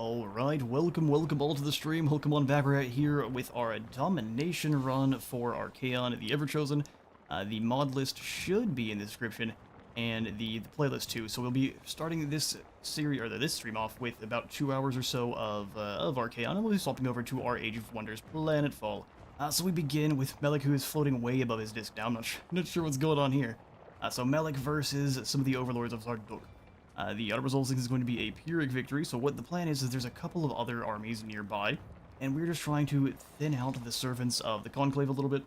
Alright, welcome all to the stream. Welcome on back. We're out here with our Domination run for Archaon, the Everchosen. The mod list should be in the description, and the playlist too. So we'll be starting this series, or this stream off with about 2 hours or so of Archaon, and we'll be swapping over to our Age of Wonders Planetfall. So we begin with Melik, who is floating way above his disc now. I'm not sure what's going on here. So Melik versus some of the overlords of Zarduk. The other result is going to be a Pyrrhic victory, so what the plan is there's a couple of other armies nearby, and we're just trying to thin out the servants of the Conclave a little bit.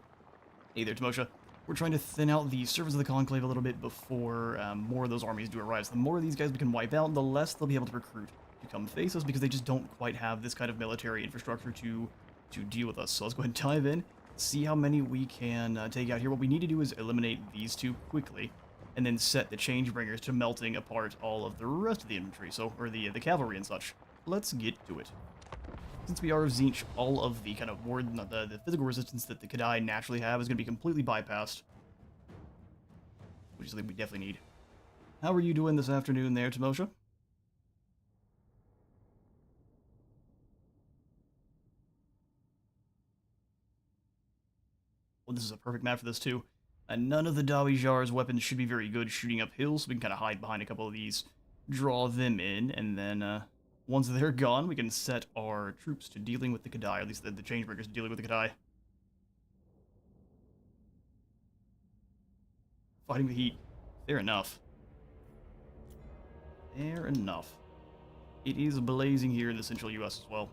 Hey there, Timosha. We're trying to thin out the servants of the Conclave a little bit before more of those armies do arrive. So the more of these guys we can wipe out, the less they'll be able to recruit to come face us, because they just don't quite have this kind of military infrastructure to deal with us. So let's go ahead and dive in, see how many we can take out here. What we need to do is eliminate these two quickly, and then set the Changebringers to melting apart all of the rest of the infantry, or the cavalry and such. Let's get to it. Since we are Tzeentch, all of the kind of the physical resistance that the Kadai naturally have is going to be completely bypassed, which is something we definitely need. How are you doing this afternoon there, Timosha? Well, this is a perfect map for this too. And none of the Dawijar's weapons should be very good shooting up hills, so we can kind of hide behind a couple of these, draw them in, and then once they're gone, we can set our troops to dealing with the Kadai, or at least the Changebreakers dealing with the Kadai. Fighting the heat. Fair enough. Fair enough. It is blazing here in the central US as well.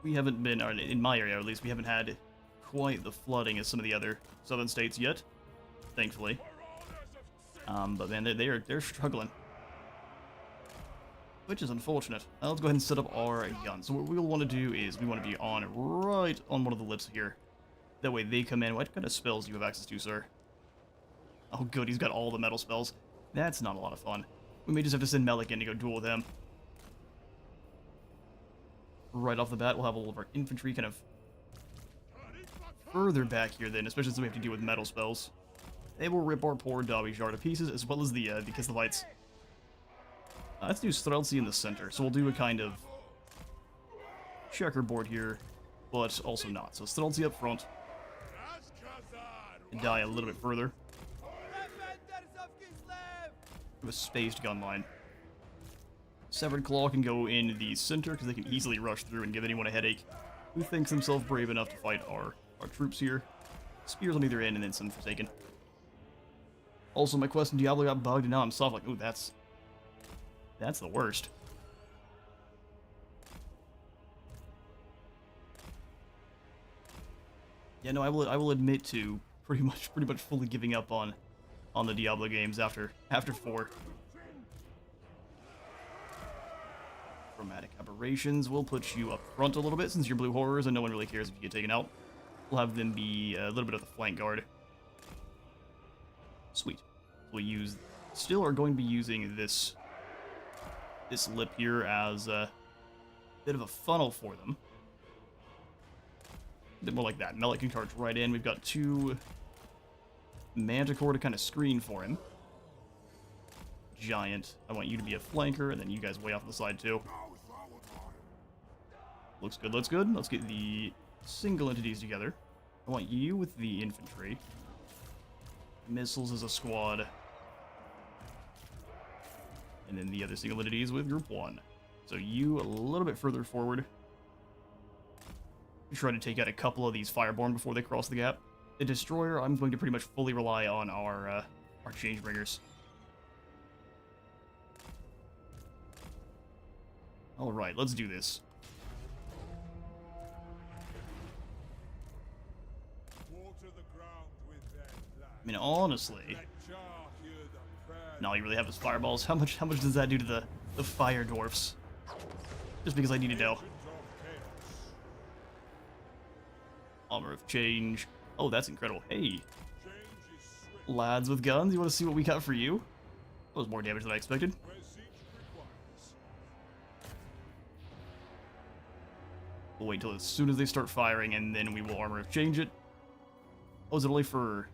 We haven't been, or in my area at least, we haven't had quite the flooding as some of the other southern states yet, thankfully. But man, they're struggling, which is unfortunate. Let's go ahead and set up our guns. So what we'll want to do is we want to be right on one of the lips here. That way they come in. What kind of spells do you have access to, sir? Oh good, he's got all the metal spells. That's not a lot of fun. We may just have to send Melik in to go duel with him. Right off the bat, we'll have all of our infantry kind of further back here then, especially since we have to deal with metal spells. They will rip our poor Dawijar to pieces, as well as the Kislevites. Let's do Streltsy in the center, so we'll do a kind of checkerboard here, but also not. So Streltsy up front, and die a little bit further. Do a spaced gun line. Severed Claw can go in the center, because they can easily rush through and give anyone a headache who thinks himself brave enough to fight our troops here. Spears on either end, and then some Forsaken. Also, my quest in Diablo got bugged, and now I'm soft like, ooh, that's the worst. Yeah, no, I will admit to pretty much fully giving up on the Diablo games after 4. Chromatic Aberrations, we'll put you up front a little bit since you're blue horrors and no one really cares if you get taken out. We'll have them be a little bit of the flank guard. Sweet. We'll still are going to be using this lip here as a bit of a funnel for them. A bit more like that. Melik can charge right in. We've got 2 Manticore to kind of screen for him. Giant, I want you to be a flanker, and then you guys way off to the side too. Looks good, looks good. Let's get the single entities together. I want you with the infantry. Missiles as a squad. And then the other single entities with group 1. So you a little bit further forward. Try to take out a couple of these Fireborn before they cross the gap. The Destroyer, I'm going to pretty much fully rely on our Changebringers. Alright, let's do this. I mean, honestly... No, you really have his fireballs. How much does that do to the fire dwarfs? Just because I need to know. Armor of Change. Oh, that's incredible. Hey. Lads with guns, you want to see what we got for you? That was more damage than I expected. We'll wait till as soon as they start firing, and then we will Armor of Change it. Oh, is it only for...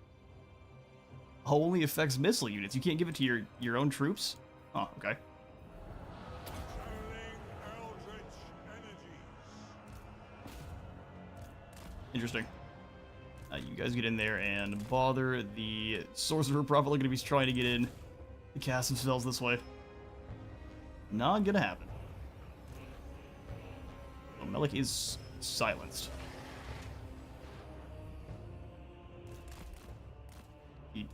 Oh, only affects missile units. You can't give it to your own troops? Oh, okay. Interesting. You guys get in there and bother the Sorcerer Prophet. Looking to be trying to get in to cast some spells this way. Not gonna happen. Well, Melik is silenced.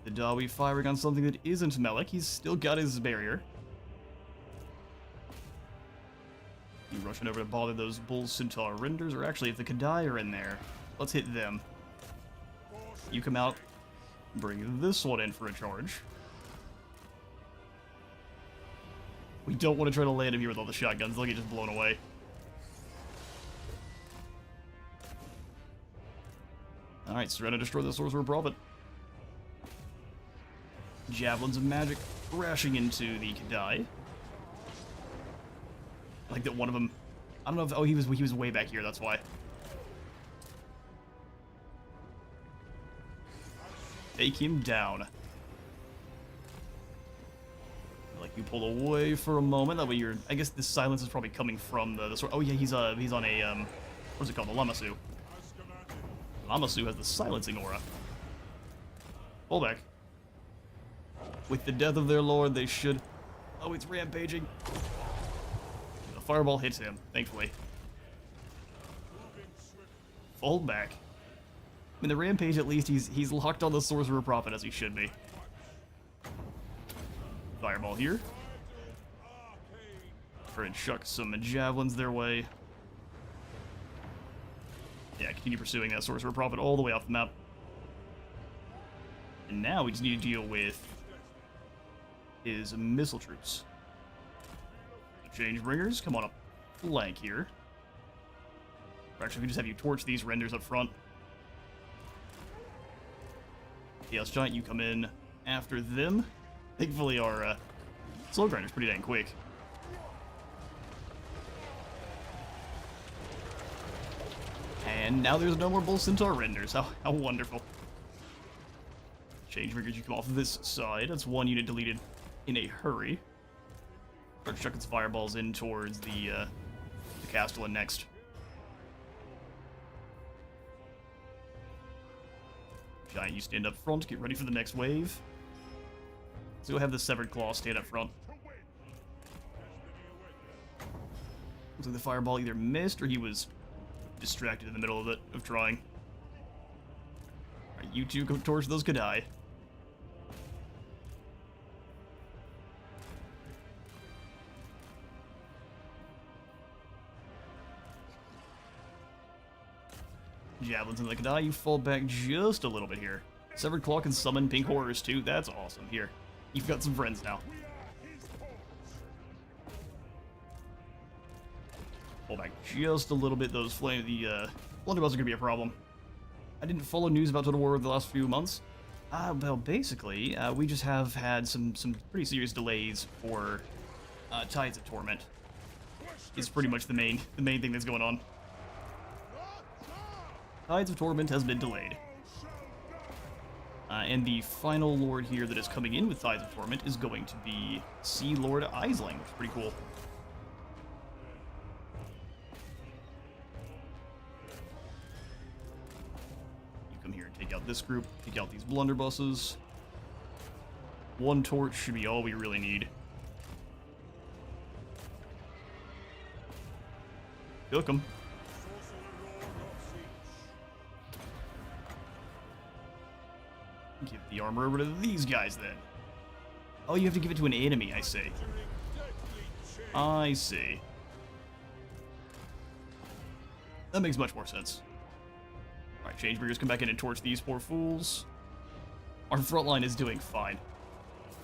The Dawi firing on something that isn't Melik. He's still got his barrier. You rushing over to bother those Bull Centaur Renders, or actually, if the Kadai are in there, let's hit them. You come out, bring this one in for a charge. We don't want to try to land him here with all the shotguns. They'll get just blown away. Alright, so we're gonna destroy the Sorcerer Prophet. Javelins of magic crashing into the Kadai. I like that one of them. I don't know if he was way back here. That's why. Take him down. Like you pull away for a moment. That way you're. I guess the silence is probably coming from the sword. Oh yeah, he's on a what's it called? The Lamasu. Lamasu has the silencing aura. Pull back. With the death of their lord, they should. Oh, it's rampaging. The fireball hits him, thankfully. Fall back. I mean, the rampage, at least, he's locked on the Sorcerer Prophet as he should be. Fireball here. Try and chuck some javelins their way. Yeah, continue pursuing that Sorcerer Prophet all the way off the map. And now we just need to deal with his missile troops. Changebringers, come on up flank here. Or actually, we just have you torch these renders up front. Chaos Giant, you come in after them. Thankfully, our slow grinder's pretty dang quick. And now there's no more Bull Centaur renders. How wonderful. Changebringers, you come off this side. That's one unit deleted in a hurry. Start chucking some fireballs in towards the Castellan next. Giant, you stand up front, get ready for the next wave. So we'll have the Severed Claw stand up front. Looks like the fireball either missed or he was distracted in the middle of trying. Alright, you two go torch those Kadai. Javelins in the Kadai, you fall back just a little bit here. Severed Claw can summon pink horrors too. That's awesome. Here, you've got some friends now. Pull back just a little bit. Those the blunderbuss are gonna be a problem. I didn't follow news about Total War the last few months. Well, basically, we just have had some pretty serious delays for Tides of Torment. It's pretty much the main thing that's going on. Tides of Torment has been delayed. And the final lord here that is coming in with Tides of Torment is going to be Sea Lord Aisling, which is pretty cool. You come here and take out this group, take out these blunderbusses. One torch should be all we really need. Cook them. Give the armor over to these guys, then. Oh, you have to give it to an enemy, I see. I see. That makes much more sense. Alright, Changebringers, come back in and torch these poor fools. Our front line is doing fine.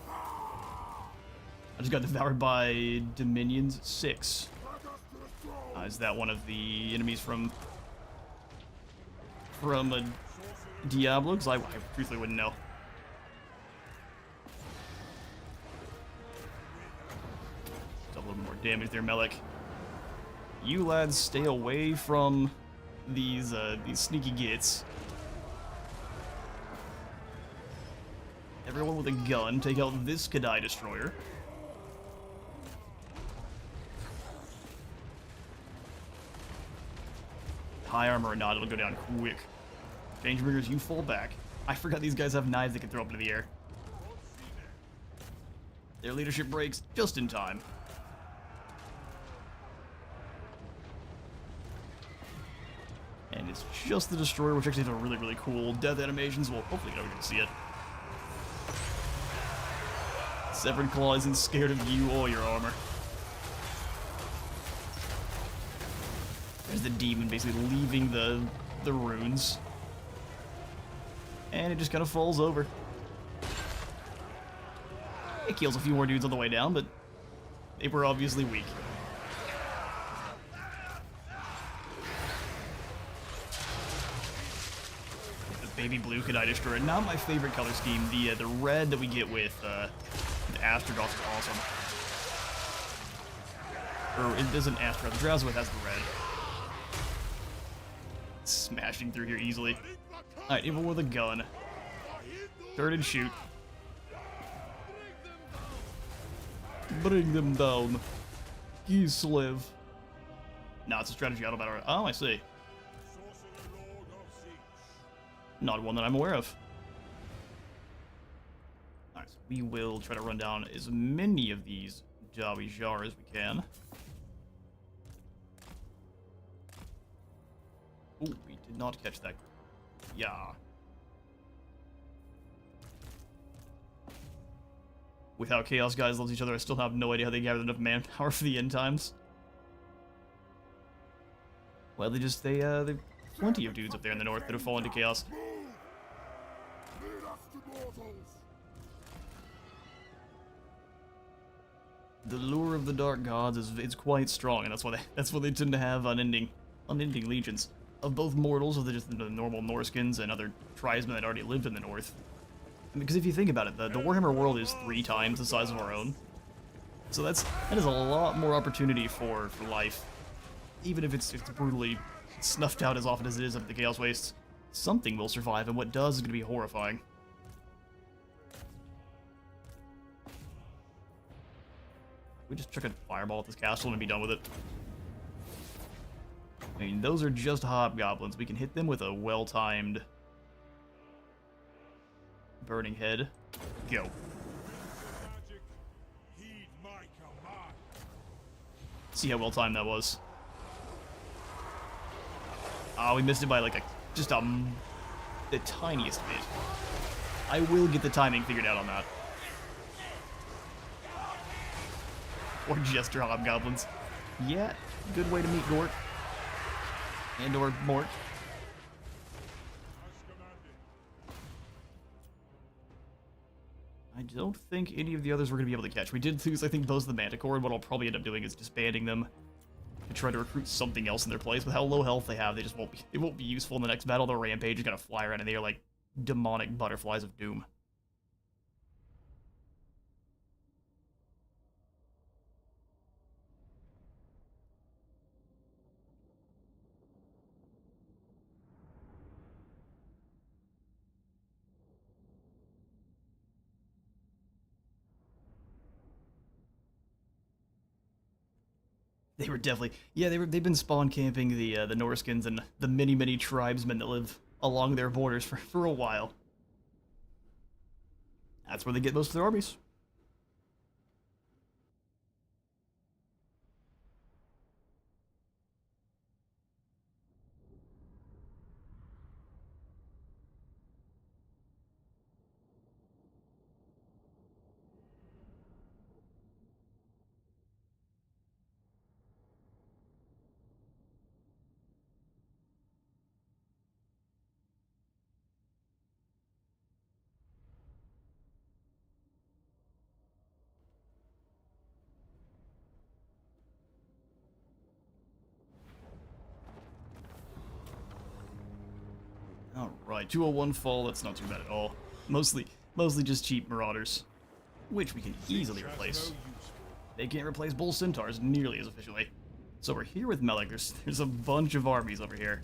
I just got devoured by Dominions 6. Is that one of the enemies from a Diablo? Because I truthfully wouldn't know. Does a little more damage there, Melik. You lads stay away from these sneaky gits. Everyone with a gun, take out this Kadai Destroyer. high armor or not, it'll go down quick. Changebringers, you fall back. I forgot these guys have knives they can throw up into the air. Their leadership breaks just in time. And it's just the Destroyer, which actually has a really, really cool death animations. Well, hopefully you're never going to see it. Severed Claw isn't scared of you or your armor. There's the demon basically leaving the runes. And it just kind of falls over. It kills a few more dudes on the way down, but they were obviously weak. The baby blue Kadai Destroyer, not my favorite color scheme. The red that we get with the Astrogoth is awesome. Or it isn't Astrogoth, the Drowswith has the red. Smashing through here easily. Alright, Evil with a gun. Turn and shoot. Bring them down. Gislev. No, it's a strategy auto battle. Oh, I see. Not one that I'm aware of. Alright, so we will try to run down as many of these Jawi Jar as we can. Oh, we did not catch that. Yeah. With how Chaos guys love each other, I still have no idea how they gathered enough manpower for the end times. Well, there's plenty of dudes up there in the north that have fallen to Chaos. The lure of the Dark Gods is quite strong, and that's why they tend to have unending legions of both mortals, of just the normal Norskins and other tribesmen that already lived in the north. Because if you think about it, the Warhammer world is 3 times the size of our own. So that is a lot more opportunity for life. Even if it's brutally snuffed out as often as it is up at the Chaos Wastes, something will survive, and what does is going to be horrifying. We just chuck a fireball at this castle and be done with it. I mean, those are just hobgoblins. We can hit them with a well-timed burning head. Go. See how well-timed that was. Oh, we missed it by like the tiniest bit. I will get the timing figured out on that. Or Jester hobgoblins. Yeah, good way to meet Gort. And or Mort. I don't think any of the others we're going to be able to catch. We did lose, I think, both of the Manticore, and what I'll probably end up doing is disbanding them to try to recruit something else in their place. With how low health they have, it won't be useful in the next battle. The Rampage is going to fly around, and they are like demonic butterflies of doom. They were definitely, yeah. They've been spawn camping the Norskins and the many tribesmen that live along their borders for a while. That's where they get most of their armies. Alright, 201 fall, that's not too bad at all. Mostly just cheap Marauders, which we can easily replace. They can't replace Bull Centaurs nearly as efficiently. So we're here with Melek, there's a bunch of armies over here.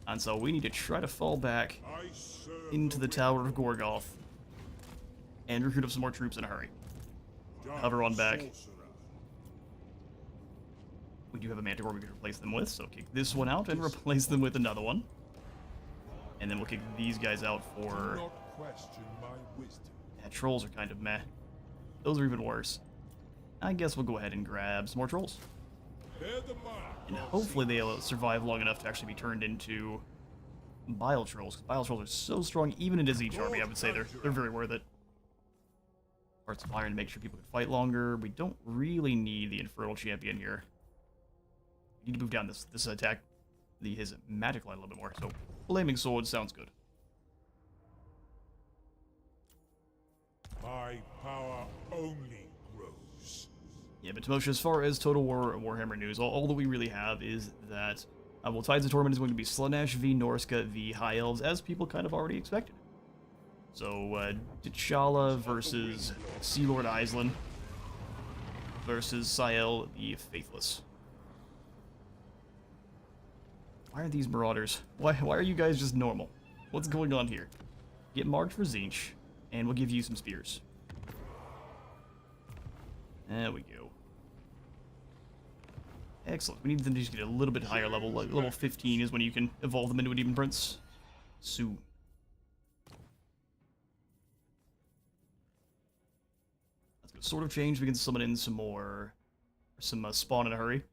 And so we need to try to fall back into the Tower of Gorgoth and recruit up some more troops in a hurry. Hover on back. We do have a Manticore we can replace them with, so kick this one out and replace them with another one. And then we'll kick these guys out for... Do not question my wisdom. Yeah, trolls are kind of meh. Those are even worse. I guess we'll go ahead and grab some more trolls. Bear the mark. And hopefully they'll survive long enough to actually be turned into bile trolls. Because bile trolls are so strong, even in a siege army, I would say they're very worth it. Parts of iron to make sure people can fight longer. We don't really need the Infernal Champion here. We need to move down this attack, his magic line a little bit more. So, Flaming Sword sounds good. My power only grows. Yeah, but Timosha, as far as Total War Warhammer news, all that we really have is that well, Tides of Torment is going to be Slaanesh v Norska v High Elves, as people kind of already expected. So, T'Challa versus Sea Lord Island versus Sael the Faithless. Why are these Marauders? Why are you guys just normal? What's going on here? Get marked for Tzeentch, and we'll give you some spears. There we go. Excellent. We need them to just get a little bit higher level. Like level 15 is when you can evolve them into a Demon Prince. Soon. Let's go. Sword of Change. We can summon in some more... some spawn in a hurry.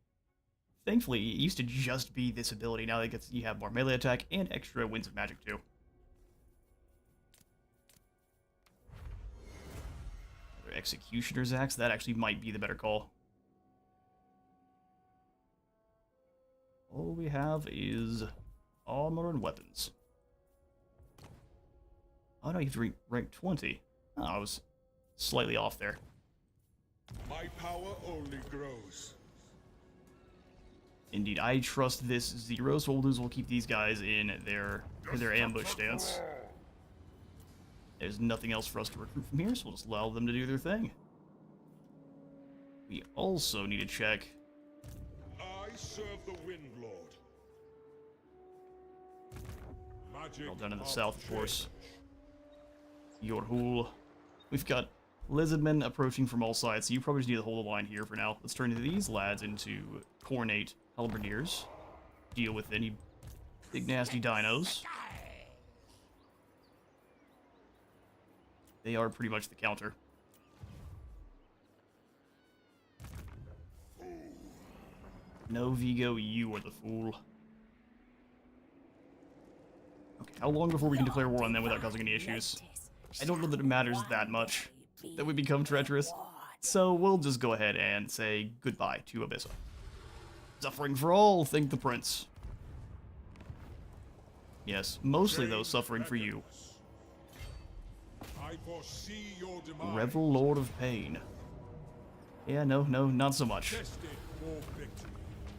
Thankfully, it used to just be this ability. Now that you have more melee attack and extra Winds of Magic too. Another Executioner's Axe. That actually might be the better call. All we have is armor and weapons. Oh no, you have to rank 20. Oh, I was slightly off there. My power only grows. Indeed, I trust this Zero, so what we'll do is we'll keep these guys in their ambush stance. There's nothing else for us to recruit from here, so we'll just allow them to do their thing. We also need to check... I serve the Wind Lord. Magic all done in the south, of course. Yorhul. We've got Lizardmen approaching from all sides, so you probably just need to hold the line here for now. Let's turn these lads into Cornate Halberdiers. Deal with any big nasty dinos. They are pretty much the counter. No, Vigo, you are the fool. Okay, how long before we can declare war on them without causing any issues? I don't know that it matters that much that we become treacherous, so we'll just go ahead and say goodbye to Abyssa. Suffering for all, thank the prince. Yes, mostly though, suffering for you. I foresee your demise. Revel Lord of Pain. Yeah, no, not so much. Tested for victory.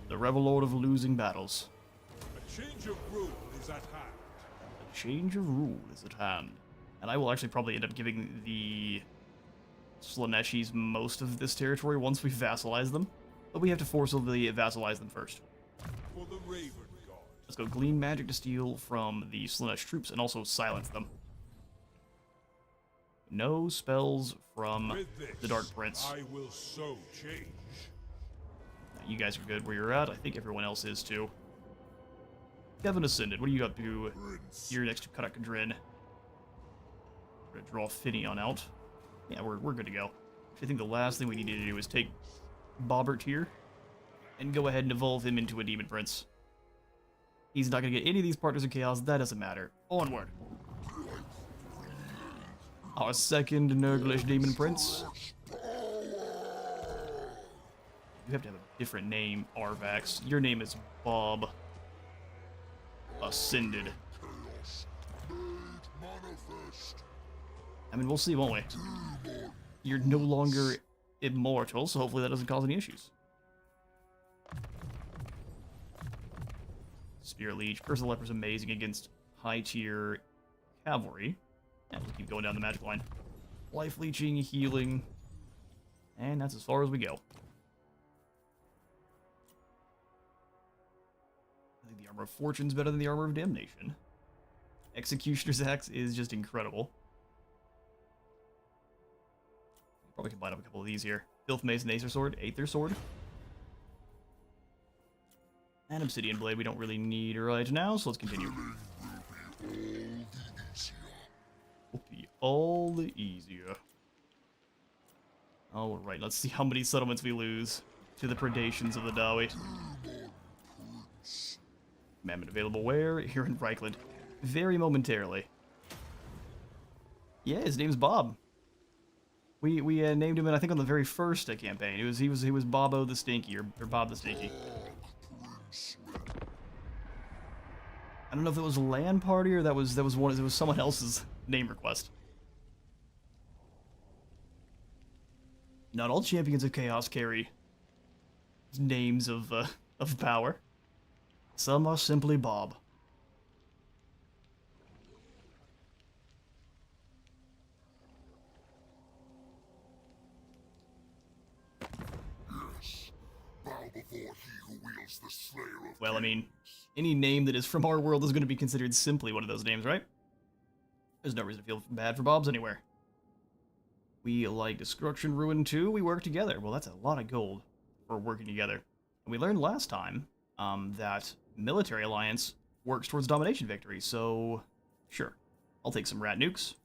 The Revel Lord of Losing Battles. A change of rule is at hand. A change of rule is at hand. And I will actually probably end up giving the Slaaneshis most of this territory once we vassalize them. But we have to forcibly vassalize them first. For the Raven God. Let's go glean magic to steal from the Slaanesh troops and also silence them. No spells from the Dark Prince. I will so change. You guys are good where you're at. I think everyone else is too. Kevin Ascended, what are you up to? You're next to Karak Drin. We're gonna draw Finion out. Yeah, we're good to go. I think the last thing we need to do is take Bobbert here and go ahead and evolve him into a Demon Prince. He's not gonna get any of these Partners in Chaos, that doesn't matter. Onward. Our second Nurglish Demon Prince. You have to have a different name, Arvax. Your name is Bob Ascended. I mean, we'll see, won't we? You're no longer immortal, so hopefully that doesn't cause any issues. Spear Leech. Curse of the Leper is amazing against high-tier cavalry. And we'll keep going down the magic line. Life leeching, healing, and that's as far as we go. I think the Armor of Fortune's better than the Armor of Damnation. Executioner's Axe is just incredible. Probably combine up a couple of these here. Filth Mace and Acer Sword, Aether Sword. And Obsidian Blade we don't really need right now, so let's continue. Will be all the easier. Alright, let's see how many settlements we lose to the predations of the Dawi. Mammoth available where? Here in Reichland. Very momentarily. Yeah, his name's Bob. We named him, I think, on the very first campaign. He was Bobo the Stinky, or Bob the Stinky. I don't know if it was a LAN party or that was someone else's name request. Not all champions of chaos carry names of power. Some are simply Bob. Yes, bow before he who wields the Slayer of Well, I mean, any name that is from our world is going to be considered simply one of those names, right? There's no reason to feel bad for Bobs anywhere. We like Destruction Ruin too. We work together. Well, that's a lot of gold for working together. And we learned last time that Military Alliance works towards Domination victory, so sure. I'll take some rat nukes.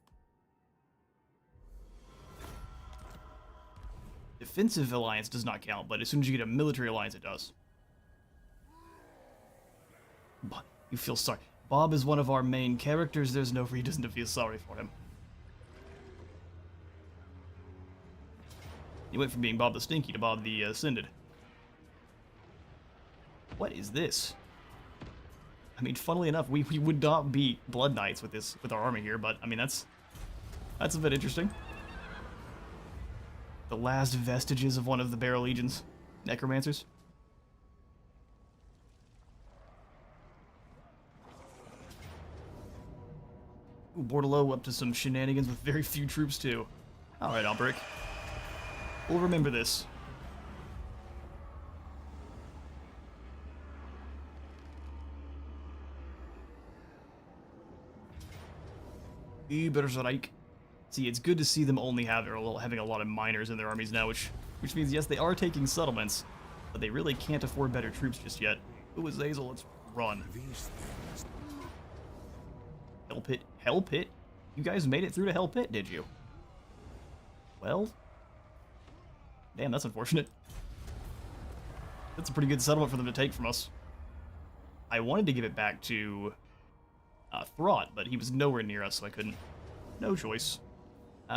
Defensive Alliance does not count, but as soon as you get a Military Alliance, it does. But you feel sorry. Bob is one of our main characters. There's no reason to feel sorry for him. He went from being Bob the Stinky to Bob the Ascended. What is this? I mean, funnily enough, we would not beat Blood Knights with our army here, but I mean that's a bit interesting. The last vestiges of one of the Barrow Legions, Necromancers. Ooh, Bordello up to some shenanigans with very few troops too. Alright, Albrick. We'll remember this. Überreich. See, it's good to see them only having a lot of miners in their armies now, which means, yes, they are taking settlements, but they really can't afford better troops just yet. Ooh, Azazel, let's run. Hell Pit? Hell Pit? You guys made it through to Hell Pit, did you? Well... damn, that's unfortunate. That's a pretty good settlement for them to take from us. I wanted to give it back to Throt, but he was nowhere near us, so I couldn't. No choice.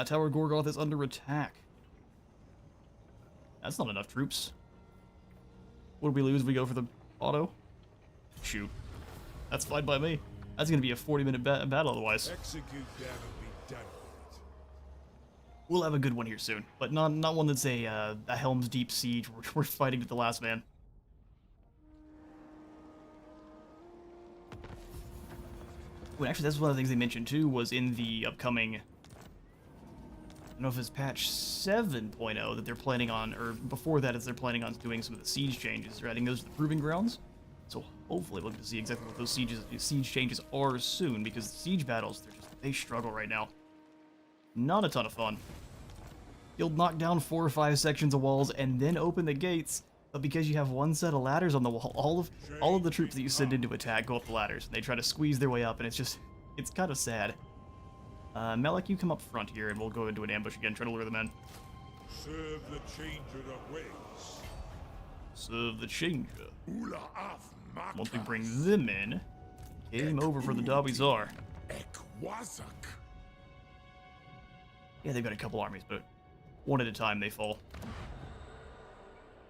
Tower Gorgoth is under attack. That's not enough troops. What do we lose if we go for the auto? Shoot. That's fine by me. That's going to be a 40-minute battle otherwise. Execute them and be done with it. We'll have a good one here soon, but not one that's a Helm's Deep siege where we're fighting to the last man. Well, actually, that's one of the things they mentioned too, was in the upcoming, I don't know if it's patch 7.0 that they're planning on, or before that, they're planning on doing some of the siege changes. They're adding those to the Proving Grounds. So hopefully we'll get to see exactly what those siege changes are soon, because the siege battles, they struggle right now. Not a ton of fun. You'll knock down 4 or 5 sections of walls and then open the gates, but because you have one set of ladders on the wall, all of the troops that you send into attack go up the ladders, and they try to squeeze their way up, and it's kind of sad. Melek, you come up front here, and we'll go into an ambush again, try to lure them in. Serve the changer of ways. Serve the changer. Once we bring them in, game over for the Dawi Czar. Yeah, they've got a couple armies, but one at a time they fall.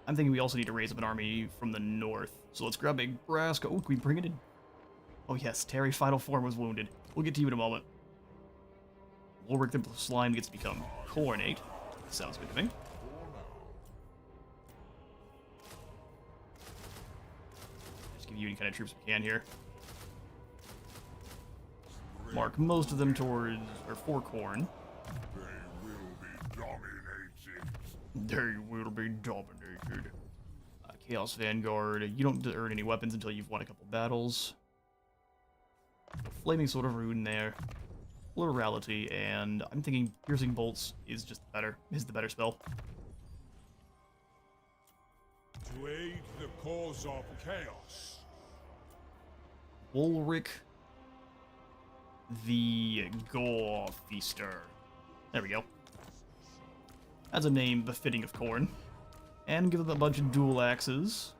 I'm thinking we also need to raise up an army from the north. So let's grab a Braska. Oh, can we bring it in? Oh yes, Terry Final Form was wounded. We'll get to you in a moment. Ulrich the Slime gets to become Coronate. Sounds good to me. Just give you any kind of troops we can here. Mark most of them towards, or for Corn. They will be dominated. Chaos Vanguard. You don't earn any weapons until you've won a couple battles. Flaming Sword of Rune there. Plurality, and I'm thinking Piercing Bolts is just the better spell. To aid the cause of chaos. Ulrich the Gore Feaster. There we go. That's a name befitting of Khorne. And give them a bunch of dual axes.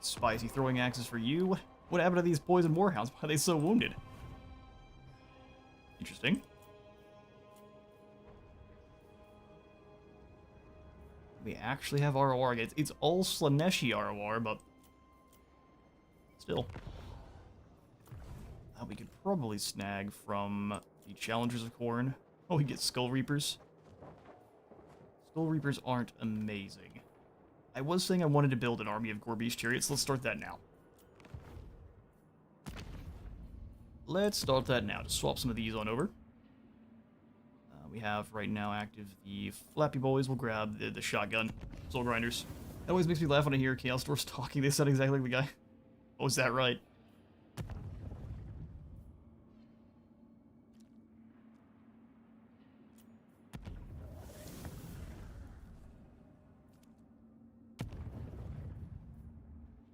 Spicy throwing axes for you. What happened to these poison warhounds? Why are they so wounded? Interesting. We actually have ROR. It's all Slaneshi ROR, but still. We could probably snag from the Challengers of Khorne. Oh, we get Skull Reapers. Skull Reapers aren't amazing. I was saying I wanted to build an army of Gorbeast Chariots. Let's start that now. Let's start that now. Just swap some of these on over. We have right now active the Flappy Boys. We'll grab the shotgun. Soul Grinders. It always makes me laugh when I hear Chaos Dwarfs talking. They sound exactly like the guy. Oh, is that right?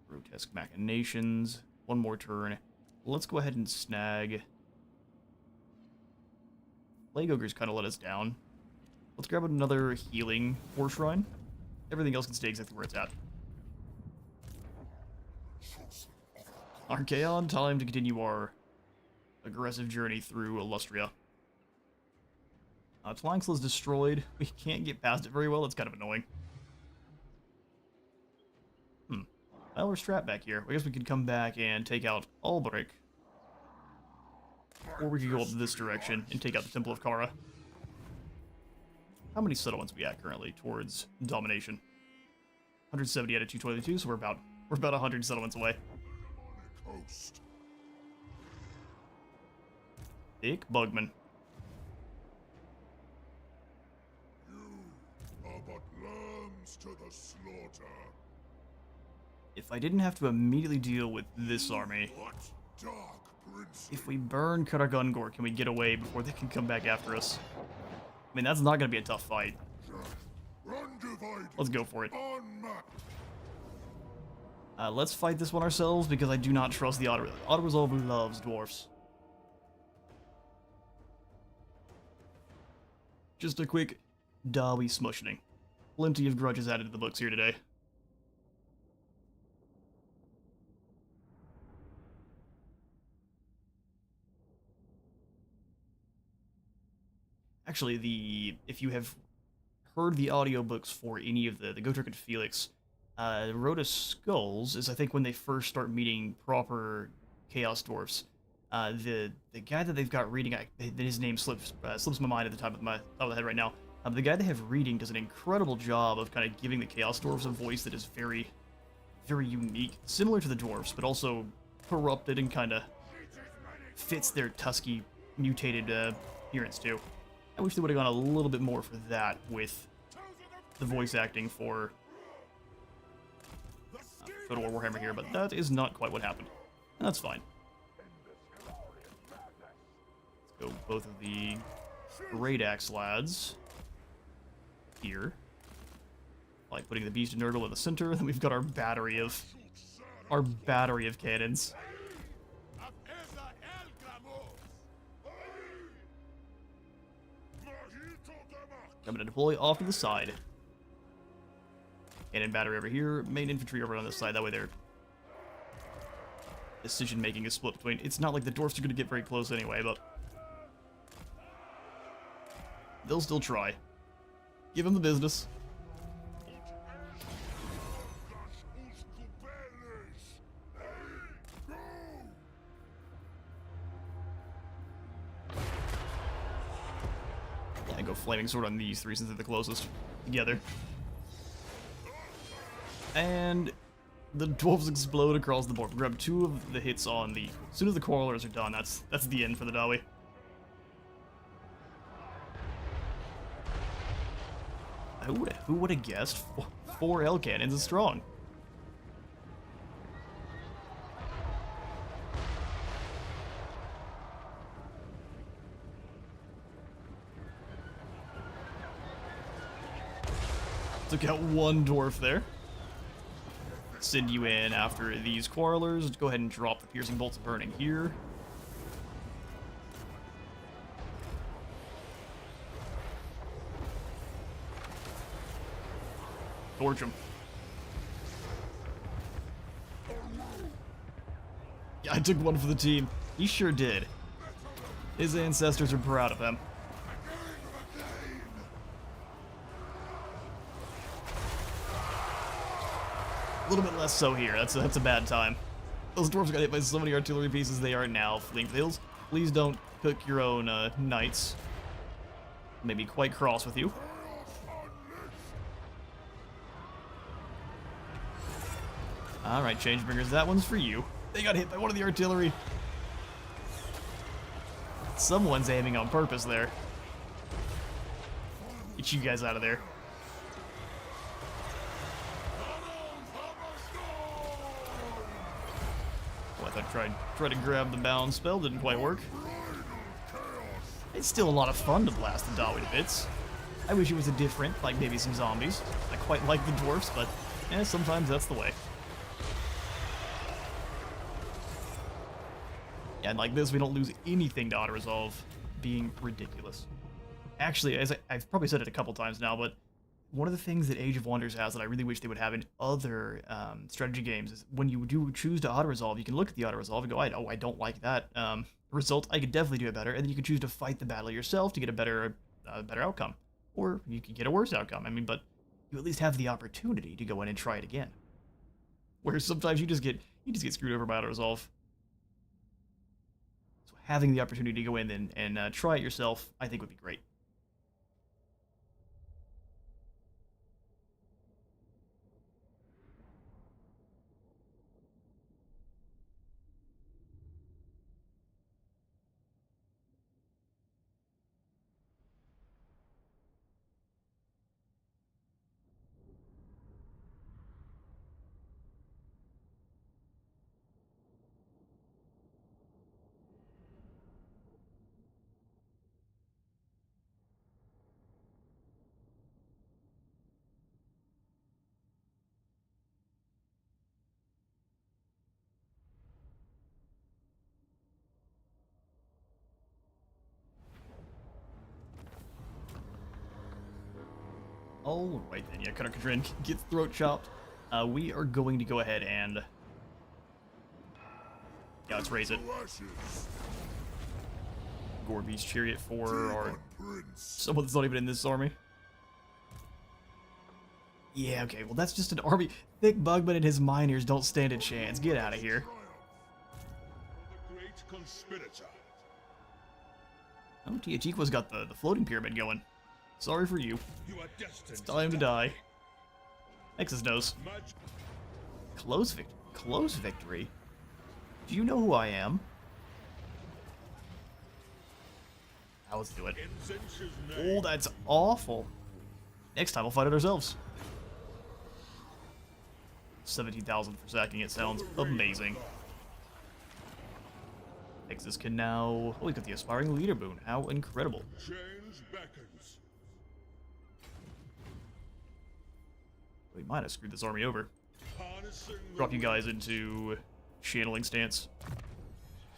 Grotesque Machinations. One more turn. Let's go ahead and snag... Plague Ogre's kind of let us down. Let's grab another healing War Shrine. Everything else can stay exactly where it's at. Archaon, time to continue our aggressive journey through Illustria. Tlanxla is destroyed. We can't get past it very well. It's kind of annoying. Well, we're strapped back here. I guess we could come back and take out Albrecht. Or we could go up this direction and take out the Temple of Kara. How many settlements are we at currently towards Domination? 170 out of 222, so we're about 100 settlements away. Thick Bugman. You are but lambs to the slaughter. If I didn't have to immediately deal with this army, What dark prince? if we burn Karagungor, can we get away before they can come back after us? I mean, that's not going to be a tough fight. Let's go for it. Let's fight this one ourselves, because I do not trust the Auto. Auto Resolve loves dwarfs. Just a quick Dawi smushing. Plenty of grudges added to the books here today. Actually, if you have heard the audiobooks for any of the Gotrek and Felix, Road of Skulls is, I think, when they first start meeting proper Chaos Dwarfs. The guy that they've got reading, his name slips my mind at the top of the head right now. The guy they have reading does an incredible job of kind of giving the Chaos Dwarfs a voice that is very, very unique, similar to the Dwarfs, but also corrupted and kind of fits their Tusky mutated appearance too. I wish they would have gone a little bit more for that with the voice acting for Total War Warhammer here, but that is not quite what happened. And that's fine. Let's go both of the Great Axe lads here. Like putting the Beast of Nurgle in the center, then we've got our battery of cannons. I'm going to deploy off to the side. Cannon battery over here, main infantry over on this side, that way their decision-making is split between... It's not like the dwarfs are going to get very close anyway, but... they'll still try. Give them the business. Yeah, go Flaming Sword on these three since they're the closest together. And the dwarves explode across the board. We grab 2 of the hits on the... As soon as the Quarrelers are done, that's the end for the Dawi. Who would have guessed 4 L cannons is strong? Took out one dwarf there. Send you in after these quarrelers. Go ahead and drop the piercing bolts of burning here. Torch him. Yeah, I took one for the team. He sure did. His ancestors are proud of him. A little bit less so here. That's a bad time. Those dwarves got hit by so many artillery pieces, they are now fleeing fields. Please don't cook your own knights. Maybe quite cross with you. Alright, Changebringers, that one's for you. They got hit by one of the artillery. Someone's aiming on purpose there. Get you guys out of there. Oh, I thought I tried to grab the balance spell, didn't quite work. It's still a lot of fun to blast the Dawi to bits. I wish it was a different, like maybe some zombies. I quite like the dwarfs, but sometimes that's the way. Yeah, and like this, we don't lose anything to auto-resolve being ridiculous. Actually, as I've probably said it a couple times now, but one of the things that Age of Wonders has that I really wish they would have in other strategy games is when you do choose to auto-resolve, you can look at the auto-resolve and go, I don't like that result. I could definitely do it better. And then you can choose to fight the battle yourself to get a better outcome. Or you can get a worse outcome. I mean, but you at least have the opportunity to go in and try it again. Whereas sometimes you just get screwed over by auto-resolve. So having the opportunity to go in and try it yourself, I think would be great. Alright then, yeah, Cutter Kadrin gets throat chopped. We are going to go ahead and... yeah, let's raise it. Gorby's Chariot for our... someone that's not even in this army. Yeah, okay, well that's just an army. Thick Bugman and his miners don't stand a chance. Get out of here. The great conspirator. Oh, Tiachikwa's got the floating pyramid going. Sorry for you. You are destined. It's time to die. Nexus knows. Close victory? Do you know who I am? Now let's do it. Oh, that's awful. Next time we'll fight it ourselves. 17,000 for sacking it sounds amazing. Nexus can now... oh, he's got the Aspiring Leader boon. How incredible. Change beckons. We might have screwed this army over. Drop you guys into channeling stance.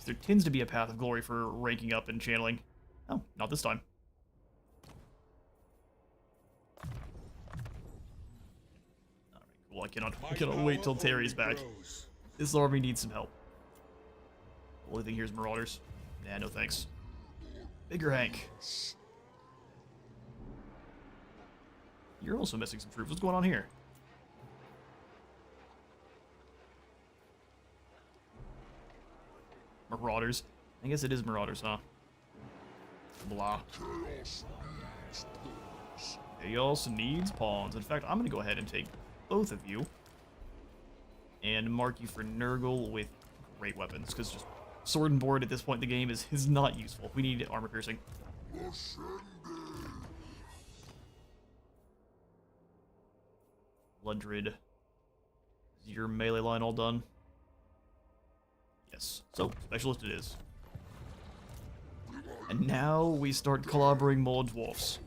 There tends to be a path of glory for ranking up and channeling. Oh, not this time. Alright, cool. I cannot wait till Terry's back. This army needs some help. The only thing here is Marauders. Nah, no thanks. Bigger Hank. You're also missing some troops. What's going on here? Marauders. I guess it is Marauders, huh? Blah. Chaos needs pawns. In fact, I'm going to go ahead and take both of you and mark you for Nurgle with great weapons, because just sword and board at this point in the game is not useful. We need armor piercing. Bloodred. Is your melee line all done? Yes. So, specialist it is. And now we start clobbering more dwarfs.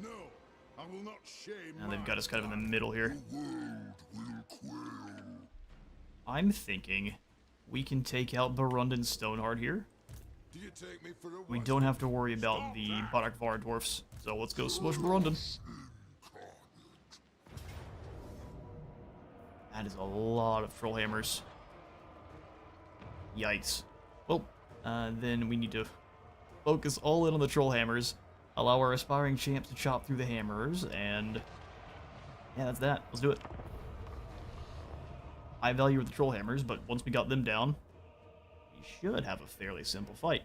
No, I will not shame. And they've got us kind of in the middle here. The world will quail. I'm thinking we can take out Barundan Stoneheart here. Do you take me for a We what? don't have to worry about the Barakvar dwarfs. So let's go smush Barundan. That is a lot of troll hammers. Yikes. Well, then we need to focus all in on the troll hammers, allow our aspiring champs to chop through the hammers, and yeah, that's that. Let's do it. High value with the troll hammers, but once we got them down, we should have a fairly simple fight.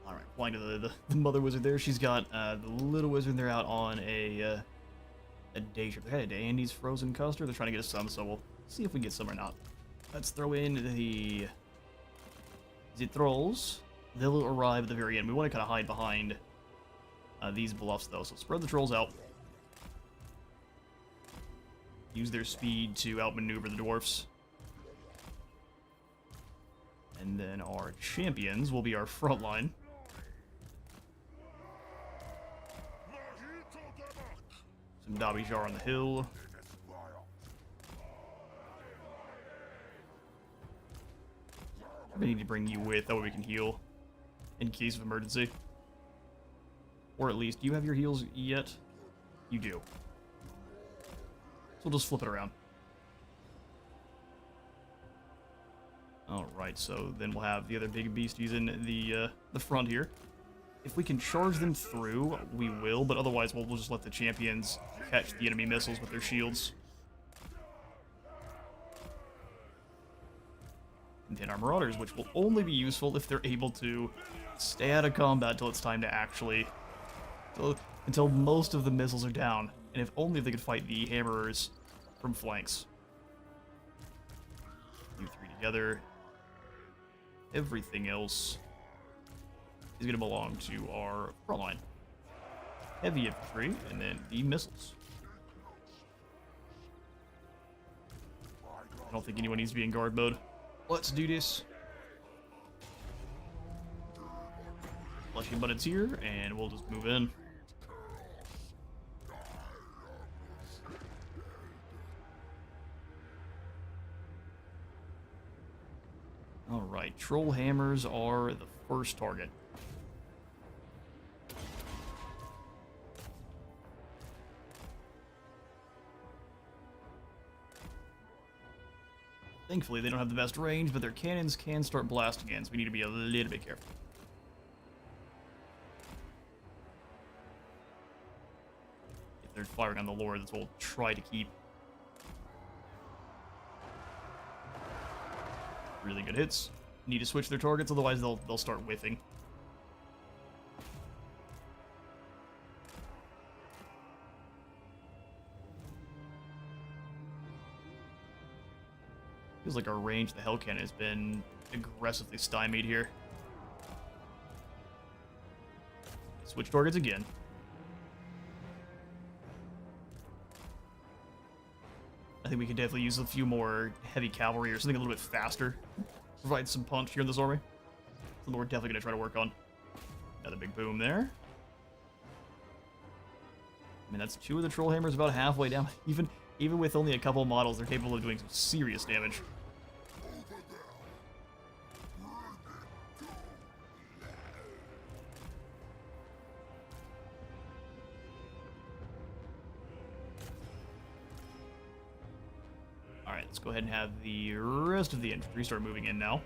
Alright, flying to the mother wizard there. She's got the little wizard there out on a day trip. They had Andy's frozen coaster. They're trying to get us some, so we'll see if we get some or not. Let's throw in the trolls. They'll arrive at the very end. We want to kind of hide behind these bluffs, though, so spread the trolls out. Use their speed to outmaneuver the dwarfs. And then our champions will be our front line. Some Dobby Jar on the hill. We need to bring you with, that way we can heal in case of emergency. Or at least, do you have your heals yet? You do. So we'll just flip it around. Alright, so then we'll have the other big beasties in the front here. If we can charge them through, we will, but otherwise we'll just let the champions catch the enemy missiles with their shields. And then our marauders, which will only be useful if they're able to stay out of combat till it's time to actually... until most of the missiles are down. And if only if they could fight the hammerers from flanks. You three together. Everything else is going to belong to our front line. Heavy infantry, and then the missiles. I don't think anyone needs to be in guard mode. Let's do this. Fleshy buttons here, and we'll just move in. Alright, troll hammers are the first target. Thankfully, they don't have the best range, but their cannons can start blasting in, so we need to be a little bit careful. If they're firing on the Lord, that's what we'll try to keep. Really good hits. Need to switch their targets, otherwise they'll start whiffing. Feels like our range, the Hell Cannon, has been aggressively stymied here. Switch targets again. I think we could definitely use a few more heavy cavalry or something a little bit faster. Provide some punch here in this army. Something we're definitely going to try to work on. Another big boom there. I mean, that's two of the troll hammers about halfway down. Even with only a couple models, they're capable of doing some serious damage. Alright, let's go ahead and have the rest of the infantry start moving in now.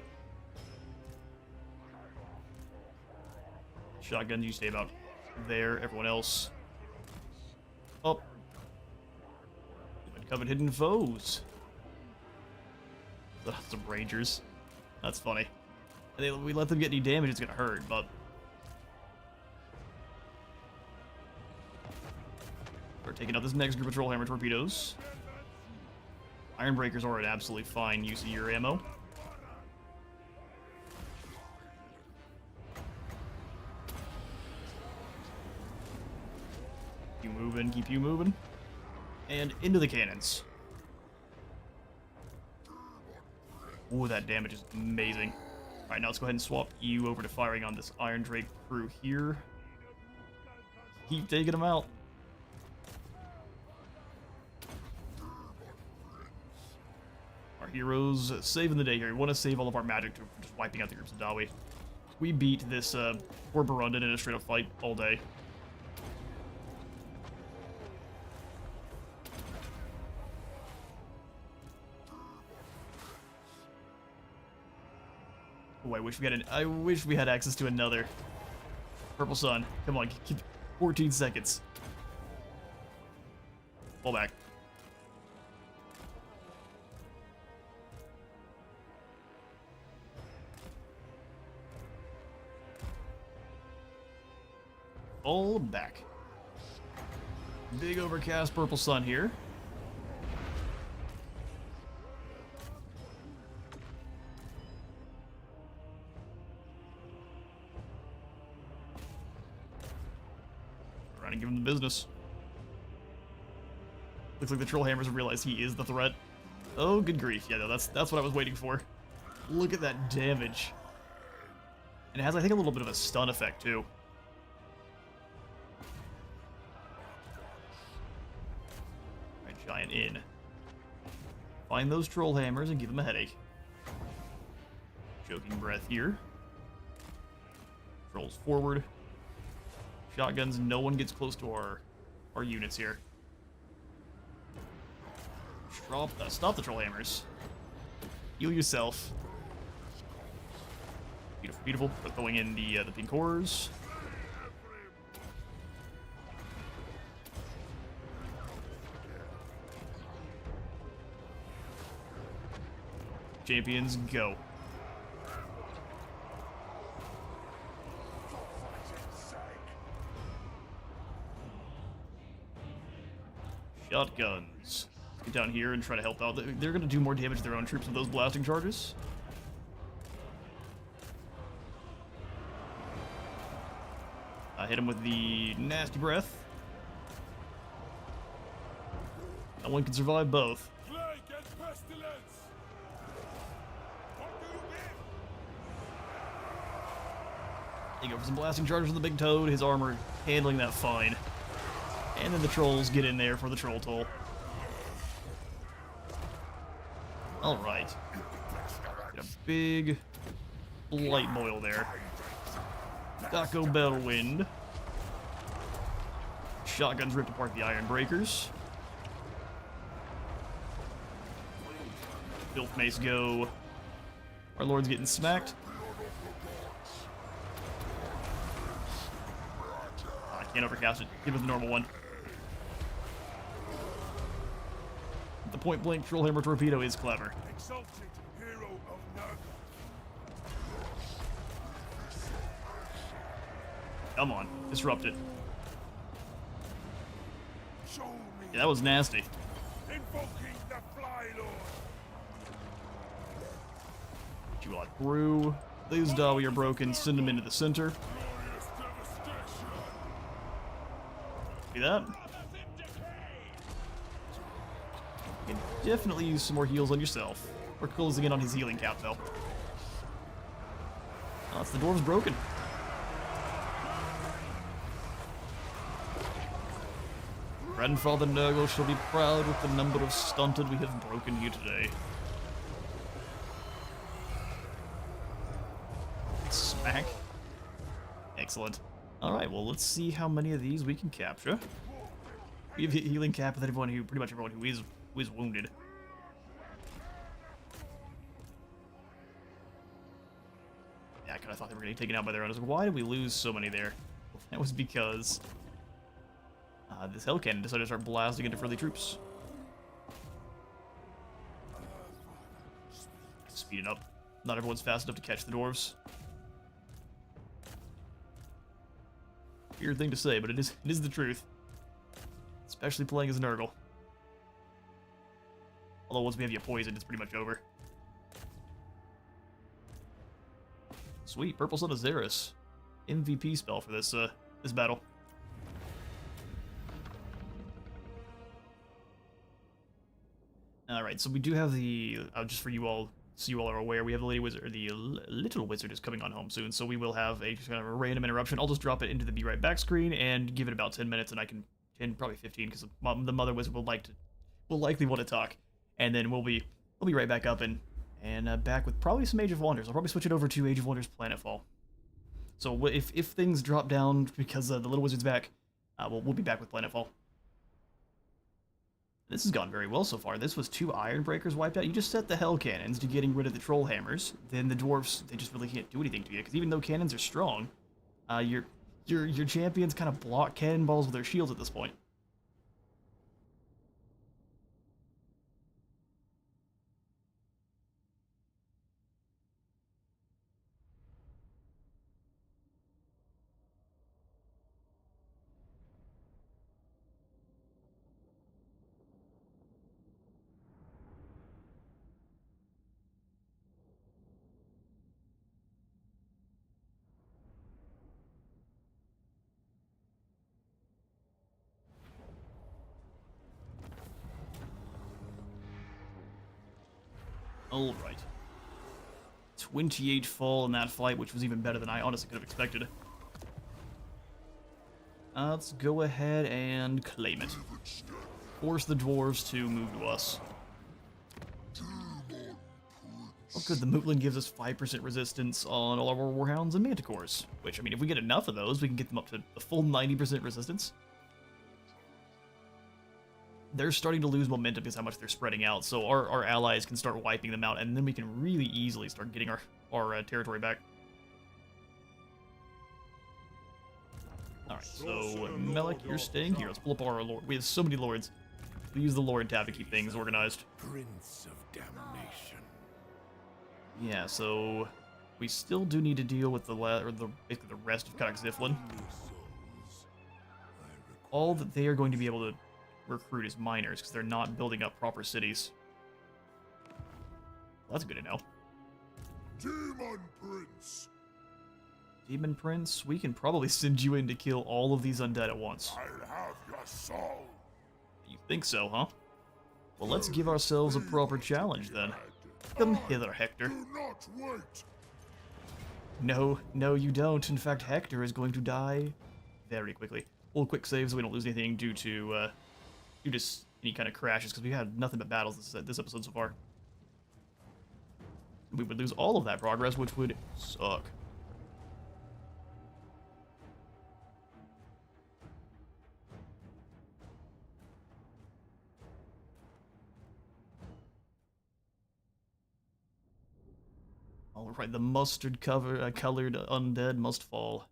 Shotguns, you stay about there. Everyone else up. Covered hidden foes. Some rangers. That's funny. We let them get any damage, it's gonna hurt, but start taking out this next group of Trollhammer torpedoes. Iron Breakers are an absolutely fine use of your ammo. Keep you moving, keep you moving. And into the cannons. Ooh, that damage is amazing. Alright, now let's go ahead and swap you over to firing on this Iron Drake crew here. Keep taking them out. Our heroes saving the day here. We want to save all of our magic to just wiping out the groups of Dawi. We beat this poor Burundan in a straight up fight all day. Oh, I wish we had access to another Purple Sun. Come on, keep 14 seconds. Fall back. Fall back. Big overcast Purple Sun here. Give him the business. Looks like the Trollhammers have realized he is the threat. Oh, good grief. Yeah, no, that's what I was waiting for. Look at that damage. And it has, I think, a little bit of a stun effect, too. Alright, Giant in. Find those Trollhammers and give them a headache. Choking breath here. Trolls forward. Shotguns, no one gets close to our units here. Stop the Trollhammers. Heal yourself. Beautiful, beautiful. We're throwing in the pink horrors. Champions, go. Shotguns. Let's get down here and try to help out. They're going to do more damage to their own troops with those blasting charges. Hit him with the nasty breath. No one can survive both. Plague and pestilence. What do you give? You go for some blasting charges on the big toad. His armor handling that fine. And then the trolls get in there for the troll toll. Alright. Get a big light boil there. Daco Bellwind. Shotguns ripped apart the Iron Breakers. Filth Mace go. Our Lord's getting smacked. I can't overcast it. Give us the normal one. The point blank Trollhammer torpedo is clever. Exalted hero of Nurgle. Come on, disrupt it. Show me. Yeah, that was nasty. Invoking the Fly Lord. Get you all through. These Dawi are broken. Send them into the center. Glorious devastation. See that? You can definitely use some more heals on yourself. We're closing in on his healing cap, though. Oh, it's the dwarves broken. Grandfather Nurgle shall be proud with the number of stunted we have broken here today. Smack. Excellent. Alright, well, let's see how many of these we can capture. We have healing cap with everyone who, pretty much everyone who is wounded. Yeah, I kind of thought they were getting taken out by their own. I was like, why did we lose so many there? That was because this Hell Cannon decided to start blasting into friendly troops. Speed it up. Not everyone's fast enough to catch the dwarves. Weird thing to say, but it is the truth. Let's especially playing as Nurgle. Although once we have you poisoned, it's pretty much over. Sweet, Purple Son of Xeris. MVP spell for this this battle. Alright, so we do have the, just for you all, so you all are aware, we have the Lady Wizard, or the Little Wizard is coming on home soon, so we will have a just kind of a random interruption. I'll just drop it into the Be Right Back screen and give it about 10 minutes, and I can, 10, probably 15, because the Mother Wizard will likely want to talk, and then we'll be right back up and back with probably some Age of Wonders. I'll probably switch it over to Age of Wonders Planetfall. So if things drop down because the Little Wizard's back, we'll be back with Planetfall. This has gone very well so far. This was 2 Iron Breakers wiped out. You just set the Hell Cannons to getting rid of the Troll Hammers. Then the Dwarfs, they just really can't do anything to you, because even though cannons are strong, your champions kind of block cannonballs with their shields at this point. Alright. 28 fall in that fight, which was even better than I honestly could have expected. Let's go ahead and claim it. Force the dwarves to move to us. Oh good, the Mootlin gives us 5% resistance on all our Warhounds and Manticores. Which, I mean, if we get enough of those, we can get them up to the full 90% resistance. They're starting to lose momentum because how much they're spreading out, so our allies can start wiping them out, and then we can really easily start getting our territory back. Alright, so Melek, you're staying here. Let's pull up our lord. We have so many lords. We use the lord tab to keep things organized. Prince of Damnation. Yeah, so we still do need to deal with basically the rest of Karak-Ziflin. All that they are going to be able to recruit is miners, because they're not building up proper cities. Well, that's good to know. Demon Prince! Demon Prince, we can probably send you in to kill all of these undead at once. I'll have your soul! You think so, huh? Well, let's give ourselves a proper challenge, then. Come hither, Hector. Do not wait! No, you don't. In fact, Hector is going to die very quickly. We'll quick save so we don't lose anything due to any kind of crashes, because we had nothing but battles this episode so far. We would lose all of that progress, which would suck. Alright, the mustard colored undead must fall.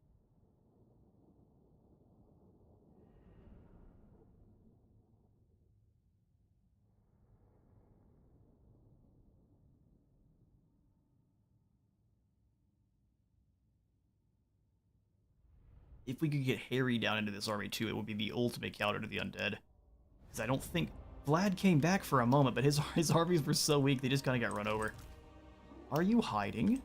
If we could get Harry down into this army too, it would be the ultimate counter to the undead. Because I don't think... Vlad came back for a moment, but his armies were so weak, they just kind of got run over. Are you hiding?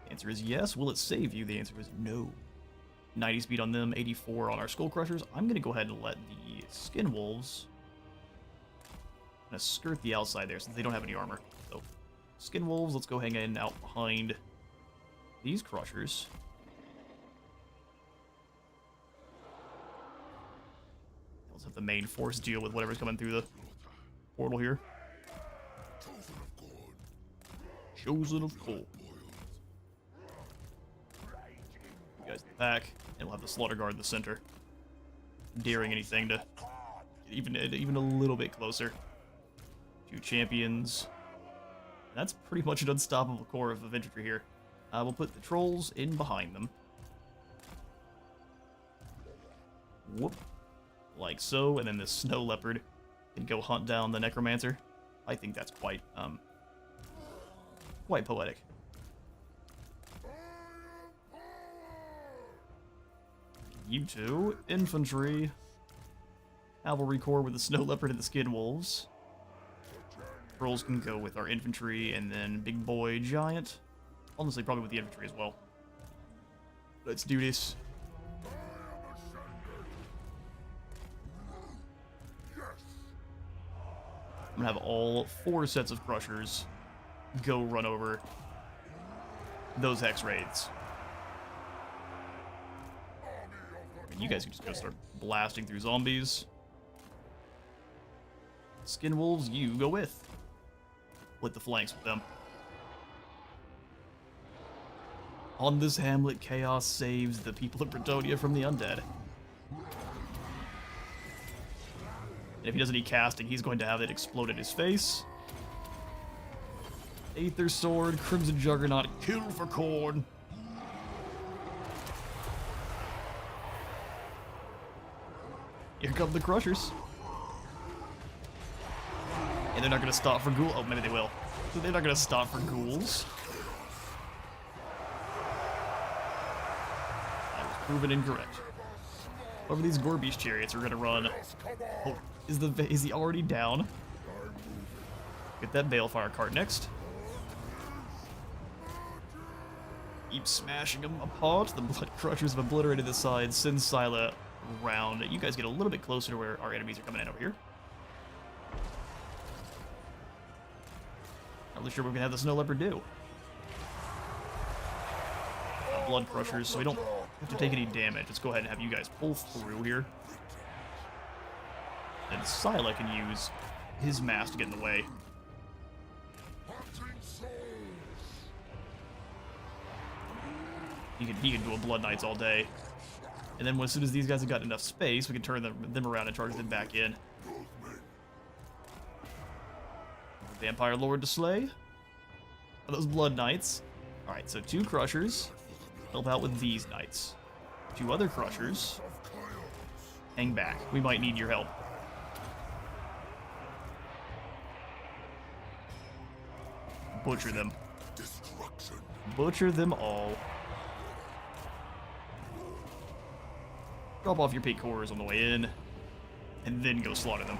The answer is yes. Will it save you? The answer is no. 90 speed on them, 84 on our Skull Crushers. I'm going to go ahead and let the Skin Wolves kind of skirt the outside there since they don't have any armor. So, Skin Wolves, let's go hang in out behind these Crushers. Let's have the main force deal with whatever's coming through the portal here. Chosen of God. You guys in the back, and we'll have the Slaughter Guard in the center. Daring anything to get even a little bit closer. 2 champions. That's pretty much an unstoppable core of infantry here. We'll put the trolls in behind them. Whoop. Like so, and then the Snow Leopard can go hunt down the Necromancer. I think that's quite poetic. You two, infantry. Cavalry corps with the snow leopard and the skin wolves. Trolls can go with our infantry, and then big boy giant. Honestly, probably with the infantry as well. Let's do this. I'm gonna have all 4 sets of crushers go run over those hex raids. You guys can just go start blasting through zombies. Skin wolves, you go with. Split the flanks with them. On this hamlet, chaos saves the people of Bretonia from the undead. And if he does any casting, he's going to have it explode in his face. Aether Sword, Crimson Juggernaut, kill for corn. Here come the Crushers. And they're not going to stop for ghouls. Oh, maybe they will. So they're not going to stop for ghouls. That was proven incorrect. Over these Gorbeesh chariots are going to run. Oh, is he already down? Get that Balefire cart next. Keep smashing them apart. The Blood Crushers have obliterated the sides. Send Scylla round. You guys get a little bit closer to where our enemies are coming in over here. Not really sure what we're gonna have the Snow Leopard do. Blood Crushers, so we don't have to take any damage. Let's go ahead and have you guys pull through here. And Scylla can use his mass to get in the way. He can duel Blood Knights all day. And then as soon as these guys have got enough space, we can turn them around and charge them back in. Vampire Lord to slay. Are those Blood Knights? Alright, so 2 Crushers. Help out with these Knights. 2 other Crushers. Hang back. We might need your help. Butcher them. Butcher them all. Drop off your peak horrors on the way in, and then go slaughter them.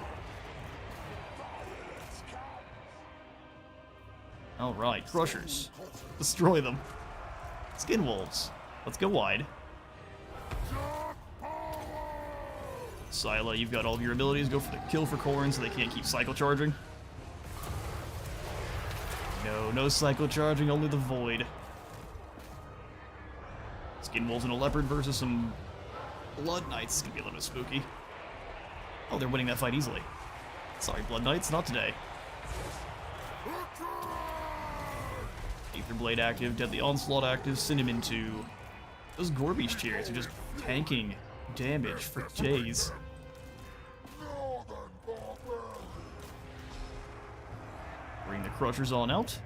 Alright, Crushers. Destroy them. Skin Wolves. Let's go wide. Scylla, you've got all of your abilities. Go for the kill for Corrin so they can't keep cycle charging. No cycle charging, only the Void. Skin Wolves and a Leopard versus some Blood Knights. It's gonna be a little bit spooky. Oh, they're winning that fight easily. Sorry, Blood Knights, not today. Aether Blade active, Deadly Onslaught active, send him into... Those Gorbeesh chariots are just tanking damage for days. Bring the Crushers on out.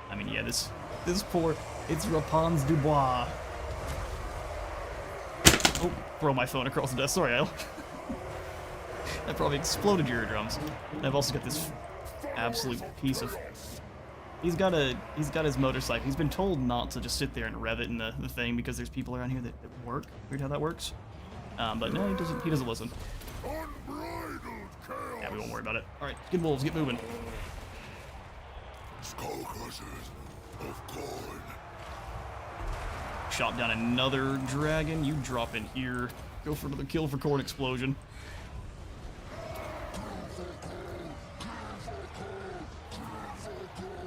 I mean, yeah, this poor... It's Rapans Dubois. Oh, throw my phone across the desk. Sorry, Al. That probably exploded your eardrums. And I've also got this absolute piece of... He's got his motorcycle. He's been told not to just sit there and rev it in the thing because there's people around here that work. Weird how that works. But no, he doesn't listen. Yeah, we won't worry about it. Alright, Skin Wolves, get moving. Skull Crushers of Corn. Shot down another dragon. You drop in here. Go for another kill for Corn Explosion.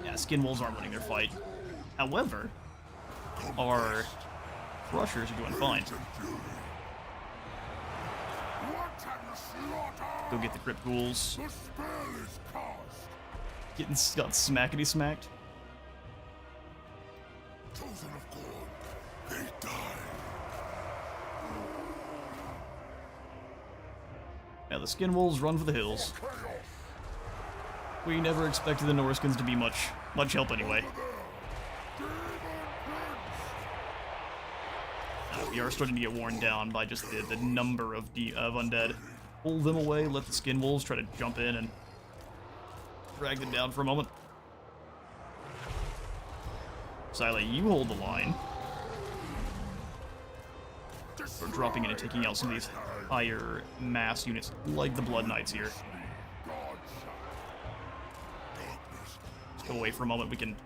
Yeah, Skin Wolves aren't winning their fight. However, our Crushers are doing fine. Go get the Crypt Ghouls. Getting got smackety smacked. Chosen of Corn, they die. Now the Skin Wolves run for the hills. We never expected the Norskins to be much help anyway. We are starting to get worn down by just the number of undead. Pull them away, let the Skin Wolves try to jump in and drag them down for a moment. Scylla, you hold the line. Or dropping in and taking out some of these higher mass units, like the Blood Knights here. Let's go away for a moment. We can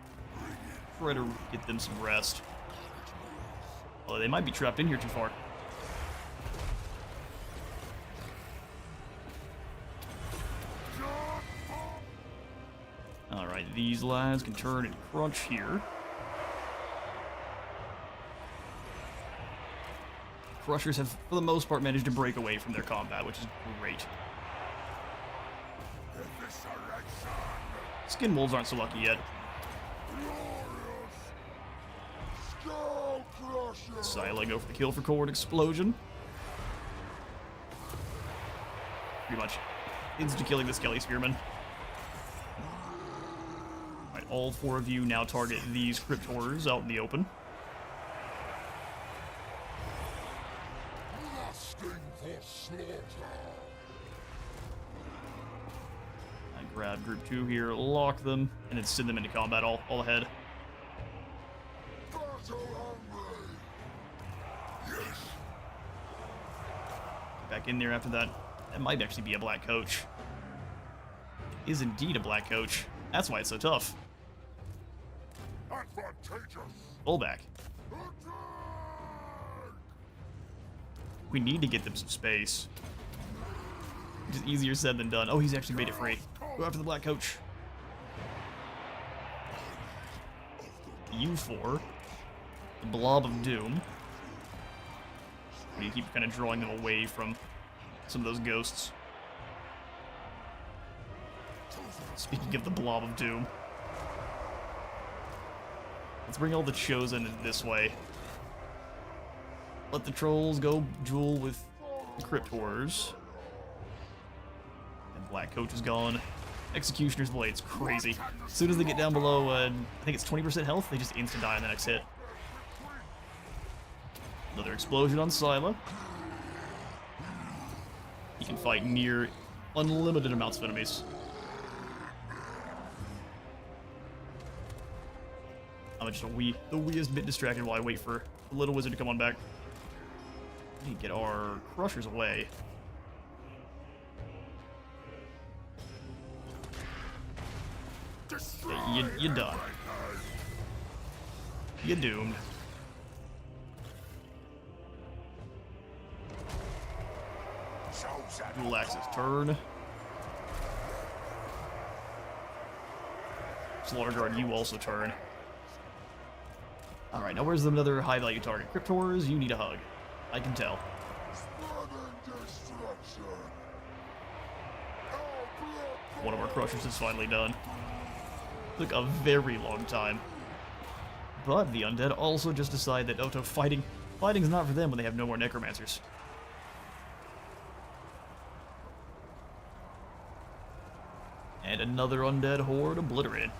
try to get them some rest. Although they might be trapped in here too far. Alright, these lads can turn and crunch here. Crushers have, for the most part, managed to break away from their combat, which is great. Skin Wolves aren't so lucky yet. Scylla go for the kill for Chord Explosion. Pretty much insta-killing the Skelly Spearman. Alright, all four of you now target these Crypt Horrors out in the open. I grab group 2 here, lock them, and then send them into combat all ahead. Get back in there after that. That might actually be a black coach. It is indeed a black coach. That's why it's so tough. Pull back. We need to get them some space. Which is easier said than done. Oh, he's actually made it free. Go after the black coach. U4. The Blob of Doom. You keep kind of drawing them away from some of those ghosts. Speaking of the Blob of Doom. Let's bring all the Chosen this way. Let the trolls go duel with the Crypt Horrors. And Black Coach is gone. Executioner's Blade's crazy. As soon as they get down below, I think it's 20% health, they just insta-die on the next hit. Another explosion on Scylla. He can fight near unlimited amounts of enemies. I'm just the weeest bit distracted while I wait for the little wizard to come on back. We need to get our crushers away. Yeah, you're done. You're doomed. Relax his turn. Slaughter Guard, you also turn. Alright, now where's another high value target? Crypt Horrors, you need a hug. I can tell. One of our crushers is finally done. Took a very long time. But the undead also just decide that fighting's not for them when they have no more necromancers. And another undead horde obliterated.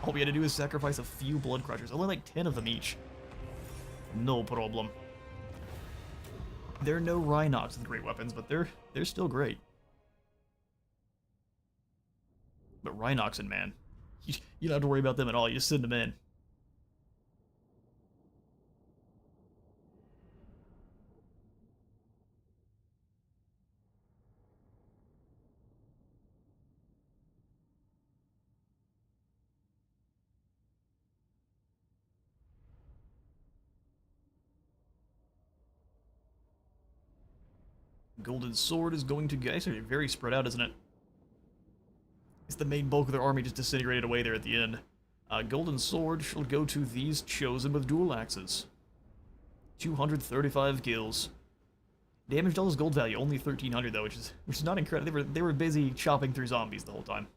All we had to do is sacrifice a few blood crushers, only like 10 of them each. No problem. There are no Rhinox with great weapons, but they're still great. But Rhinoxen, man, you don't have to worry about them at all. You just send them in. Golden Sword is going to go. Actually, very spread out, isn't it? It's the main bulk of their army just disintegrated away there at the end. Golden Sword shall go to these Chosen with dual axes. 235 kills. Damaged all his gold value, only 1,300 though, which is not incredible. They were busy chopping through zombies the whole time.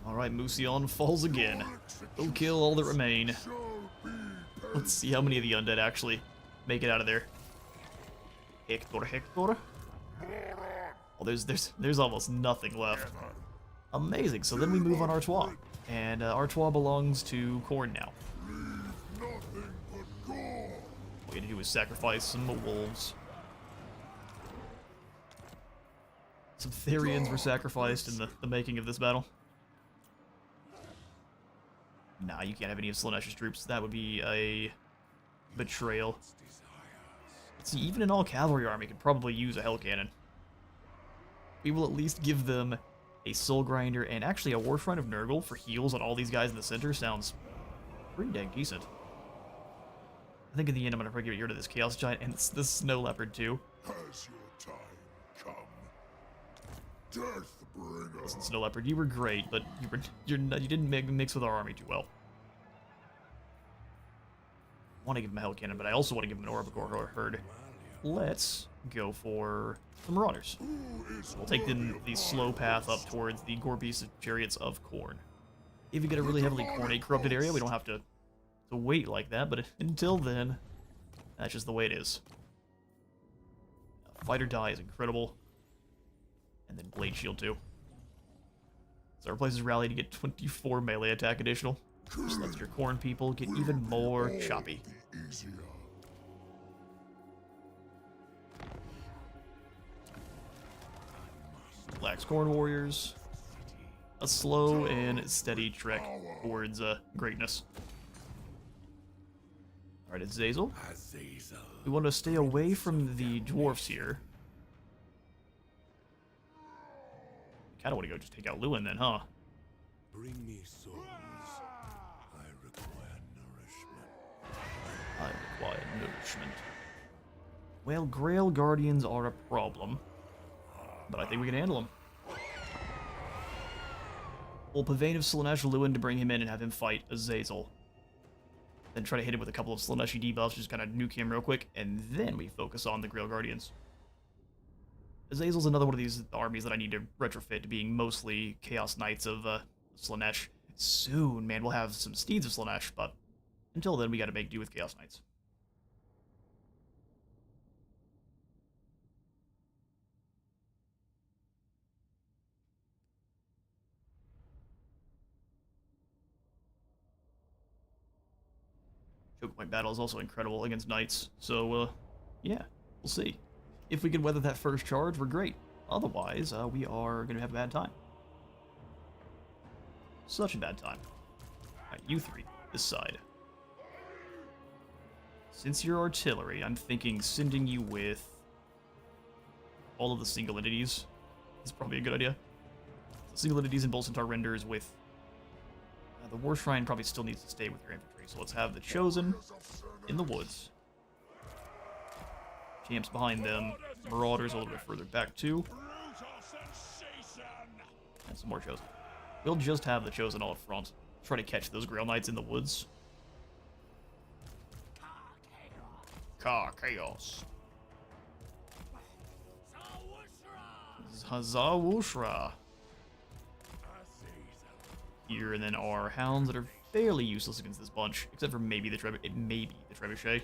Alright, Musion falls again. Go kill all that remain. Let's see how many of the undead actually make it out of there. Hector. Oh, there's almost nothing left. Amazing. So then we move on Artois, and Artois belongs to Khorne now. Nothing but gore. All we gotta do is sacrifice some wolves. Some Therians were sacrificed in the making of this battle. Nah, you can't have any of Slaaneash's troops. That would be a betrayal. Let's see, even an all-cavalry army could probably use a Hell Cannon. We will at least give them a Soul Grinder and actually a War Shrine of Nurgle for heals on all these guys in the center. Sounds pretty dang decent. I think in the end I'm going to probably get rid of this Chaos Giant and this Snow Leopard too. Has your time come? Death bringer. Listen, Snow Leopard, you were great, but you didn't mix with our army too well. I want to give him a Hell Cannon, but I also want to give him an Orbicor Herd. Let's go for the Marauders. We'll take the slow path up towards the Gore-Beast Chariots of Khorne. If you get a really heavily Khorne corrupted area, we don't have to wait like that, but until then, that's just the way it is. Fight or Die is incredible. And then Blade Shield too. So our places rally to get 24 melee attack additional. Just lets your Khorne people get even more choppy. Easier. Lax Khorne warriors. A slow and steady trek towards greatness. Alright, it's Zazel. We want to stay away from the dwarfs here. Kinda want to go just take out Lewin then, huh? Bring me souls. I require nourishment. I require nourishment. Well, Grail Guardians are a problem, but I think we can handle them. We'll Pavane of Slaanesh Lewin to bring him in and have him fight Azazel. Then try to hit him with a couple of Slaaneshi debuffs, just kind of nuke him real quick, and then we focus on the Grail Guardians. Azazel's another one of these armies that I need to retrofit to being mostly Chaos Knights of Slaanesh. Soon, man, we'll have some Steeds of Slaanesh, but until then, we gotta make do with Chaos Knights. Choke point battle is also incredible against Knights, so, yeah, we'll see. If we can weather that first charge, we're great. Otherwise, we are going to have a bad time. Such a bad time. Alright, you three, this side. Since you're artillery, I'm thinking sending you with all of the single entities is probably a good idea. Single entities and Bolcentar renders with... the War Shrine probably still needs to stay with your infantry, so let's have the Chosen in the woods. Champs behind them, Marauders a little bit further back too. And some more Chosen. We'll just have the Chosen all up front. Try to catch those Grail Knights in the woods. Ka Chaos. Zawushra. Here, and then our Hounds that are fairly useless against this bunch, except for maybe the Trebuchet.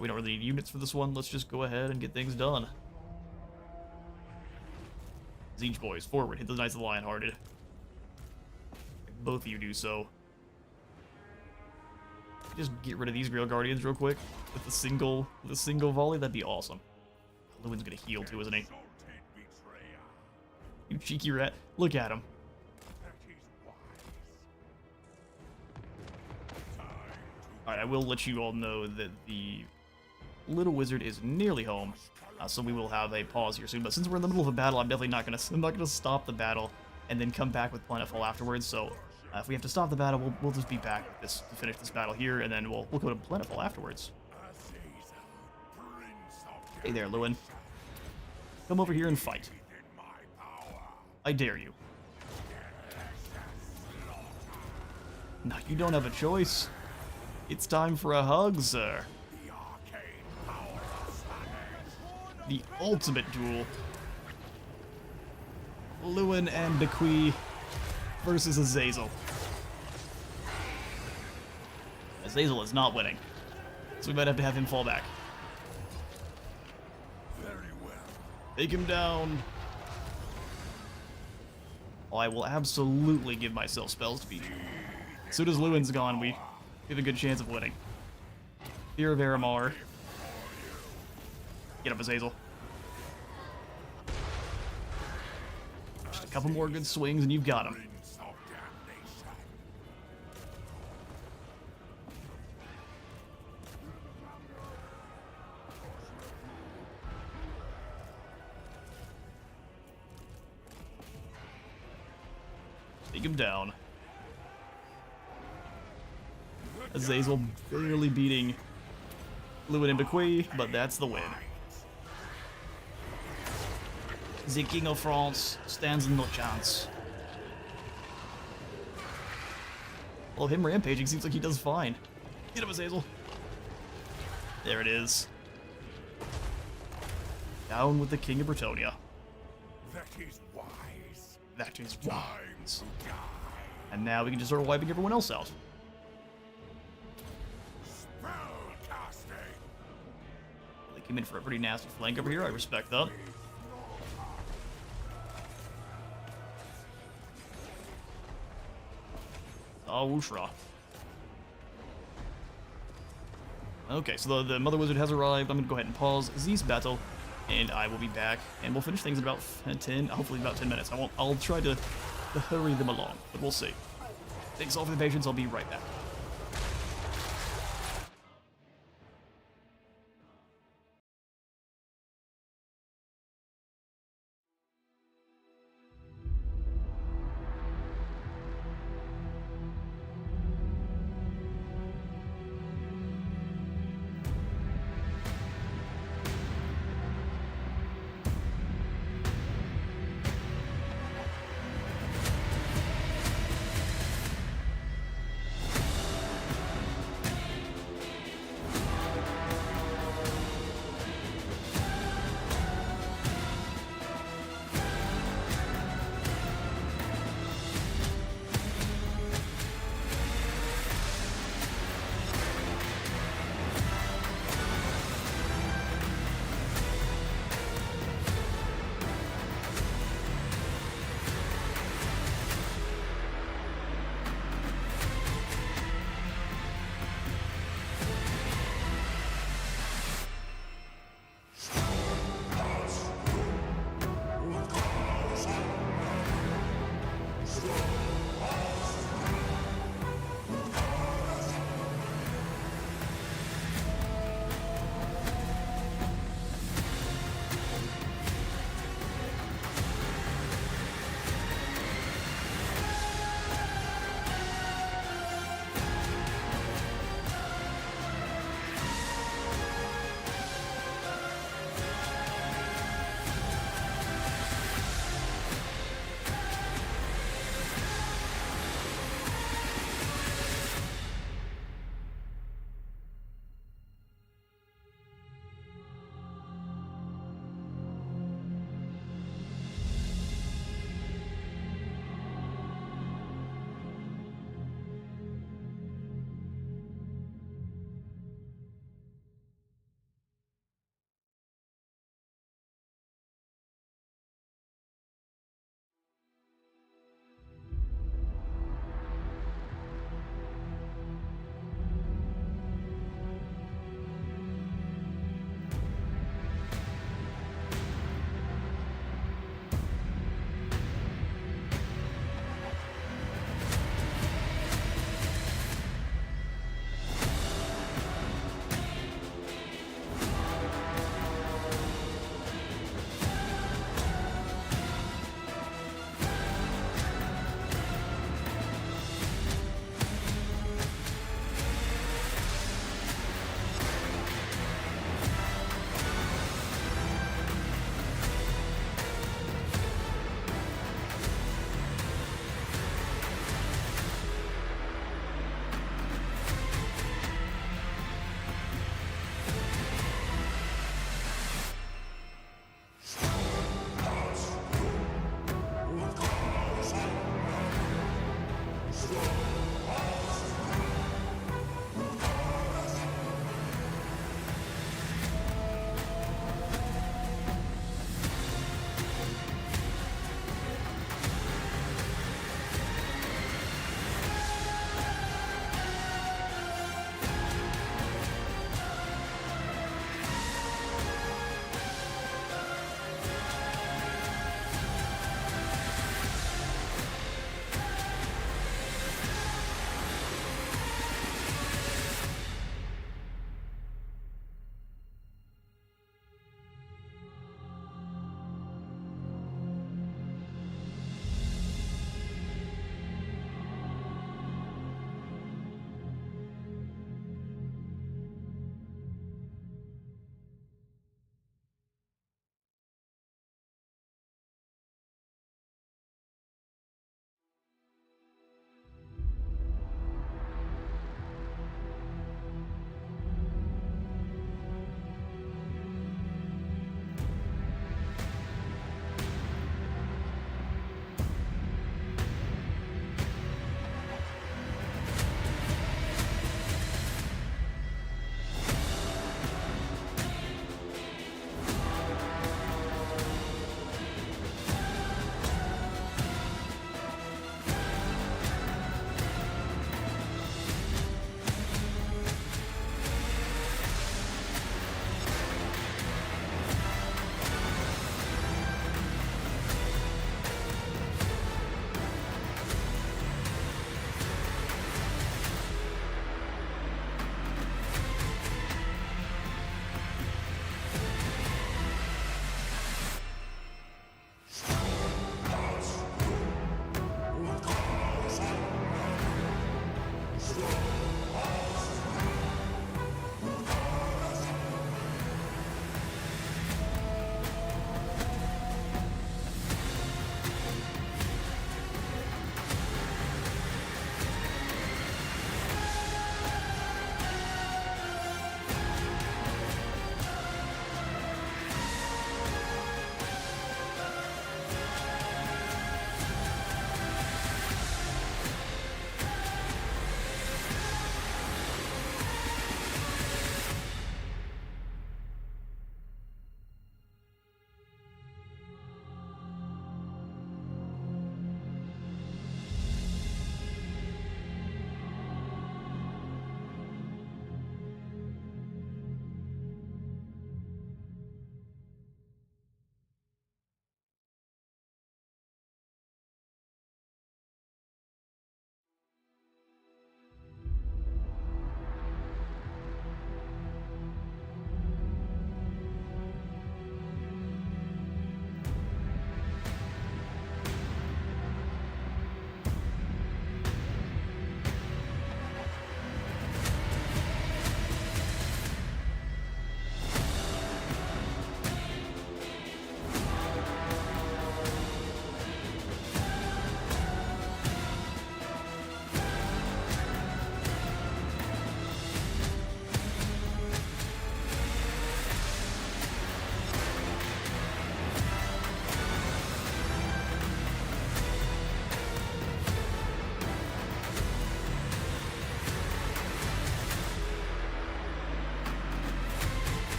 We don't really need units for this one. Let's just go ahead and get things done. Siege boys, forward. Hit the Knights of the Lionhearted. Both of you do so. Just get rid of these Grail Guardians real quick with the single volley. That'd be awesome. Lewin's gonna heal too, isn't he? You cheeky rat. Look at him. Alright, I will let you all know that the Little Wizard is nearly home, so we will have a pause here soon. But since we're in the middle of a battle, I'm definitely not gonna stop the battle and then come back with Planetfall afterwards. So if we have to stop the battle, we'll just be back with this to finish this battle here, and then we'll go to Planetfall afterwards. Hey there, Lewin. Come over here and fight. I dare you. No, you don't have a choice. It's time for a hug, sir. The ultimate duel. Lewin and Bequee versus Azazel. Azazel is not winning, so we might have to have him fall back. Very Take him down. Oh, I will absolutely give myself spells to beat. As soon as Lewin's gone, we have a good chance of winning. Fear of Aramar. Get up, Azazel. Just a couple more good swings and you've got him. Prince of Damnation. Take him down. Azazel barely beating Lewin and Bequee, but that's the win. The King of France stands no chance. Well, him rampaging seems like he does fine. Get him, Azazel. There it is. Down with the King of Bretonia. That is wise. That is Time wise. to die. And now we can just start wiping everyone else out. Spell casting. They came in for a pretty nasty flank over here. I respect that. Oh, Ushra. Okay, so the Mother Wizard has arrived. I'm going to go ahead and pause Z's battle, and I will be back, and we'll finish things in about 10, hopefully about 10 minutes. I'll try to hurry them along, but we'll see. Thanks all for the patience. I'll be right back.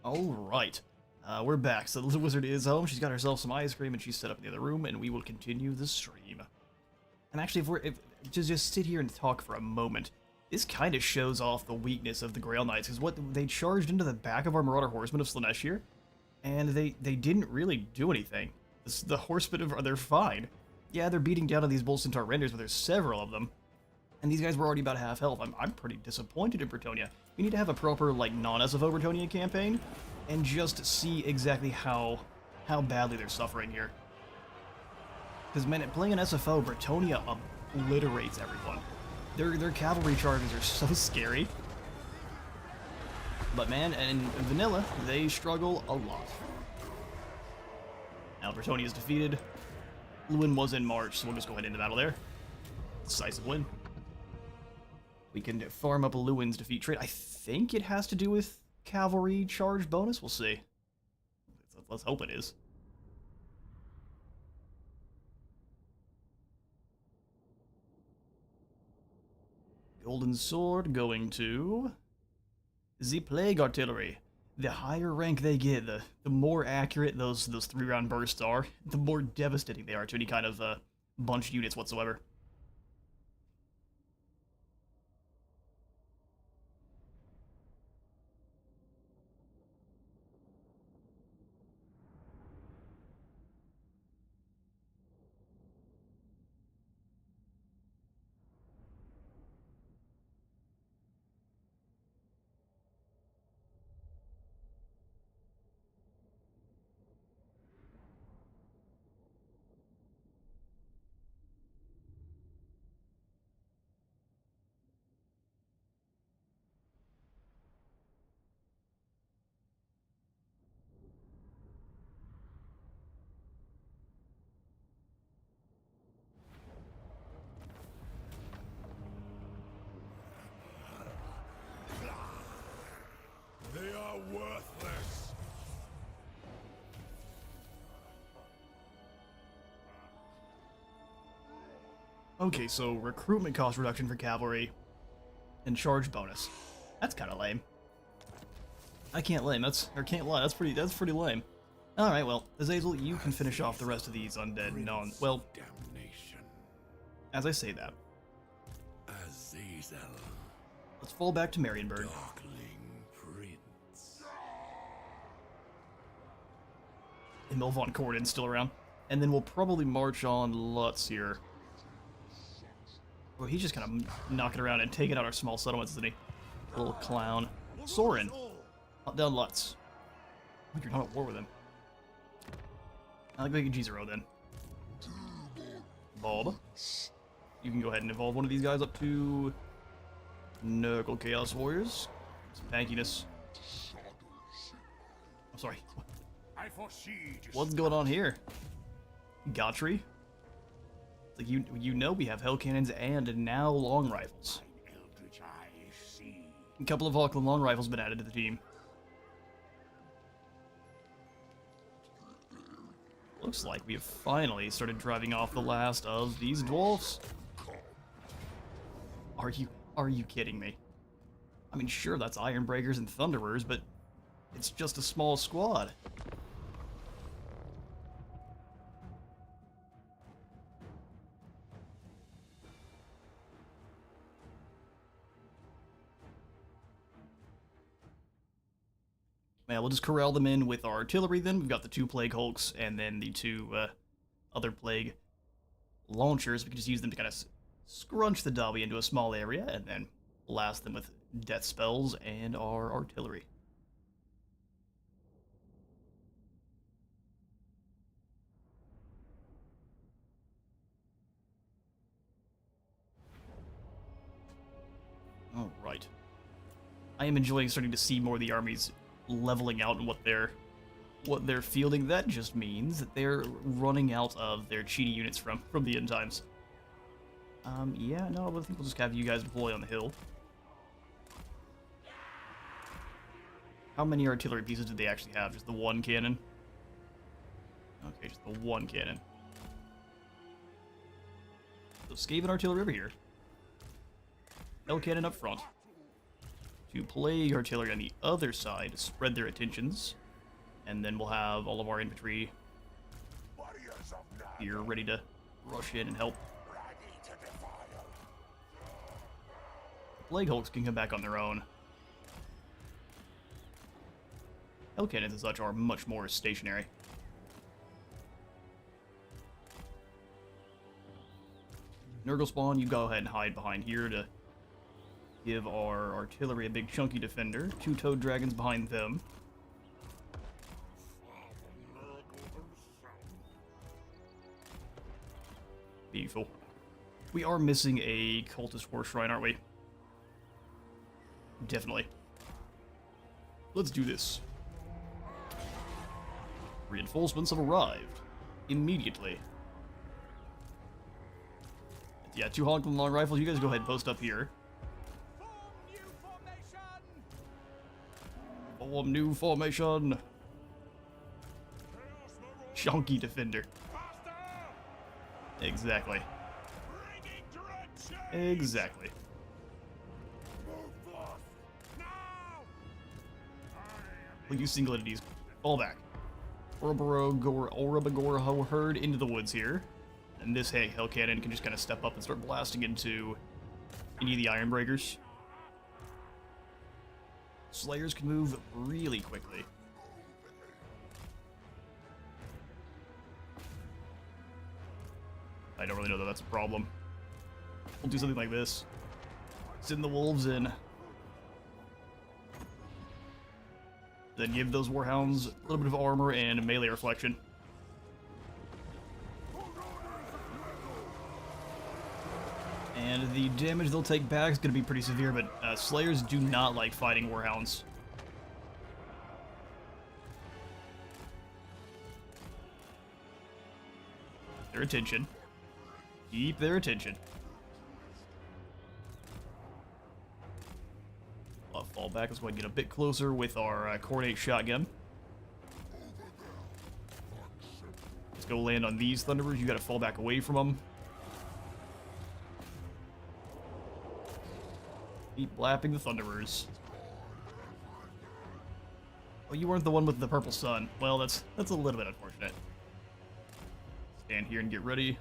Alright. We're back. So the little wizard is home. She's got herself some ice cream and she's set up in the other room, and we will continue the stream. And actually, if just sit here and talk for a moment, this kind of shows off the weakness of the Grail Knights, because what they charged into the back of our Marauder Horsemen of Slaanesh, and they didn't really do anything. The Horsemen, they're fine. Yeah, they're beating down on these Bull Centaur renders, but there's several of them. And these guys were already about half health. I'm pretty disappointed in Bretonnia. We need to have a proper, like, non-SFO Bretonnia campaign, and just see exactly how badly they're suffering here. Because, man, playing an SFO, Bretonnia obliterates everyone. Their cavalry charges are so scary. But, man, in vanilla, they struggle a lot. Now, Bretonnia is defeated. Lewin was in March, so we'll just go ahead into battle there. Decisive win. We can farm up a Lewin's defeat trait. I think it has to do with cavalry charge bonus. We'll see. Let's hope it is. Golden Sword going to the Plague Artillery. The higher rank they get, the more accurate those 3-round bursts are, the more devastating they are to any kind of bunched units whatsoever. They are worthless. Okay, so recruitment cost reduction for cavalry and charge bonus. That's kind of lame. I can't lie. That's pretty lame. All right, well, Azazel, you can finish off the rest of these undead well, Damnation. as I say that. Azazel. Let's fall back to Marienburg. Darkling Prince. Emil von Cordon's still around. And then we'll probably march on Lutz here. Well, he's just kind of knocking around and taking out our small settlements, isn't he? Little clown. Soren. Hunt down Lutz. I think you're not at war with him. I like making G0 then. Bob. You can go ahead and evolve one of these guys up to Nurgle Chaos Warriors. Some tankiness. I'm sorry. I foresee. What's going on here? Gotry? Like you know we have hell cannons and now long rifles. Eldritch eye see. A couple of Auckland long rifles been added to the team. Looks like we have finally started driving off the last of these dwarfs. Are you kidding me? I mean, sure, that's Ironbreakers and Thunderers, but it's just a small squad. Yeah, we'll just corral them in with our artillery then. We've got the 2 Plague Hulks and then the 2 other Plague Launchers. We can just use them to kind of scrunch the Dawi into a small area and then blast them with death spells and our artillery. Alright. I am enjoying starting to see more of the armies leveling out and what they're fielding. That just means that they're running out of their cheaty units from the end times. Yeah, no, I think we'll just have you guys deploy on the hill. How many artillery pieces did they actually have? Just the 1 cannon? Okay, just the 1 cannon. So Skaven artillery over here. Hell cannon up front. 2 plague artillery on the other side to spread their attentions. And then we'll have all of our infantry Warriors of Nod, here ready to rush in and help. ready to defile. Plague Hulks can come back on their own. Hell cannons and such are much more stationary. Nurgle spawn, you go ahead and hide behind here to give our artillery a big chunky defender. 2 toad dragons behind them. Beautiful. We are missing a cultist war shrine, aren't we? Definitely. Let's do this. Reinforcements have arrived. Immediately. Yeah, 2 Honking long rifles. You guys go ahead and post up here. Form new formation. Chunky defender. Exactly. Exactly. Look, you single entities. Fall back. Orabagor herd into the woods here. And this Hell Cannon can just kind of step up and start blasting into any of the Iron Breakers. Slayers can move really quickly. I don't really know that that's a problem. We'll do something like this. Send the wolves in. Then give those warhounds a little bit of armor and melee reflection. And the damage they'll take back is going to be pretty severe, but Slayers do not like fighting warhounds. Their attention. Keep their attention. I'll fall back. Let's go ahead and get a bit closer with our Coordinate Shotgun. Let's go land on these Thunderers. You got to fall back away from them. Keep blapping the Thunderers. Oh, you weren't the one with the purple sun. Well, that's a little bit unfortunate. Stand here and get ready.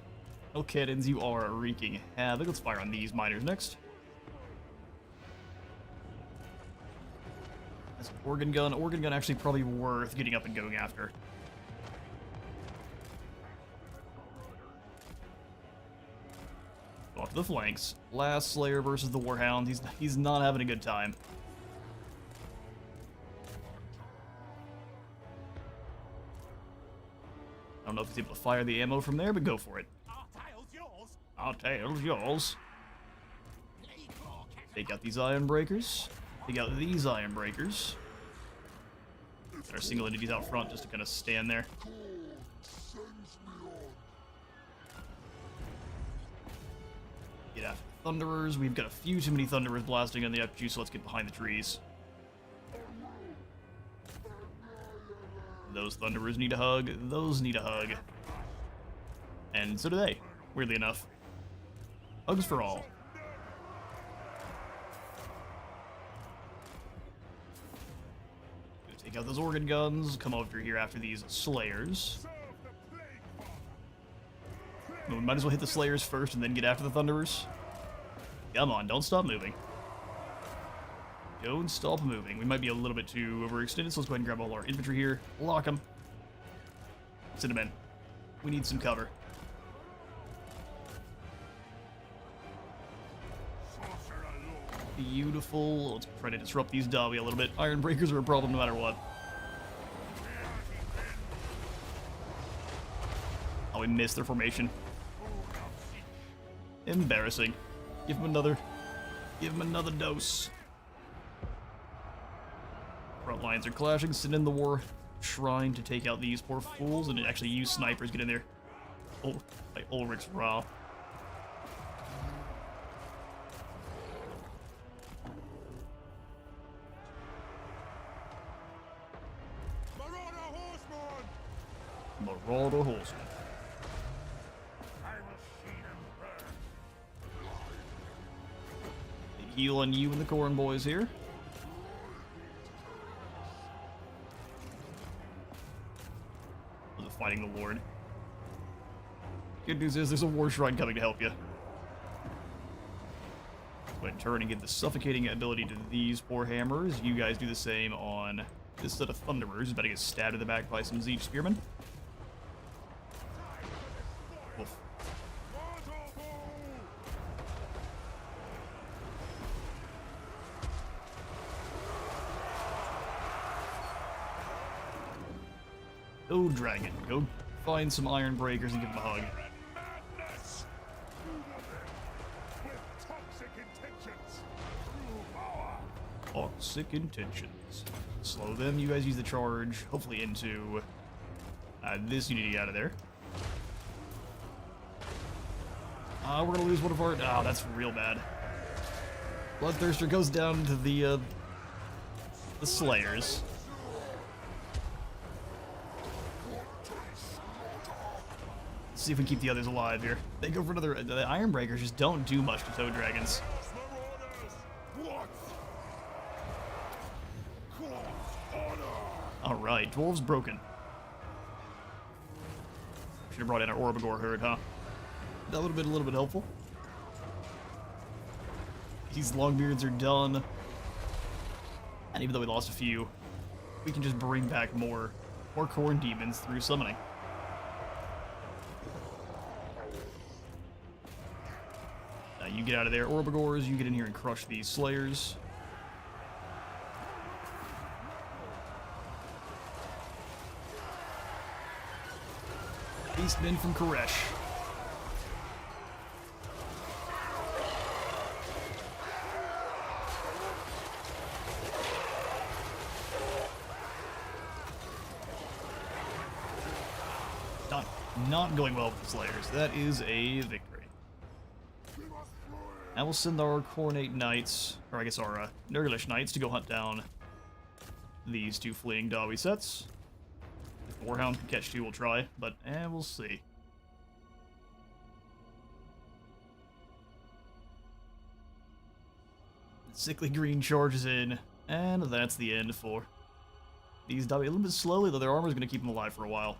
Oh, cannons, you are wreaking havoc. Let's fire on these miners next. That's an organ gun. Organ gun actually probably worth getting up and going after. Go off to the flanks. Last Slayer versus the Warhound. He's not having a good time. I don't know if he's able to fire the ammo from there, but go for it. Our tail's yours. Take out these Iron Breakers. Take out these Iron Breakers. Get our single entities out front just to kind of stand there. Get after the Thunderers. We've got a few too many Thunderers blasting on the FG, so let's get behind the trees. Those Thunderers need a hug. Those need a hug. And so do they, weirdly enough. Hugs for all. Take out those organ guns. Come over here after these Slayers. We might as well hit the Slayers first and then get after the Thunderers. Come on, don't stop moving. Don't stop moving. We might be a little bit too overextended, so let's go ahead and grab all our infantry here. Lock them. Send them in. We need some cover. Beautiful. Let's try to disrupt these Dawi a little bit. Iron Breakers are a problem no matter what. Oh, we missed their formation. Embarrassing. Give him another. Give him another dose. Front lines are clashing. Send in the war shrine to take out these poor fools and actually use snipers. Get in there. Oh, like Ulrich's Raw. Marauder Horseman. Big heal on you and the Corn Boys here. fighting the Lord. Good news is there's a War Shrine coming to help you. Let's go ahead and turn and get the suffocating ability to these poor hammers. You guys do the same on this set of Thunderers. About to get stabbed in the back by some Zeech Spearmen. Oof. Go dragon, go find some iron breakers and give them a hug. Madness! With toxic intentions! True power! Toxic intentions. Slow them, you guys use the charge, hopefully into this unit to get out of there. We're gonna lose one of our... Oh, that's real bad. Bloodthirster goes down to the Slayers. Let's see if we can keep the others alive here. They go for another... The Iron Breakers just don't do much to Toad Dragons. What? Alright, Dwarves broken. Should have brought in our Orbagor herd, huh? That would have been a little bit helpful. These Longbeards are done. And even though we lost a few, we can just bring back more Corn Demons through summoning. You get out of there, Orbagors, you get in here and crush these Slayers. Beastmen from Koresh. Not going well with the Slayers. That is a victory. Now we'll send our Cornate Knights, or I guess our Nurglish Knights, to go hunt down these two fleeing Dawi sets. If Warhound can catch two, we'll try, but we'll see. Sickly Green charges in, and that's the end for these Dawi. A little bit slowly, though their armor is going to keep them alive for a while.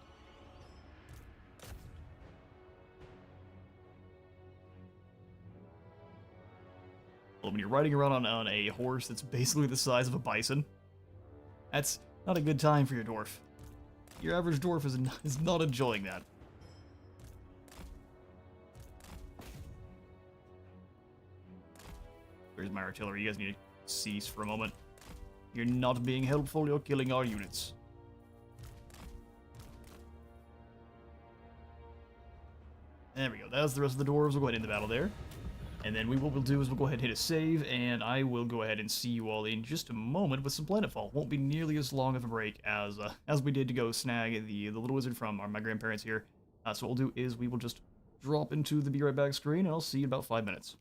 When you're riding around on a horse that's basically the size of a bison, that's not a good time for your dwarf. Your average dwarf is not enjoying that. Where's my artillery? You guys need to cease for a moment. You're not being helpful, you're killing our units. There we go, that's the rest of the dwarves. We'll go ahead and end the battle there. And then what we'll do is we'll go ahead and hit a save, and I will go ahead and see you all in just a moment with some Planetfall. Won't be nearly as long of a break as we did to go snag the little wizard from my grandparents here. So what we'll do is we will just drop into the Be Right Back screen, and I'll see you in about 5 minutes.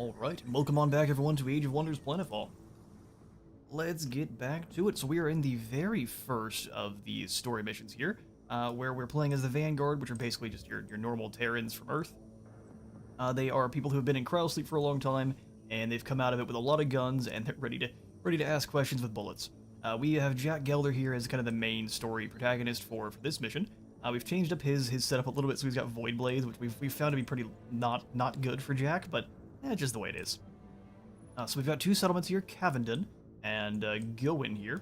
Alright, welcome on back everyone to Age of Wonders Planetfall. Let's get back to it. So we are in the very first of these story missions here, where we're playing as the Vanguard, which are basically just your normal Terrans from Earth. They are people who have been in cryosleep for a long time, and they've come out of it with a lot of guns, and they're ready to ask questions with bullets. We have Jack Gelder here as kind of the main story protagonist for this mission. We've changed up his setup a little bit, so he's got Void Blades, which we've found to be pretty not good for Jack, but just the way it is. So we've got two settlements here, Cavendon and Gilwyn here,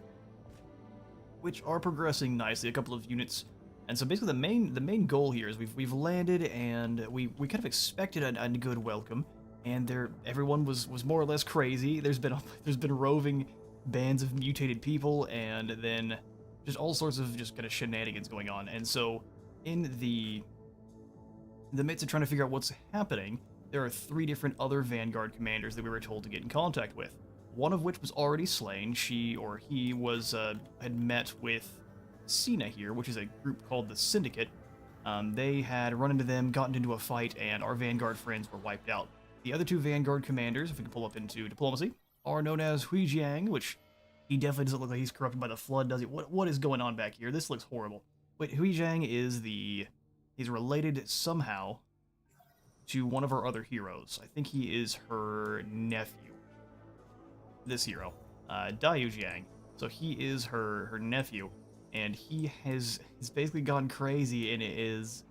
which are progressing nicely, a couple of units. And so basically the main goal here is we've landed, and we kind of expected a good welcome, and everyone was more or less crazy. There's been roving bands of mutated people, and then just all sorts of just kind of shenanigans going on. And so in the midst of trying to figure out what's happening, there are 3 different other Vanguard commanders that we were told to get in contact with. One of which was already slain. She or he was had met with Cena here, which is a group called the Syndicate. They had run into them, gotten into a fight, and our Vanguard friends were wiped out. The other 2 Vanguard commanders, if we can pull up into diplomacy, are known as Huijiang, which he definitely doesn't look like he's corrupted by the Flood, does he? What is going on back here? This looks horrible. Wait, Huijiang is he's related somehow to one of our other heroes. I think he is her nephew. This hero, Daiyu Jiang. So he is her nephew, and he's basically gone crazy, and it is...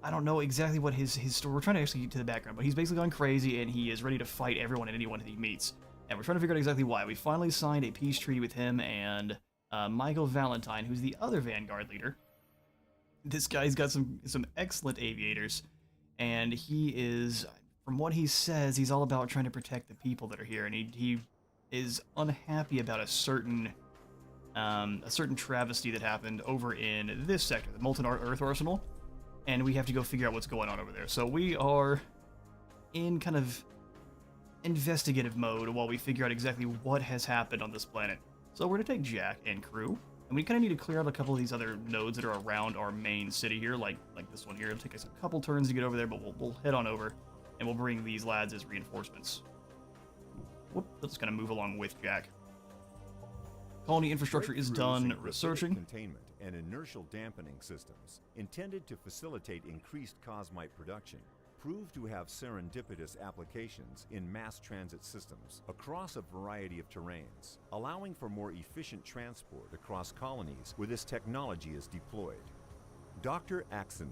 I don't know exactly what his story... We're trying to actually get to the background, but he's basically gone crazy, and he is ready to fight everyone and anyone that he meets. And we're trying to figure out exactly why. We finally signed a peace treaty with him and Michael Valentine, who's the other Vanguard leader. This guy's got some excellent aviators, and he is... From what he says, he's all about trying to protect the people that are here, and he is unhappy about a certain travesty that happened over in this sector, the Molten Earth Arsenal, and we have to go figure out what's going on over there. So we are in kind of investigative mode while we figure out exactly what has happened on this planet. So we're going to take Jack and crew, and we kind of need to clear out a couple of these other nodes that are around our main city here, like this one here. It'll take us a couple turns to get over there, but we'll head on over. And we'll bring these lads as reinforcements. Whoop, let's kind of move along with Jack. Colony infrastructure is done researching. Containment and inertial dampening systems intended to facilitate increased cosmite production prove to have serendipitous applications in mass transit systems across a variety of terrains, allowing for more efficient transport across colonies where this technology is deployed. Dr. Axenic,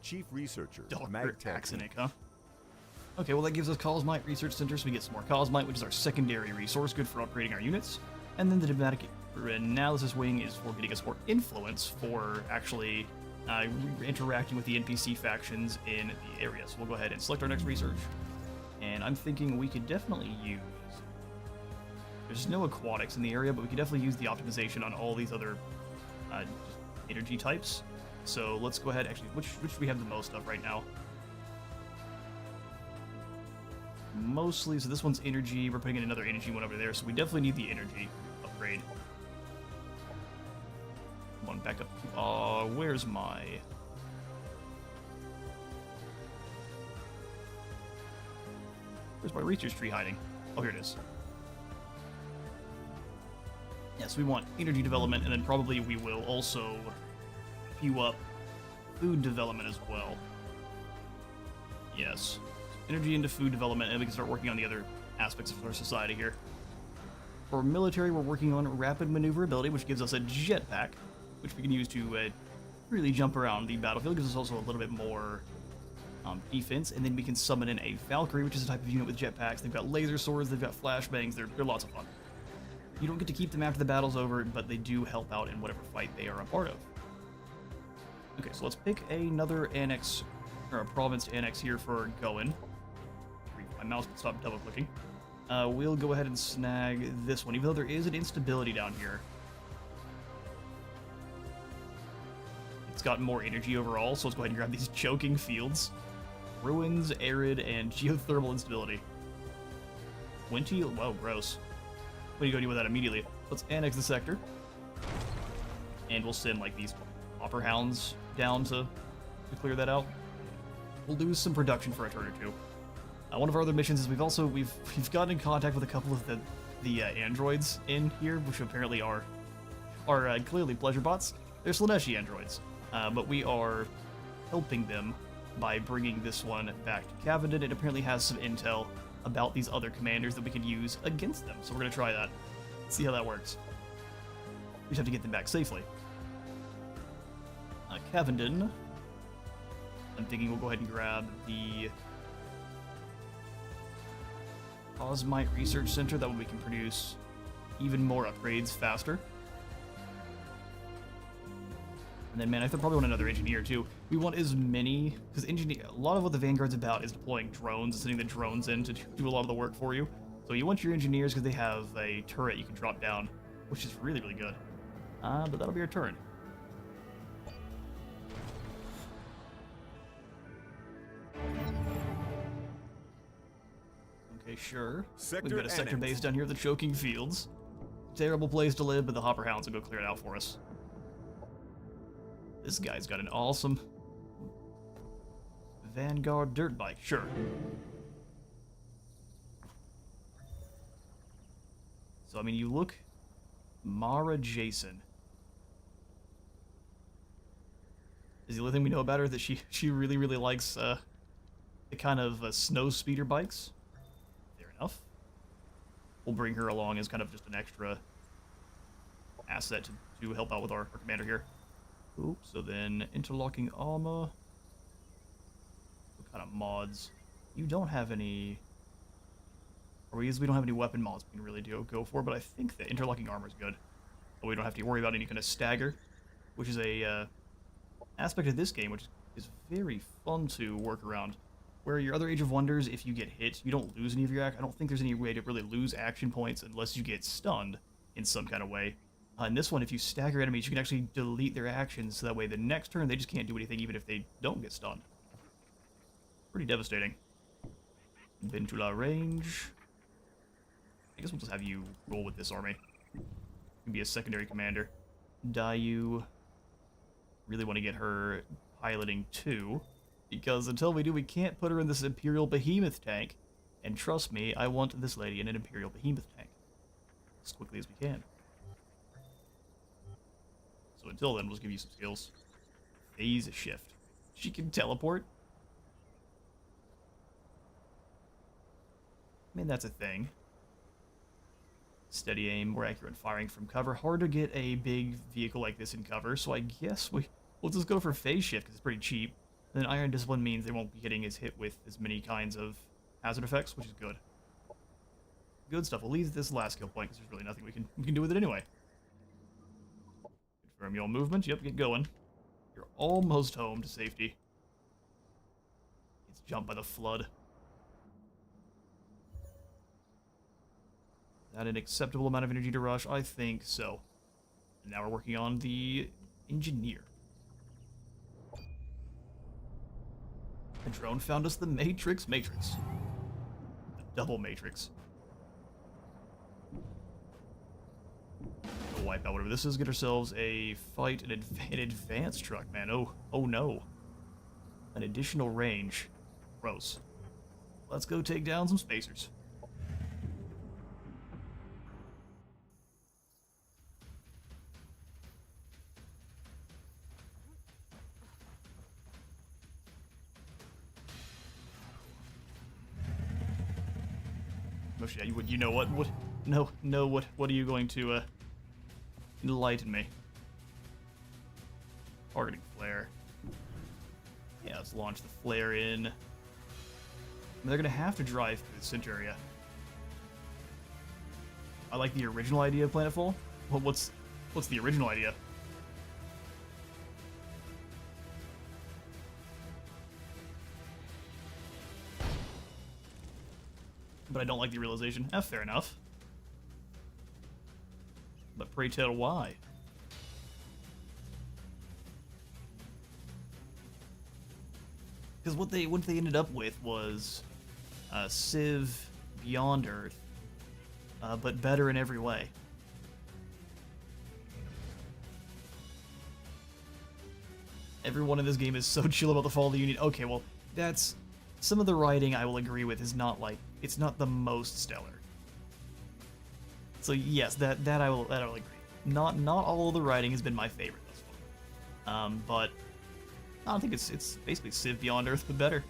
Chief Researcher, Dr. Magtech. Axenic, huh? Okay, well that gives us Cosmite Research Center, so we get some more Cosmite, which is our secondary resource, good for upgrading our units. And then the Diplomatic Analysis Wing is for getting us more influence for actually interacting with the NPC factions in the area. So we'll go ahead and select our next research. And I'm thinking we could definitely use... There's no aquatics in the area, but we could definitely use the optimization on all these other energy types. So let's go ahead, actually, which do we have the most of right now? Mostly, so this one's energy. We're putting in another energy one over there, so we definitely need the energy upgrade. Come on, back up. Where's my... Where's my research tree hiding? Oh, here it is. Yes, we want energy development, and then probably we will also queue up food development as well. Yes. Energy into food development, and we can start working on the other aspects of our society here. For military, we're working on rapid maneuverability, which gives us a jetpack, which we can use to really jump around the battlefield. It gives us also a little bit more defense, and then we can summon in a Valkyrie, which is a type of unit with jetpacks. They've got laser swords, they've got flashbangs, they're lots of fun. You don't get to keep them after the battle's over, but they do help out in whatever fight they are a part of. Okay, so let's pick another annex, or a province to annex here for Goen. My mouse can stop double clicking. We'll go ahead and snag this one, even though there is an instability down here. It's got more energy overall, so let's go ahead and grab these choking fields. Ruins, arid, and geothermal instability. Winty? Whoa, gross. What are you going to do with that immediately? Let's annex the sector. And we'll send, like, these hopper hounds down to clear that out. We'll lose some production for a turn or two. One of our other missions is we've gotten in contact with a couple of the androids in here, which apparently are clearly pleasure bots. They're Slaneshi androids, but we are helping them by bringing this one back to Cavendon. It apparently has some intel about these other commanders that we can use against them, so we're gonna try that. See how that works. We just have to get them back safely. Cavendon. I'm thinking we'll go ahead and grab the Cosmite Research Center. That way we can produce even more upgrades faster. And then, man, I probably want another engineer too. We want as many, because a lot of what the Vanguard's about is deploying drones and sending the drones in to do a lot of the work for you. So you want your engineers because they have a turret you can drop down, which is really, really good. But that'll be our turn. Okay, sure. We've got a sector base down here at the Choking Fields. Terrible place to live, but the Hopper Hounds will go clear it out for us. This guy's got an awesome Vanguard dirt bike. Sure. So, I mean, you look... Mara Jason. Is the only thing we know about her that she really, really likes the kind of snow speeder bikes? Fair enough. We'll bring her along as kind of just an extra asset to help out with our commander here. Oops, so then interlocking armor. What kind of mods? You don't have any... Or we don't have any weapon mods we can really go for, but I think the interlocking armor is good. But we don't have to worry about any kind of stagger, which is a aspect of this game which is very fun to work around. Where your other Age of Wonders, if you get hit, you don't lose any of your I don't think there's any way to really lose action points unless you get stunned in some kind of way. In this one, if you stagger enemies, you can actually delete their actions, so that way the next turn they just can't do anything even if they don't get stunned. Pretty devastating. Ventula range. I guess we'll just have you roll with this army. You can be a secondary commander. Dayu. Really want to get her piloting too, because until we do, we can't put her in this Imperial Behemoth tank. And trust me, I want this lady in an Imperial Behemoth tank as quickly as we can. So until then, we'll just give you some skills. Phase shift. She can teleport. I mean, that's a thing. Steady aim, more accurate firing from cover. Hard to get a big vehicle like this in cover, so I guess we'll just go for phase shift because it's pretty cheap. And then Iron Discipline means they won't be getting as hit with as many kinds of hazard effects, which is good. Good stuff. We'll leave this last skill point because there's really nothing we can do with it anyway. Confirm your movement. Yep, get going. You're almost home to safety. It's jumped by the flood. Is that an acceptable amount of energy to rush? I think so. And now we're working on the engineer. The drone found us the Matrix. The double Matrix. We'll wipe out whatever this is. Get ourselves a fight, an advanced truck, man. Oh no. An additional range. Gross. Let's go take down some spacers. Yeah, you know what? What are you going to enlighten me? Targeting flare. Yeah, let's launch the flare in. They're gonna have to drive through the center area. I like the original idea of Planetfall. Well, what's the original idea? But I don't like the realization. Fair enough. But pray tell why? Because what they ended up with was Civ Beyond Earth, but better in every way. Everyone in this game is so chill about the fall of the Union. Okay, well, that's some of the writing I will agree with is not like, it's not the most stellar. So yes, that I will agree. Not all of the writing has been my favorite thus far. But I don't think it's basically Civ Beyond Earth, but better.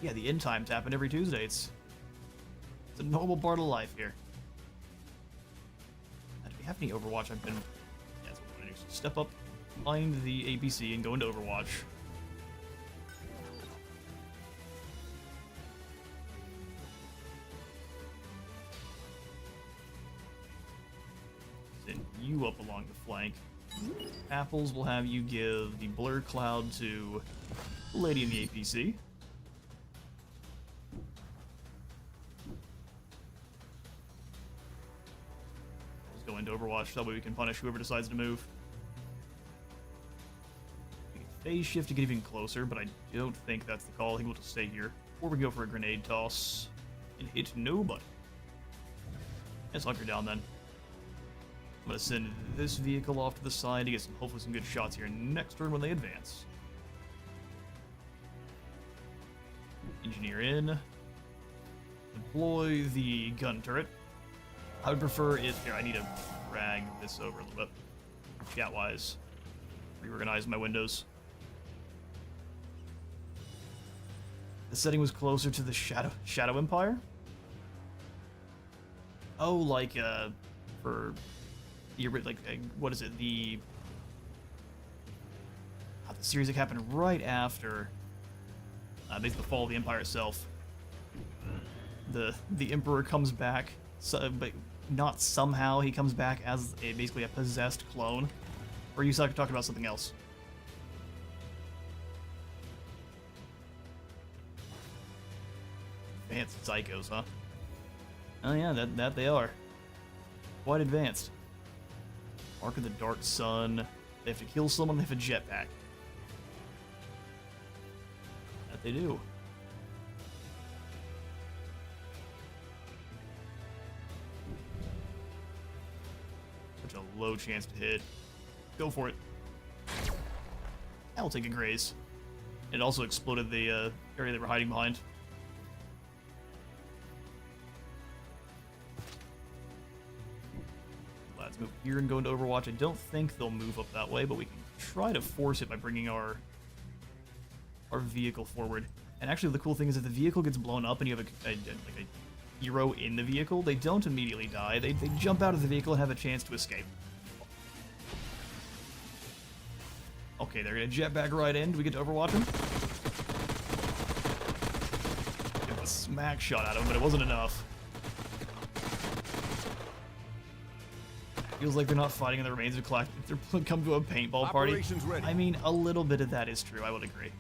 Yeah, the end times happen every Tuesday. It's a normal part of life here. Do we have any Overwatch? That's what I'm gonna do. Step up, find the APC, and go into Overwatch. Send you up along the flank. Apples will have you give the Blur Cloud to the lady in the APC. Let's go into Overwatch, that way we can punish whoever decides to move. We can phase shift to get even closer, but I don't think that's the call. I think we'll just stay here. Or we can go for a grenade toss and hit nobody. Let's hunker down then. I'm going to send this vehicle off to the side to get hopefully some good shots here next turn when they advance. Engineer in. Deploy the gun turret. I would prefer if... Here, I need to drag this over a little bit. Chat-wise. Reorganize my windows. The setting was closer to the Shadow Empire? Oh, like, for... what is it? The series that happened right after basically the fall of the Empire itself. The Emperor comes back, but not somehow. He comes back as basically a possessed clone. Or are you talking about something else? Advanced psychos, huh? Oh yeah, that they are. Quite advanced. Mark of the Dark Sun. They have to kill someone, they have a jetpack. That they do. Such a low chance to hit. Go for it. I'll take a graze. It also exploded the area they were hiding behind. Let's move here and go into Overwatch. I don't think they'll move up that way, but we can try to force it by bringing our vehicle forward. And actually, the cool thing is if the vehicle gets blown up and you have a hero in the vehicle, they don't immediately die. They jump out of the vehicle and have a chance to escape. Okay, they're gonna jetpack right in. Do we get to Overwatch him? Give a smack shot at him, but it wasn't enough. Feels like they're not fighting in the remains of Clash. If they're come to a paintball party. Ready. I mean, a little bit of that is true. I would agree.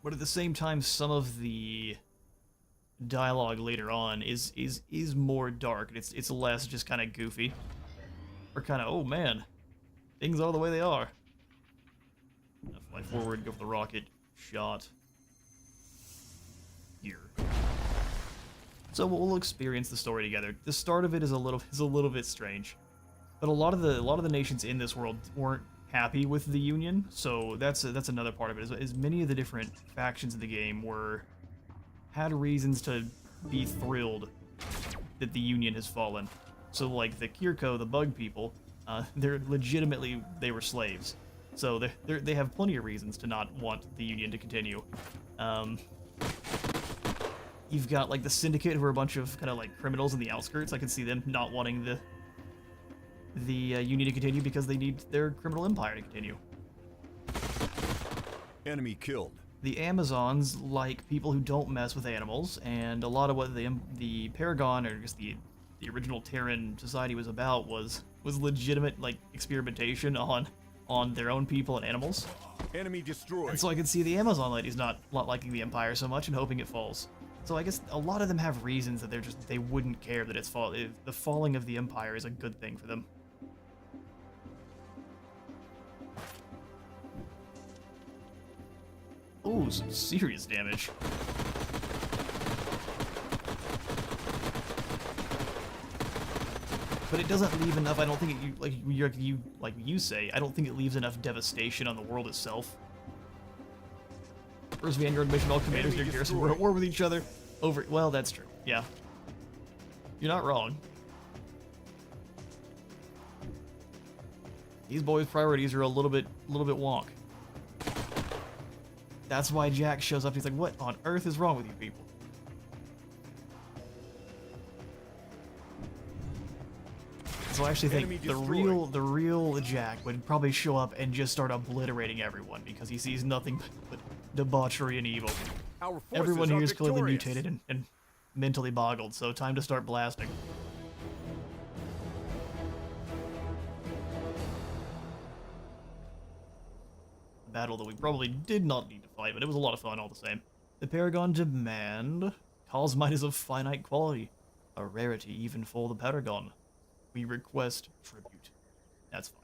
But at the same time, some of the dialogue later on is more dark. It's less just kind of goofy, or kind of, oh man, things are the way they are. Fly forward, go for the rocket shot. Here. So we'll experience the story together. The start of it is a little bit strange, but a lot of the nations in this world weren't happy with the Union, so that's another part of it. Is many of the different factions in the game had reasons to be thrilled that the Union has fallen. So like the Kirko, the bug people, they were slaves, so they have plenty of reasons to not want the Union to continue. You've got like the Syndicate, who are a bunch of kind of like criminals in the outskirts. I can see them not wanting the Union to continue because they need their criminal empire to continue. Enemy killed. The Amazons like people who don't mess with animals, and a lot of what the Paragon, or just the original Terran society was about was legitimate like experimentation on their own people and animals. Enemy destroyed. And so I can see the Amazon ladies not liking the Empire so much and hoping it falls. So I guess a lot of them have reasons that they wouldn't care that the falling of the Empire is a good thing for them. Oh, some serious damage. But it doesn't leave enough. I don't think like you say. I don't think it leaves enough devastation on the world itself. First Vanguard mission, all commanders near garrison were at war with each other over. Well, that's true. Yeah, you're not wrong. These boys' priorities are a little bit wonk. That's why Jack shows up. He's like, "What on earth is wrong with you people?" So I actually think the real Jack would probably show up and just start obliterating everyone because he sees nothing but debauchery and evil. Everyone here is clearly mutated and mentally boggled, so time to start blasting. A battle that we probably did not need to fight, but it was a lot of fun all the same. The Paragon demand. Cause might is of finite quality, a rarity even for the Paragon. We request tribute. That's fine.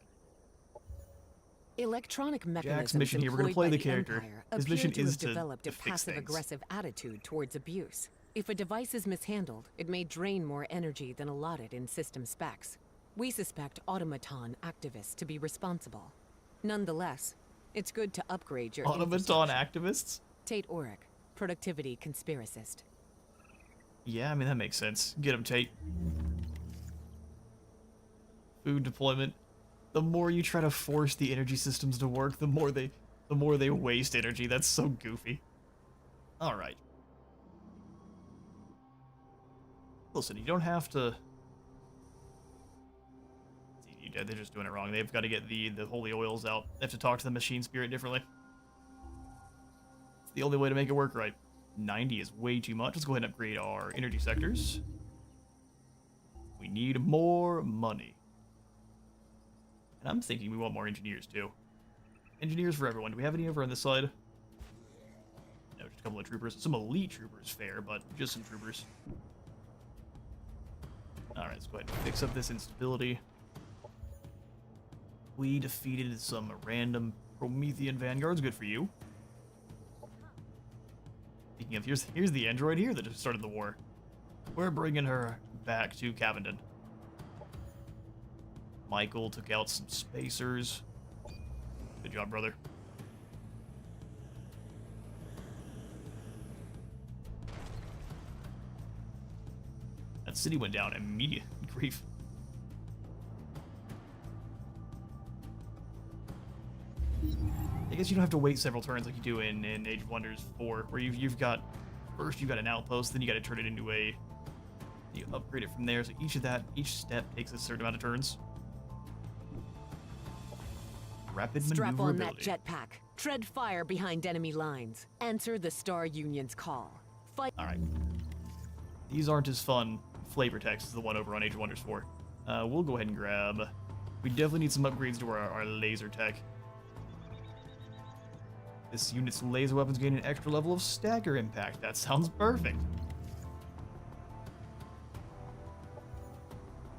Electronic mechanisms Jack's mission here, we're going to play the character. His mission is to developed a fix passive-aggressive attitude towards abuse. If a device is mishandled, it may drain more energy than allotted in system specs. We suspect automaton activists to be responsible. Nonetheless, it's good to upgrade your automaton activists? Tate Oric, productivity conspiracist. Yeah, I mean, that makes sense. Get him, Tate. Food deployment. The more you try to force the energy systems to work, the more they waste energy. That's so goofy. All right. Listen, you don't have to. They're just doing it wrong. They've got to get the holy oils out. They have to talk to the machine spirit differently. It's the only way to make it work right. 90 is way too much. Let's go ahead and upgrade our energy sectors. We need more money. And I'm thinking we want more engineers, too. Engineers for everyone. Do we have any over on this side? No, just a couple of troopers. Some elite troopers, fair, but just some troopers. Alright, let's go ahead and fix up this instability. We defeated some random Promethean vanguards. Good for you. Speaking of, here's the android here that started the war. We're bringing her back to Cavendon. Michael took out some spacers. Good job, brother. That city went down immediate grief. I guess you don't have to wait several turns like you do in Age of Wonders 4, where you've got first you've got an outpost, then you got to turn it into a. You upgrade it from there. So each step takes a certain amount of turns. Rapid Strap on that maneuverability. jetpack. Tread fire behind enemy lines. Answer the Star Union's call. Fight. All right. These aren't as fun flavor text as the one over on Age of Wonders 4. We'll go ahead and grab. We definitely need some upgrades to our laser tech. This unit's laser weapons gain an extra level of stagger impact. That sounds perfect.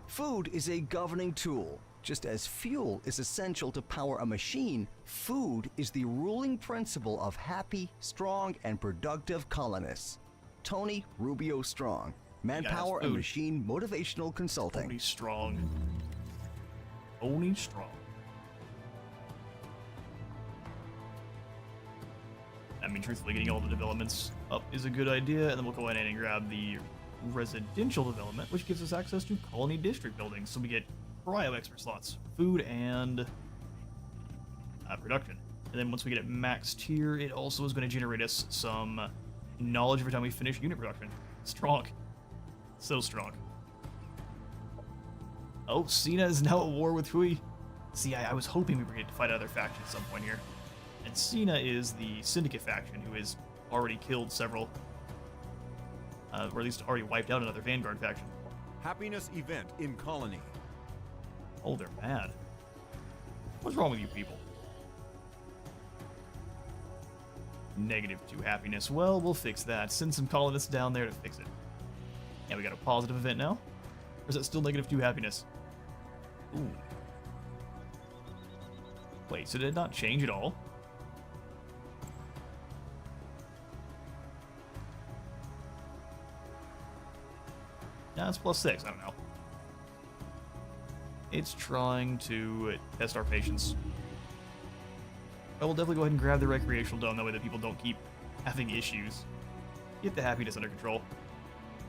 Food is a governing tool. Just as fuel is essential to power a machine, food is the ruling principle of happy, strong, and productive colonists. Tony Rubio Strong, Manpower and Machine Motivational Consulting. Tony Strong. Tony Strong. I mean, truthfully, getting all the developments up is a good idea, and then we'll go ahead and grab the residential development, which gives us access to colony district buildings. So we get cryo expert slots, food, and production. And then once we get it max tier, it also is going to generate us some knowledge every time we finish unit production. Strong. So strong. Oh, Cena is now at war with Hui. See, I was hoping we were going to fight other factions at some point here. And Cena is the Syndicate faction who has already killed several, or at least already wiped out another Vanguard faction. Happiness event in colony. Oh, they're mad. What's wrong with you people? -2 happiness. Well, we'll fix that. Send some colonists down there to fix it. Yeah, we got a positive event now. Or is it still -2 happiness? Ooh. Wait, so did it not change at all? Nah, it's +6, I don't know. It's trying to test our patience. I will definitely go ahead and grab the recreational dome, that way that people don't keep having issues. Get the happiness under control.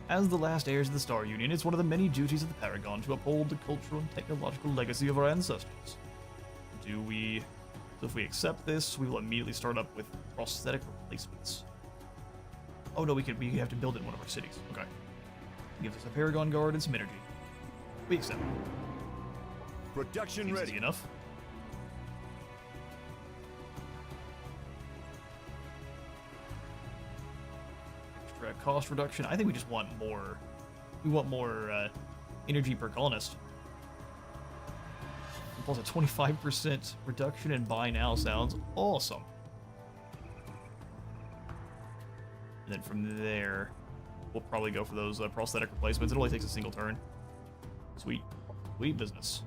As the last heirs of the Star Union, it's one of the many duties of the Paragon to uphold the cultural and technological legacy of our ancestors. So if we accept this, we will immediately start up with prosthetic replacements. Oh no, we have to build it in one of our cities. Okay. Gives us a Paragon Guard and some energy. We accept. Production Easy ready. enough. Extra cost reduction. I think we just want more. We want more energy per colonist. Plus a 25% reduction in buy now sounds awesome. And then from there, we'll probably go for those prosthetic replacements. It only takes a single turn. Sweet. Sweet business.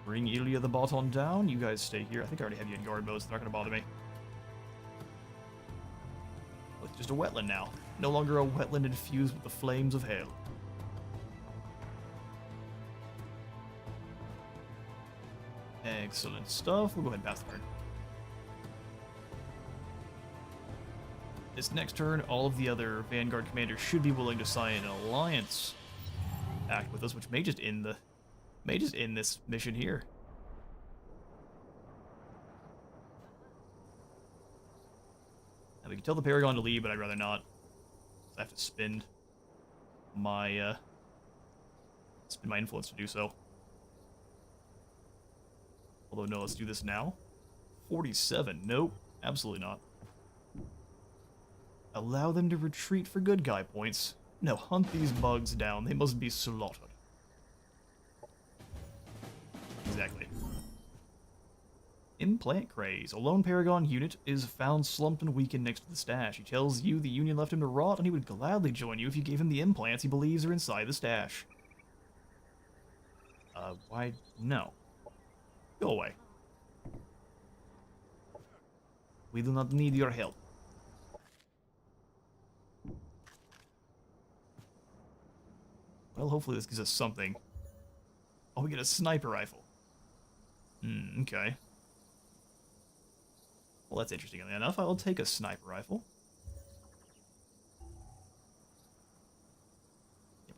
Bring Ilya the bot on down. You guys stay here. I think I already have you in guard mode, so they're not going to bother me. It's just a wetland now. No longer a wetland infused with the flames of hell. Excellent stuff. We'll go ahead and pass the turn. This next turn, all of the other Vanguard commanders should be willing to sign an alliance pact with us, which may just end this mission here. Now we can tell the Paragon to leave, but I'd rather not. I have to spend my influence to do so. Although, no, let's do this now. 47. Nope. Absolutely not. Allow them to retreat for good guy points. No, hunt these bugs down. They must be slaughtered. Exactly. Implant Craze. A lone Paragon unit is found slumped and weakened next to the stash. He tells you the Union left him to rot, and he would gladly join you if you gave him the implants he believes are inside the stash. Why? No. Go away. We do not need your help. Well, hopefully this gives us something. Oh, we get a sniper rifle. Okay. Well, that's interesting enough. I'll take a sniper rifle. Yeah,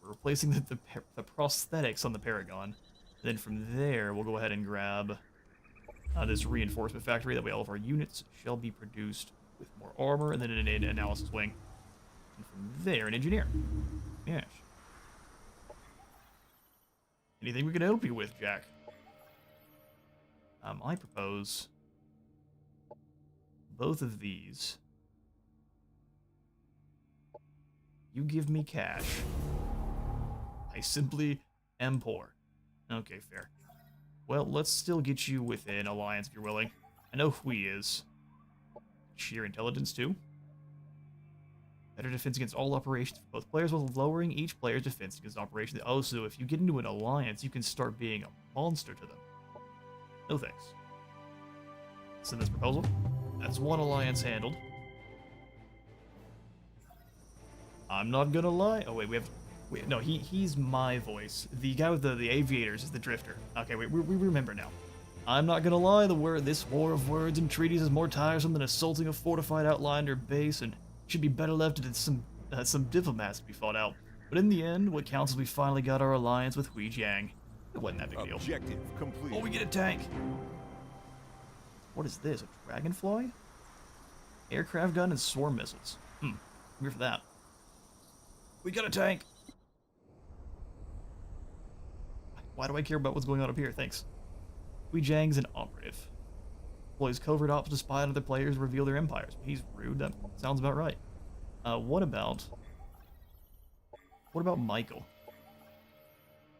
we're replacing the prosthetics on the Paragon. Then from there, we'll go ahead and grab this reinforcement factory. That way all of our units shall be produced with more armor, and then an analysis wing. And from there, an engineer. Yes. Anything we can help you with, Jack? I propose both of these. You give me cash. I simply am poor. Okay, fair. Well, let's still get you within alliance if you're willing. I know who he is. Sheer intelligence, too. Better defense against all operations for both players while lowering each player's defense against operations. Oh, so if you get into an alliance, you can start being a monster to them. No thanks. Send this proposal. That's one alliance handled. I'm not gonna lie. Oh, wait, no, he's my voice. The guy with the aviators is the drifter. Okay, wait, we remember now. I'm not gonna lie, this war of words and treaties is more tiresome than assaulting a fortified outlander base, and should be better left to some diplomats to be fought out. But in the end, what counts is we finally got our alliance with Hui Jiang. It wasn't that big deal. Objective complete. Oh, we get a tank! What is this, a dragonfly? Aircraft gun and swarm missiles. I'm here for that. We got a tank! Why do I care about what's going on up here? Thanks. Hui Jiang's an operative. Employs covert ops to spy on other players and reveal their empires. He's rude. That sounds about right. What about Michael?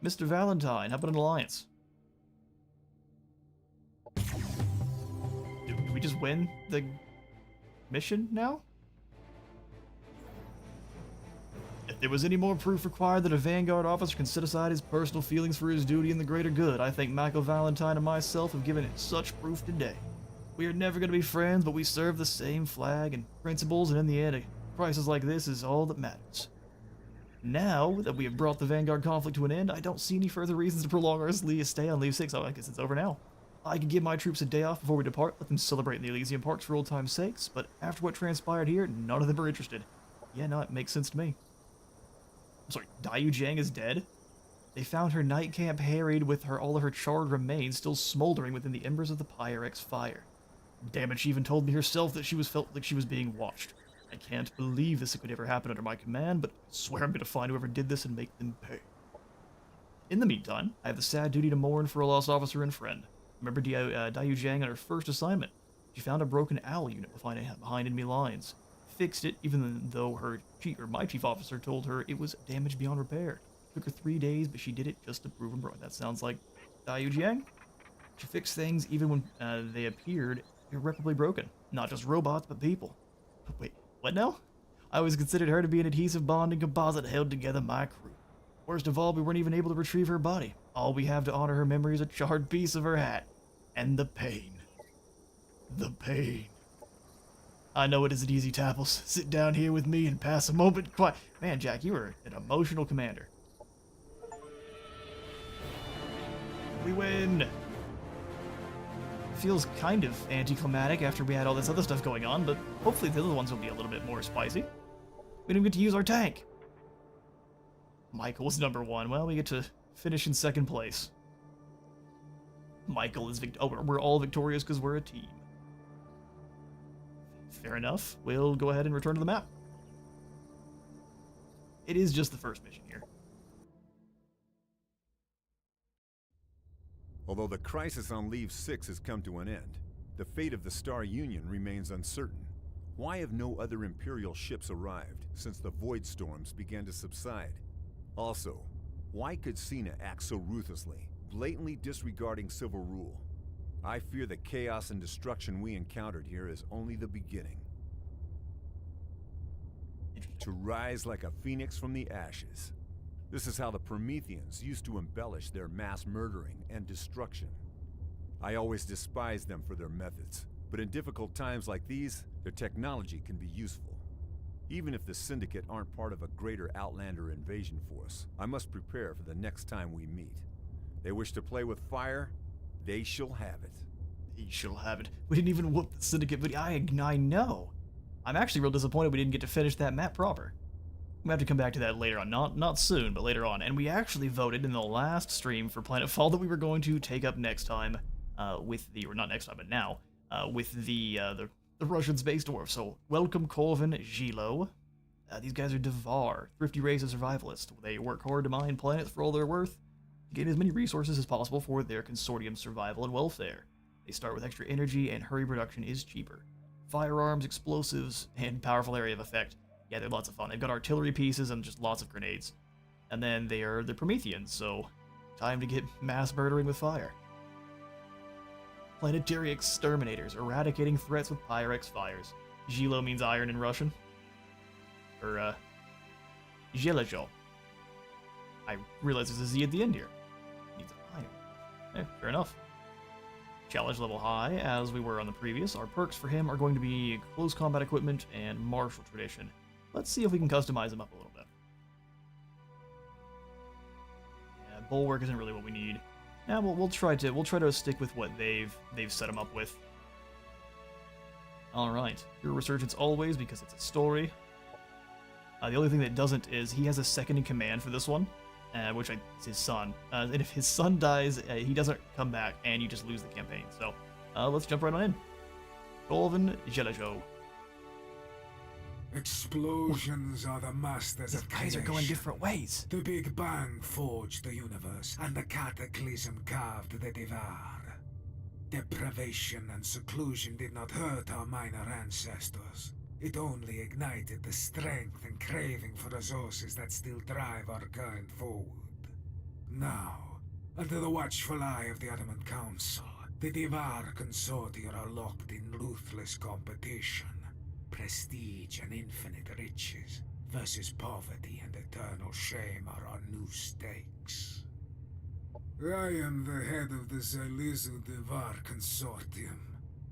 Mr. Valentine, how about an alliance? Did we just win the mission now? If there was any more proof required that a Vanguard officer can set aside his personal feelings for his duty and the greater good, I think Michael Valentine and myself have given it such proof today. We are never going to be friends, but we serve the same flag and principles, and in the end, a crisis like this is all that matters. Now that we have brought the Vanguard conflict to an end, I don't see any further reasons to prolong our stay on Leave 6. Oh, I guess it's over now. I can give my troops a day off before we depart, let them celebrate in the Elysian Parks for old time's sakes, but after what transpired here, none of them are interested. Yeah, no, it makes sense to me. I'm sorry, Daiyu Jiang is dead? They found her night camp harried with all of her charred remains still smoldering within the embers of the Pyrex fire. Damn it, she even told me herself that she felt like she was being watched. I can't believe this could ever happen under my command, but I swear I'm going to find whoever did this and make them pay. In the meantime, I have the sad duty to mourn for a lost officer and friend. Remember Daiyu Jiang on her first assignment. She found a broken OWL unit behind enemy lines. Fixed it, even though my chief officer told her it was damaged beyond repair. Took her 3 days, but she did it just to prove them wrong. That sounds like Daiyu Jiang. She fixed things even when they appeared irreparably broken. Not just robots, but people. Wait, what now? I always considered her to be an adhesive bonding composite held together my crew. Worst of all, we weren't even able to retrieve her body. All we have to honor her memory is a charred piece of her hat. And the pain. The pain. I know it isn't easy, Tapples. Sit down here with me and pass a moment quiet. Man, Jack, you were an emotional commander. We win! Feels kind of anticlimactic after we had all this other stuff going on, but hopefully the other ones will be a little bit more spicy. We didn't get to use our tank. Michael's number 1. Well, we get to finish in 2nd place. Michael is we're all victorious because we're a team. Fair enough. We'll go ahead and return to the map. It is just the first mission here. Although the crisis on Leave 6 has come to an end, the fate of the Star Union remains uncertain. Why have no other Imperial ships arrived since the Void Storms began to subside? Also, why could Cena act so ruthlessly, blatantly disregarding civil rule? I fear the chaos and destruction we encountered here is only the beginning. To rise like a phoenix from the ashes. This is how the Prometheans used to embellish their mass murdering and destruction. I always despised them for their methods, but in difficult times like these, their technology can be useful. Even if the Syndicate aren't part of a greater Outlander invasion force, I must prepare for the next time we meet. They wish to play with fire, they shall have it. They shall have it. We didn't even whoop the Syndicate, but I know. I'm actually real disappointed we didn't get to finish that map proper. We have to come back to that later on. Not soon, but later on. And we actually voted in the last stream for Planetfall that we were going to take up next time with the, or not next time, but now, with the Russian space dwarf. So, welcome Corvin, Gilo. These guys are Devar, thrifty race of survivalists. They work hard to mine planets for all they're worth, to gain as many resources as possible for their consortium's survival and welfare. They start with extra energy, and hurry production is cheaper. Firearms, explosives, and powerful area of effect. Yeah, they're lots of fun. They've got artillery pieces and just lots of grenades. And then they are the Prometheans, so time to get mass murdering with fire. Planetary exterminators, eradicating threats with Pyrex fires. Zhilo means iron in Russian. Or, Zhelejo. I realize there's a Z at the end here. Means iron. Fair enough. Challenge level high, as we were on the previous. Our perks for him are going to be close combat equipment and martial tradition. Let's see if we can customize him up a little bit. Yeah, bulwark isn't really what we need. Yeah, we'll try to stick with what they've set him up with. All right, your resurgence always because it's a story. The only thing that doesn't is he has a second in command for this one, which is his son. And if his son dies, he doesn't come back, and you just lose the campaign. So let's jump right on in. Golvin Jelejo. Explosions are the masters These of guys are going different ways. The Big Bang forged the universe, and the Cataclysm carved the Devar. Deprivation and seclusion did not hurt our minor ancestors. It only ignited the strength and craving for resources that still drive our kind forward. Now, under the watchful eye of the Ottoman Council, the Devar Consortia are locked in ruthless competition. Prestige and infinite riches versus poverty and eternal shame are our new stakes. I am the head of the Zalizu Devar Consortium.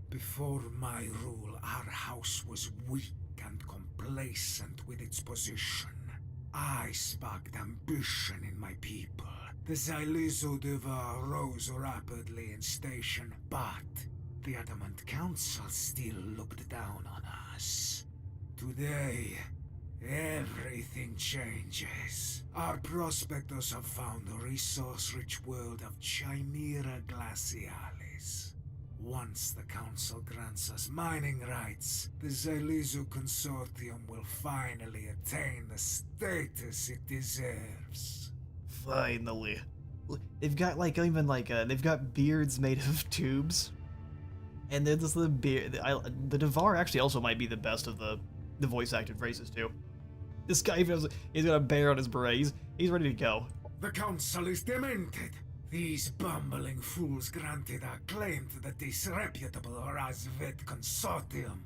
Before my rule, our house was weak and complacent with its position. I sparked ambition in my people. The Xylizo Devar rose rapidly in station, but the Adamant Council still looked down on us. Today, everything changes. Our prospectors have found the resource-rich world of Chimera Glacialis. Once the Council grants us mining rights, the Xylizo Consortium will finally attain the status it deserves. Finally. They've got like even like they've got beards made of tubes. And then this the beard the Devar actually also might be the best of the voice acted races too. This guy even has, he's got a bear on his beret. He's ready to go. The Council is demented. These bumbling fools granted our claim to the disreputable Razvet Consortium.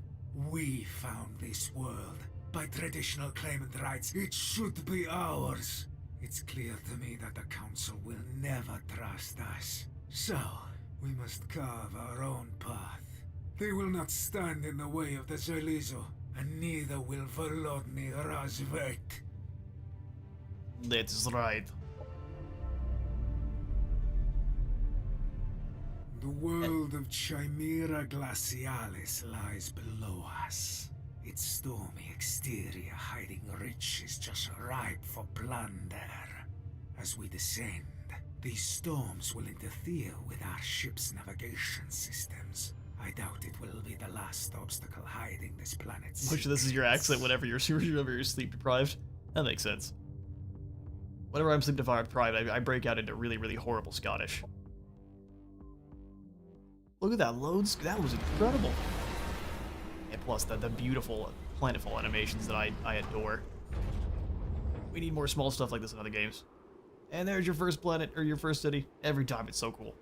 We found this world. By traditional claimant rights, it should be ours. It's clear to me that the Council will never trust us. So, we must carve our own path. They will not stand in the way of the Xylizo, and neither will Volodny Razvet. That's right. The world of Chimera Glacialis lies below us. Its stormy exterior hiding riches just ripe for plunder. As we descend, these storms will interfere with our ship's navigation systems. I doubt it will be the last obstacle hiding this planet's Which this is your secrets. accent whenever you're sleep deprived. That makes sense. Whenever I'm sleep deprived, I break out into really, really horrible Scottish. Look at that loads. That was incredible. And plus the beautiful Planetfall animations that I adore. We need more small stuff like this in other games. And there's your first planet, or your first city. Every time it's so cool.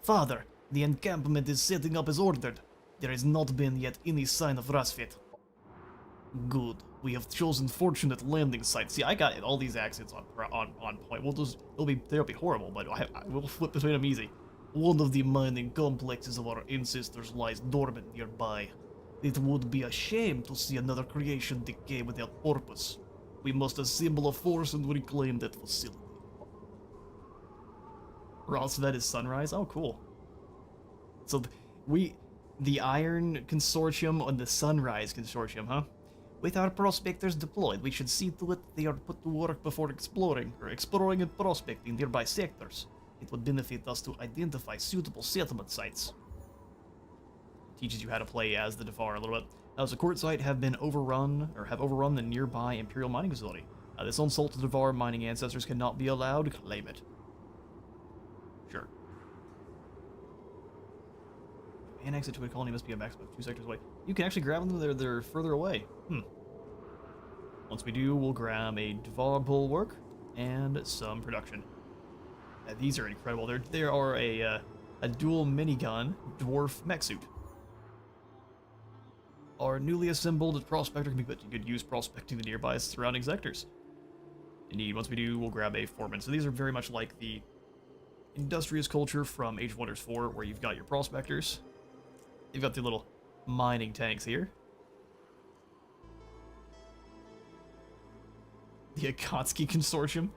Father, the encampment is setting up as ordered. There has not been yet any sign of Razvet. Good. We have chosen fortunate landing site. See, I got all these accents on point. They'll be horrible, but we'll flip between them easy. One of the mining complexes of our ancestors lies dormant nearby. It would be a shame to see another creation decay without purpose. We must assemble a force and reclaim that facility. Razvet is sunrise? Oh, cool. So, the Iron Consortium and the Sunrise Consortium, huh? With our prospectors deployed, we should see to it they are put to work before exploring and prospecting nearby sectors. It would benefit us to identify suitable settlement sites. Teaches you how to play as the Devar a little bit. The court site have overrun the nearby Imperial mining facility. This unsalted Devar mining ancestors cannot be allowed. Claim it. Sure. Annex it to a colony must be a maximum of 2 sectors away. You can actually grab them, they're further away. Once we do, we'll grab a Devar bulwark and some production. These are incredible. They are a dual minigun dwarf mech suit. Our newly assembled prospector can be put to good use prospecting the nearby surrounding sectors. Indeed, once we do, we'll grab a foreman. So these are very much like the industrious culture from Age of Wonders 4, where you've got your prospectors. You've got the little mining tanks here. The Akatsuki Consortium.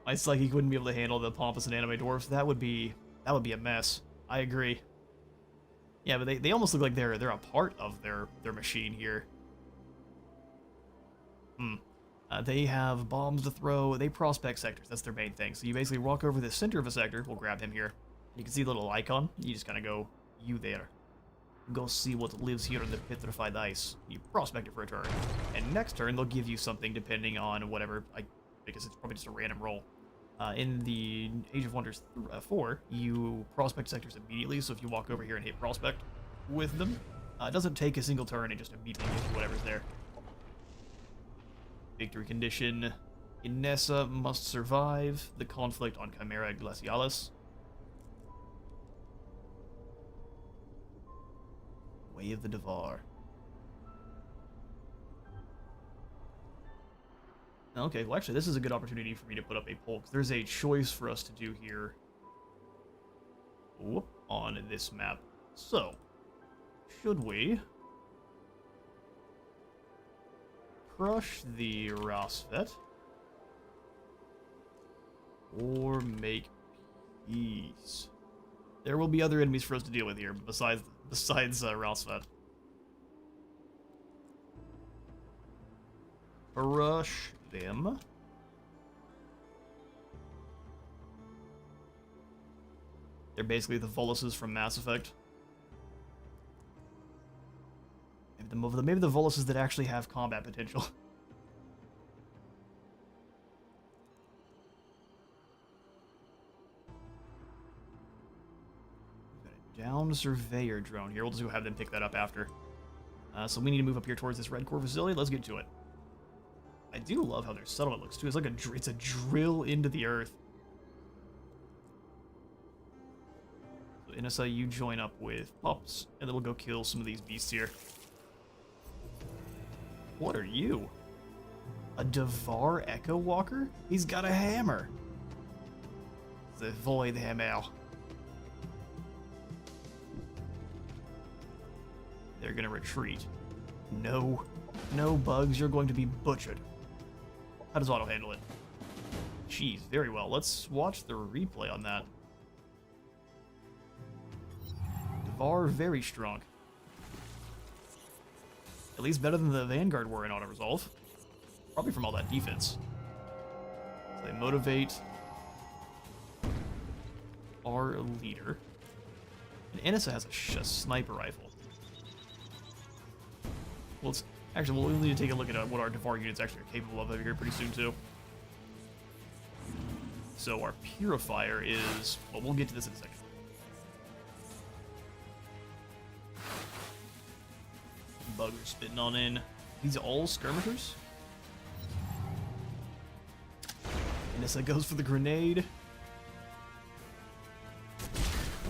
My psychic wouldn't be able to handle the pompous and anime dwarfs. That would be a mess. I agree. Yeah, but they almost look like they're a part of their machine here. They have bombs to throw. They prospect sectors. That's their main thing. So you basically walk over the center of a sector. We'll grab him here. You can see the little icon. You just kind of go, you there. Go see what lives here in the petrified ice. You prospect it for a turn. And next turn, they'll give you something depending on whatever. Because it's probably just a random roll. In the Age of Wonders 4, you prospect sectors immediately, so if you walk over here and hit prospect with them, it doesn't take a single turn, it just immediately gives you whatever's there. Victory condition. Inessa must survive the conflict on Chimera Glacialis. Way of the Devar. Okay, well actually this is a good opportunity for me to put up a poll, because there's a choice for us to do here on this map. So, should we crush the Razvet or make peace. There will be other enemies for us to deal with here, besides Ralsvet. Crush them. They're basically the Voluses from Mass Effect. Maybe the Voluses that actually have combat potential. Down surveyor drone here. We'll just go have them pick that up after. So we need to move up here towards this Red Core facility. Let's get to it. I do love how their settlement looks too. It's like it's a drill into the earth. So Inessa, you join up with Pups, and then we'll go kill some of these beasts here. What are you? A Devar Echo Walker? He's got a hammer. The Void Hammer. They're gonna retreat. No. No, Bugs, you're going to be butchered. How does auto handle it? Jeez, very well. Let's watch the replay on that. Devar, very strong. At least better than the Vanguard were in auto resolve. Probably from all that defense. So they motivate our leader. And Inessa has a sniper rifle. Well, actually, we'll need to take a look at what our Devar units actually are capable of over here pretty soon, too. So our Purifier is... Well, we'll get to this in a second. Bug are spitting on in. These are all skirmishers? Inessa goes for the grenade.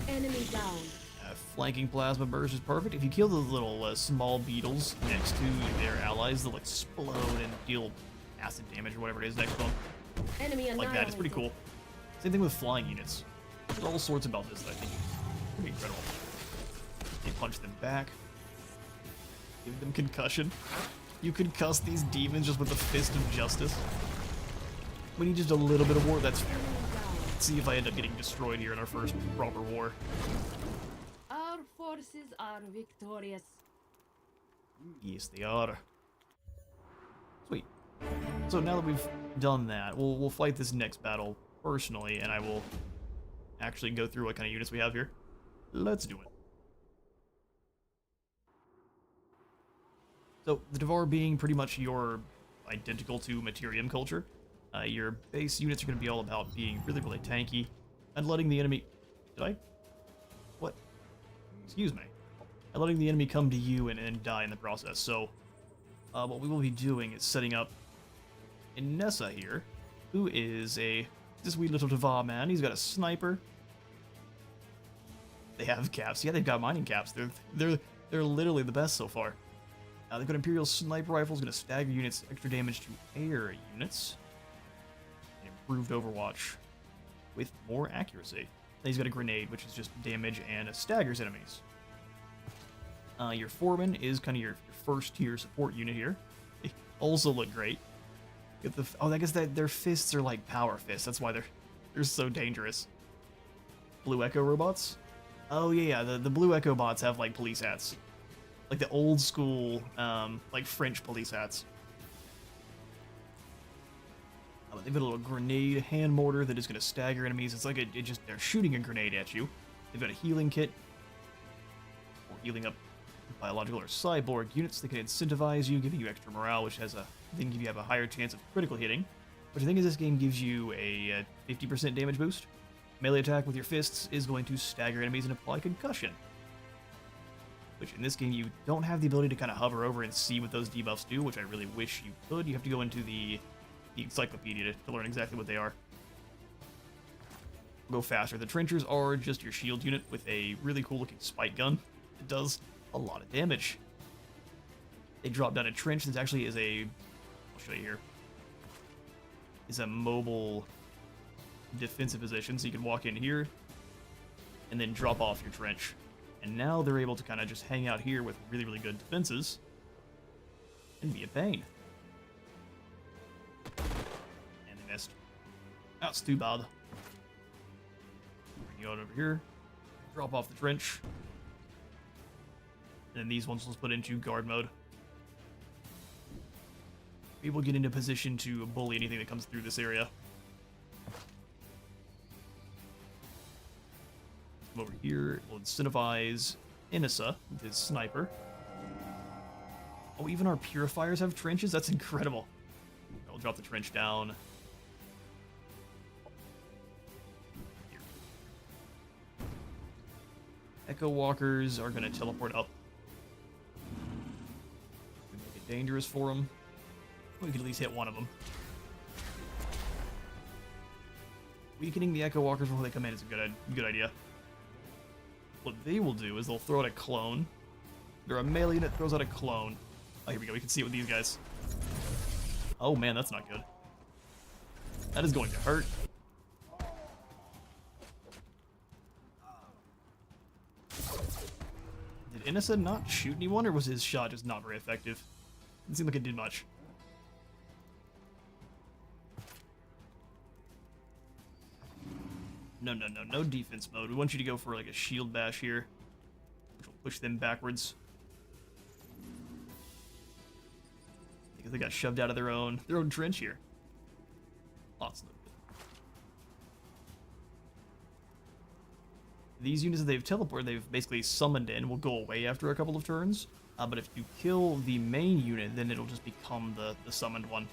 Enemy down. Flanking plasma burst is perfect. If you kill those little small beetles next to their allies, they'll explode and deal acid damage or whatever it is next to them. Enemy Like that. It's pretty cool. Same thing with flying units. There's all sorts about this that I think is pretty incredible. You punch them back. Give them concussion. You can cuss these demons just with the fist of justice. We need just a little bit of war. That's fair. Let's see if I end up getting destroyed here in our first proper war. Our forces are victorious. Yes, they are. Sweet. So now that we've done that, we'll fight this next battle personally, and I will actually go through what kind of units we have here. Let's do it. So, the Devar being pretty much your identical to Materium culture, your base units are going to be all about being really, really tanky and letting the enemy... Did I? What? Excuse me. And letting the enemy come to you and die in the process. So, what we will be doing is setting up Inessa here, who is this wee little Devar man. He's got a sniper. They have caps. Yeah, they've got mining caps. They're literally the best so far. They've got Imperial Sniper Rifles, going to stagger units, extra damage to air units. And improved Overwatch with more accuracy. Then he's got a Grenade, which is just damage and staggers enemies. Your Foreman is kind of your first tier support unit here. They also look great. Get the I guess that their fists are like power fists. That's why they're so dangerous. Blue Echo robots. Oh yeah, the Blue Echo bots have like police hats. Like the old school, like French police hats. They've got a little grenade hand mortar that is going to stagger enemies. It's like they're shooting a grenade at you. They've got a healing kit for healing up biological or cyborg units. They can incentivize you, giving you extra morale, which then give you a higher chance of critical hitting. Which I think in this game gives you a 50% damage boost. Melee attack with your fists is going to stagger enemies and apply concussion. Which in this game you don't have the ability to kind of hover over and see what those debuffs do, which I really wish you could. You have to go into the encyclopedia to learn exactly what they are. Go faster. The trenchers are just your shield unit with a really cool looking spike gun. It does a lot of damage. They drop down a trench that actually is I'll show you here. Is a mobile defensive position, so you can walk in here and then drop off your trench. And now they're able to kind of just hang out here with really, really good defenses and be a pain. And they missed. That's too bad. Bring you out over here. Drop off the trench. And then these ones let's put into guard mode. We will get into position to bully anything that comes through this area. Come over here. We'll incentivize Inissa with his sniper. Oh, even our purifiers have trenches? That's incredible. I'll drop the trench down. Here. Echo walkers are going to teleport up. Make it dangerous for them. We can at least hit one of them. Weakening the Echo walkers before they come in is a good idea. What they will do is they'll throw out a clone. They're a melee unit, throws out a clone. Oh, here we go. We can see it with these guys. Oh man, that's not good. That is going to hurt. Did Inissa not shoot anyone, or was his shot just not very effective? Didn't seem like it did much. No defense mode. We want you to go for like a shield bash here, which will push them backwards. Because they got shoved out of their own trench here. Lots of them. These units that they've teleported, they've basically summoned in, will go away after a couple of turns. But if you kill the main unit, then it'll just become the summoned one.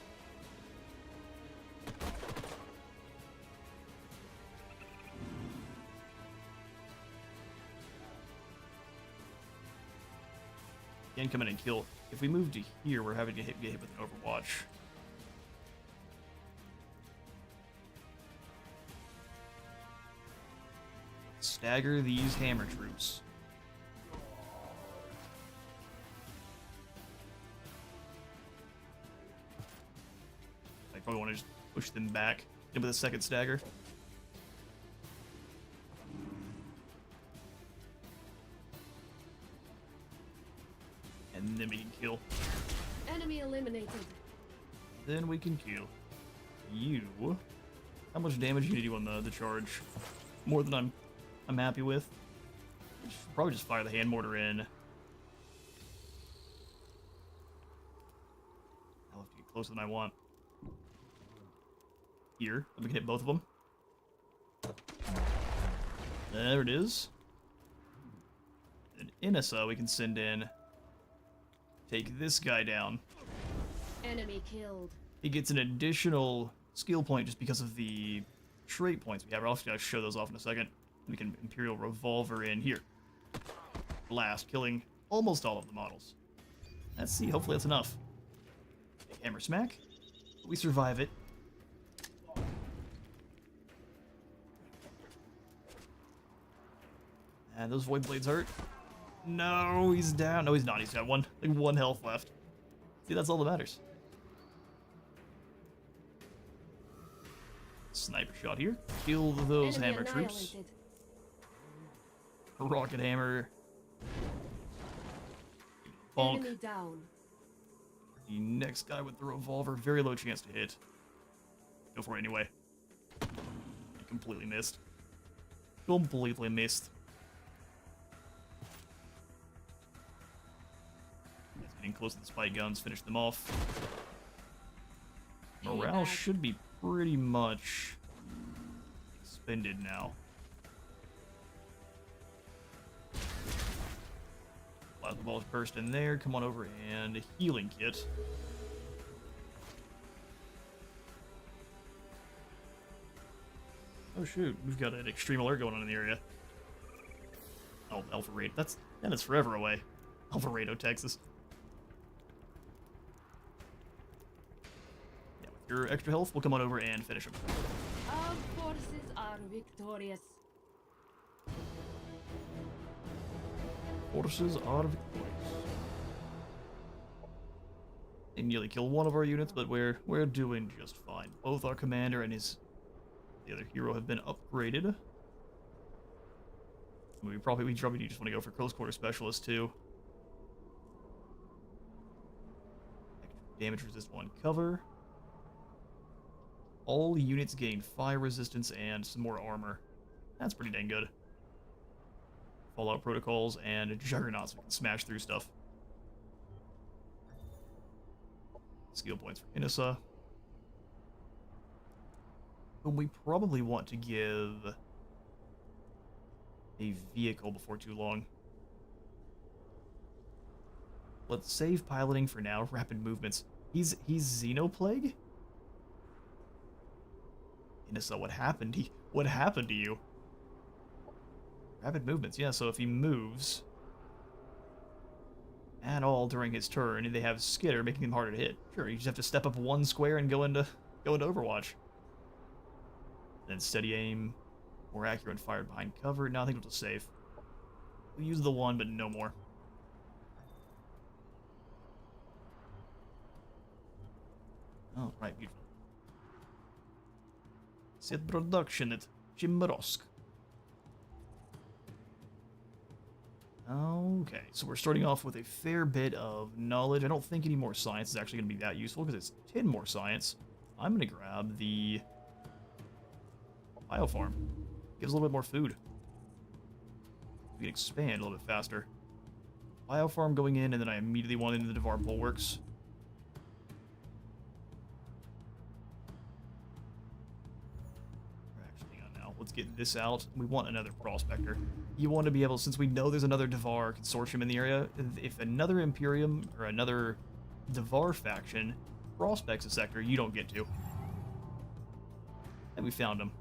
Again, come in and kill. If we move to here, we're having to get hit with an Overwatch. Stagger these hammer troops. I probably want to just push them back in with a second stagger. And then we can kill. Enemy eliminated. Then we can kill you. How much damage do you do on the charge? More than I'm happy with. Should probably just fire the hand mortar in. I'll have to get closer than I want. Here, we can hit both of them. There it is. And Inissa we can send in. Take this guy down. Enemy killed. He gets an additional skill point just because of the trait points we have. I'll have to show those off in a second. We can Imperial Revolver in here. Blast, killing almost all of the models. Let's see, hopefully that's enough. Hammer smack. We survive it. And those Void Blades hurt. No, he's down. No, he's not. He's got one health left. See, that's all that matters. Sniper shot here. Kill those Enemy hammer troops. annihilated. Rocket hammer. Bonk. Enemy down. The next guy with the revolver, very low chance to hit. Go for it anyway. Completely missed. Completely missed. It's getting close to the spike guns. Finish them off. Morale should be pretty much expended now. Plasma balls burst in there. Come on over and a healing kit. Oh shoot, we've got an extreme alert going on in the area. Oh, Alpha Raid. That is forever away. Alpha Rado, Texas. Yeah, with your extra health, we'll come on over and finish him. Our forces are victorious. Forces are victorious. They nearly killed one of our units, but we're doing just fine. Both our commander and the other hero have been upgraded. We probably just want to go for close quarter specialist too. Damage resist 1 cover. All units gain fire resistance and some more armor. That's pretty dang good. Fallout protocols and juggernauts. We can smash through stuff. Skill points for Inissa. But we probably want to give a vehicle before too long. Let's save piloting for now. Rapid movements. He's Xenoplague? Inissa, what happened? What happened to you? Rapid movements, yeah, so if he moves at all during his turn, they have Skitter, making him harder to hit. Sure, you just have to step up one square and go into Overwatch. Then steady aim, more accurate fired behind cover. No, I think we'll just save. We'll use the one, but no more. Oh, right, beautiful. Set production at Chimrosk. Okay, so we're starting off with a fair bit of knowledge. I don't think any more science is actually going to be that useful because it's 10 more science. I'm going to grab the biofarm. Gives a little bit more food. We can expand a little bit faster. Biofarm going in, and then I immediately want into the Devar Bulwarks. Actually, hang on now. Let's get this out. We want another Prospector. You want to be able, since we know there's another Devar consortium in the area, if another Imperium or another Devar faction prospects a sector, you don't get to. And we found him.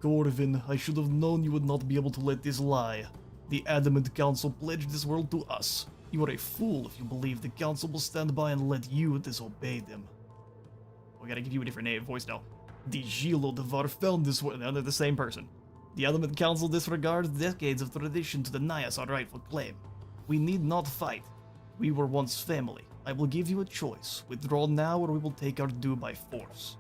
Gorvin, I should have known you would not be able to let this lie. The Adamant Council pledged this world to us. You are a fool if you believe the Council will stand by and let you disobey them. We gotta give you a different name, voice now. The Gilo Devar found this world. No, they're the same person. The Adamant Council disregards decades of tradition to deny us our rightful claim. We need not fight. We were once family. I will give you a choice. Withdraw now or we will take our due by force.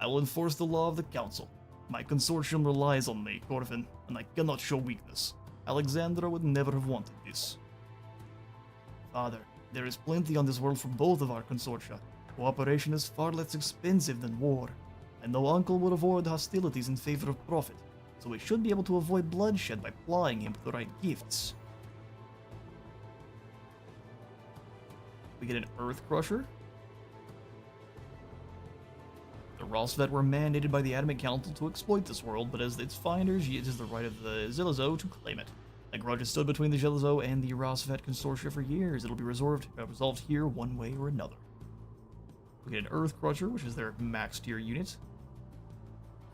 I will enforce the law of the Council. My consortium relies on me, Corvin, and I cannot show weakness. Alexandra would never have wanted this. Father, there is plenty on this world for both of our consortia. Cooperation is far less expensive than war. I know Uncle would avoid hostilities in favor of profit, so we should be able to avoid bloodshed by plying him with the right gifts. We get an Earth Crusher. The Rosvet were mandated by the Adamant Council to exploit this world, but as its finders, it is the right of the Zilizo to claim it. A grudge has stood between the Zilizo and the Rosvet Consortia for years. It'll be resolved here one way or another. We get an Earth Crusher, which is their max tier unit.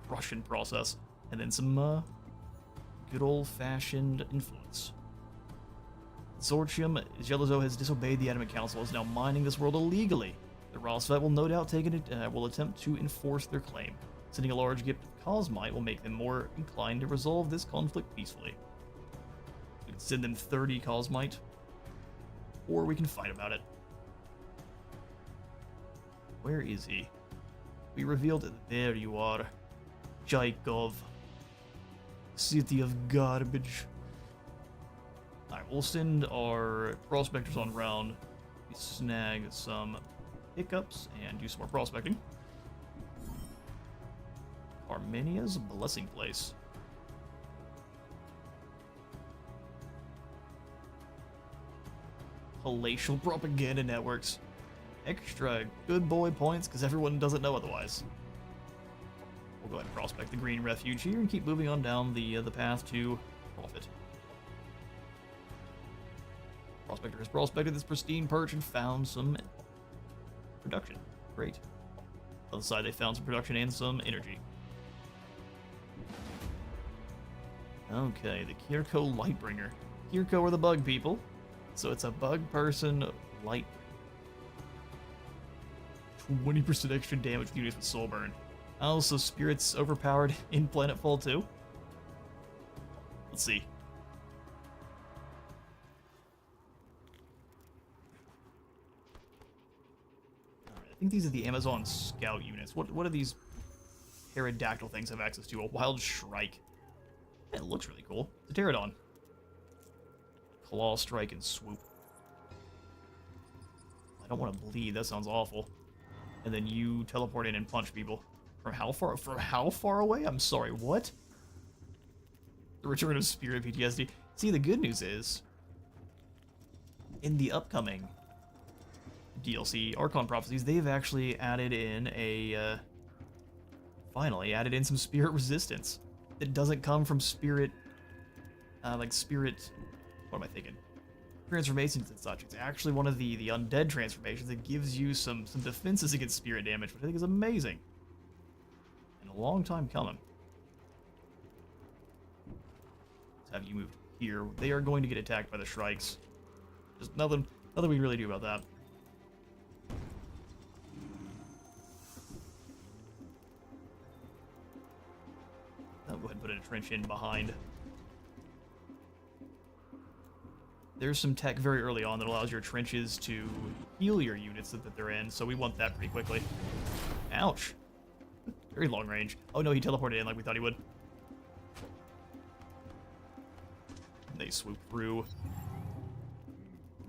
Russian process. And then some good old-fashioned influence. Consortium, Zilizo has disobeyed the Adamant Council, is now mining this world illegally. The Rosvet will no doubt will attempt to enforce their claim. Sending a large gift of Cosmite will make them more inclined to resolve this conflict peacefully. We can send them 30 Cosmite, or we can fight about it. Where is he? We revealed it. There you are. Jaikov. City of garbage. Alright, we'll send our prospectors on round. We snag some pickups and do some more prospecting. Armenia's Blessing Place. Palatial propaganda networks. Extra good boy points because everyone doesn't know otherwise. We'll go ahead and prospect the Green Refuge here and keep moving on down the path to profit. Prospector has prospected this pristine perch and found some production. Great. On the side, they found some production and some energy. Okay, the Kirko Lightbringer. Kirko are the bug people, so it's a bug person light. 20% extra damage with units with soul burn. Also, spirits overpowered in Planetfall 2. Let's see. I think these are the Amazon Scout units. What do these pterodactyl things have access to? A Wild Shrike. It looks really cool. It's a Pterodon. Claw, Strike, and Swoop. I don't want to bleed. That sounds awful. and then you teleport in and punch people. From how far? From how far away? I'm sorry, what? The return of Spirit PTSD. See, the good news is, in the upcoming DLC, Archaon Prophecies, they've actually added in a, finally added in some spirit resistance. It doesn't come from spirit, spirit, what am I thinking? Transformations and such. It's actually one of the undead transformations that gives you some defenses against spirit damage, which I think is amazing. And a long time coming. Let's have you moved here. They are going to get attacked by the Shrikes. Just nothing we can really do about that. I'll go ahead and put a trench in behind. There's some tech very early on that allows your trenches to heal your units that they're in, so we want that pretty quickly. Ouch. Very long range. Oh no, he teleported in like we thought he would. They swoop through.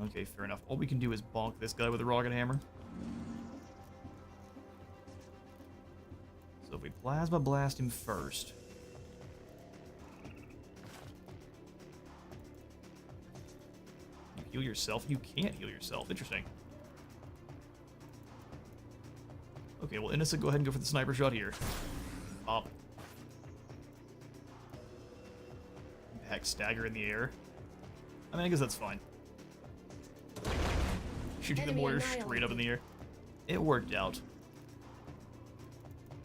Okay, fair enough. All we can do is bonk this guy with a rocket hammer. So if we plasma blast him first. You heal yourself? You can't heal yourself. Interesting. Okay, well, Innocent, go ahead and go for the sniper shot here. Pop. Heck, stagger in the air. I mean, I guess that's fine. Shooting the mortar straight up in the air. It worked out.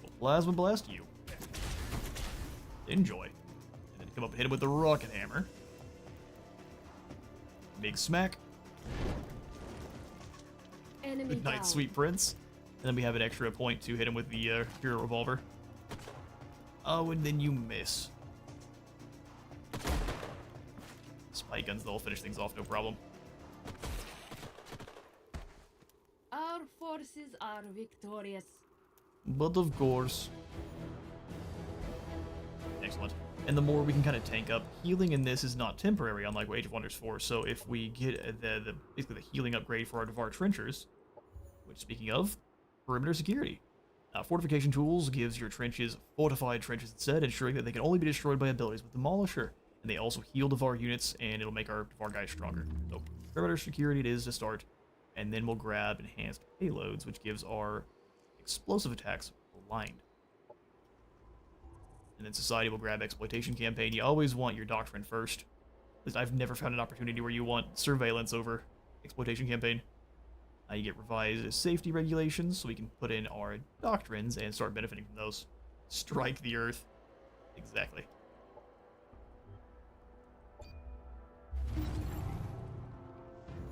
We'll plasma blast you. Enjoy. And then come up and hit him with the rocket hammer. Big smack. Enemy Good night, down. sweet prince. And then we have an extra point to hit him with the hero revolver. Oh, and then you miss. Spike guns, they'll finish things off, no problem. Our forces are victorious. But of course. Excellent. And the more we can kind of tank up, healing in this is not temporary, unlike Age of Wonders 4. So if we get basically the healing upgrade for our Devar Trenchers, which, speaking of, perimeter security. Fortification tools gives your trenches fortified trenches instead, ensuring that they can only be destroyed by abilities with Demolisher. And they also heal Devar units, and it'll make our Devar guys stronger. So perimeter security it is to start, and then we'll grab enhanced payloads, which gives our explosive attacks blind. And then society will grab exploitation campaign. You always want your doctrine first. At least I've never found an opportunity where you want surveillance over exploitation campaign. You get revised safety regulations, so we can put in our doctrines and start benefiting from those. Strike the earth. Exactly.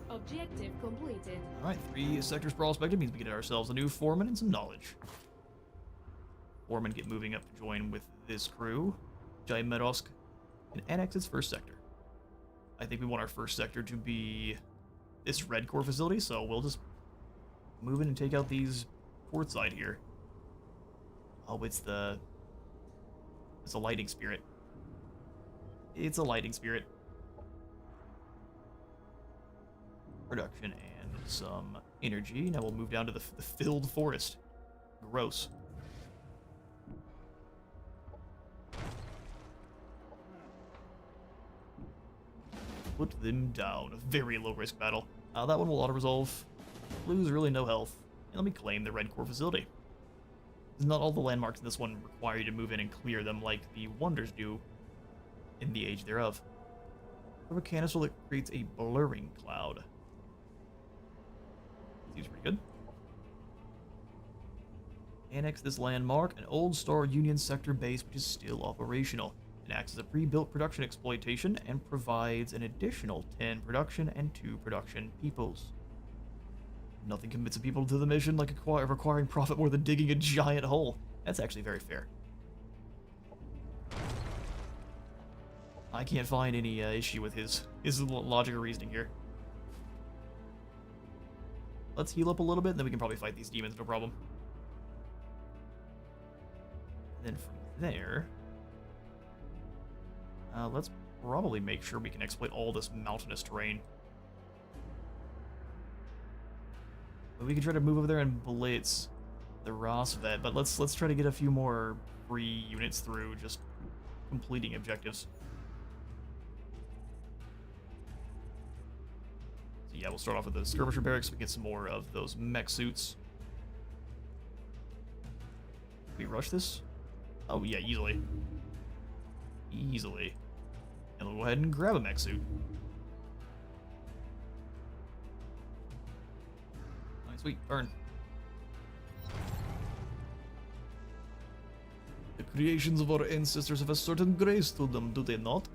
Objective completed. Alright, 3 sectors prospected means we get ourselves a new foreman and some knowledge. Foreman get moving up to join with this crew. Jaimerosk can annex its first sector. I think we want our first sector to be this red core facility, so we'll just move in and take out these port side here. Oh, it's a lightning spirit. It's a lightning spirit. Production and some energy. Now we'll move down to the filled forest. Gross. Put them down. A very low risk battle. That one will auto-resolve. Lose really no health. And let me claim the red core facility. Not all the landmarks in this one require you to move in and clear them like the wonders do in the age thereof. A canister that creates a blurring cloud. Seems pretty good. Annex this landmark, an old Star Union sector base which is still operational. It acts as a pre-built production exploitation and provides an additional 10 production and 2 production peoples. Nothing commits a people to the mission like requiring profit more than digging a giant hole. That's actually very fair. I can't find any issue with his logic or reasoning here. Let's heal up a little bit, and then we can probably fight these demons, no problem. And then from there... let's probably make sure we can exploit all this mountainous terrain. But we can try to move over there and blitz the Ross vet, but let's try to get a few more free units through just completing objectives. So yeah, we'll start off with the skirmisher barracks. We get some more of those mech suits. Can we rush this? Oh yeah, easily. Easily. And we'll go ahead and grab a mech suit. Nice, sweet, burn. The creations of our ancestors have a certain grace to them, do they not?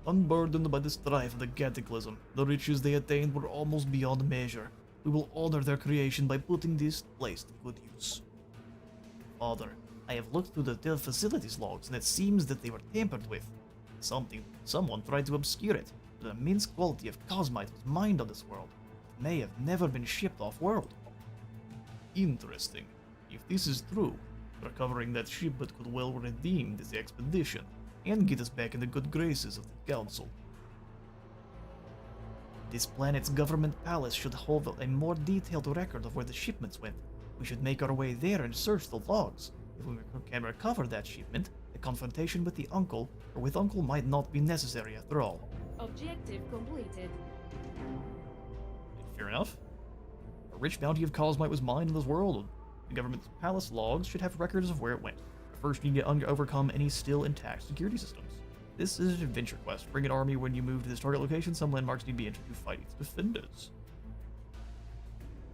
Unburdened by the strife of the cataclysm, the riches they attained were almost beyond measure. We will honor their creation by putting this place to good use. Father, I have looked through the facilities logs, and it seems that they were tampered with. Someone tried to obscure it. The immense quality of cosmite was mined on this world. It may have never been shipped off-world. Interesting. If this is true, recovering that shipment could well redeem this expedition, and get us back in the good graces of the Council. This planet's government palace should hold a more detailed record of where the shipments went. We should make our way there and search the logs. If we can recover that shipment, a confrontation with the uncle, or with uncle, might not be necessary after all. Objective completed. Fair enough. A rich bounty of cosmite was mined in this world. The government's palace logs should have records of where it went. First, you need to overcome any still intact security systems. This is an adventure quest. Bring an army when you move to this target location. Some landmarks need to be entered to fight its defenders.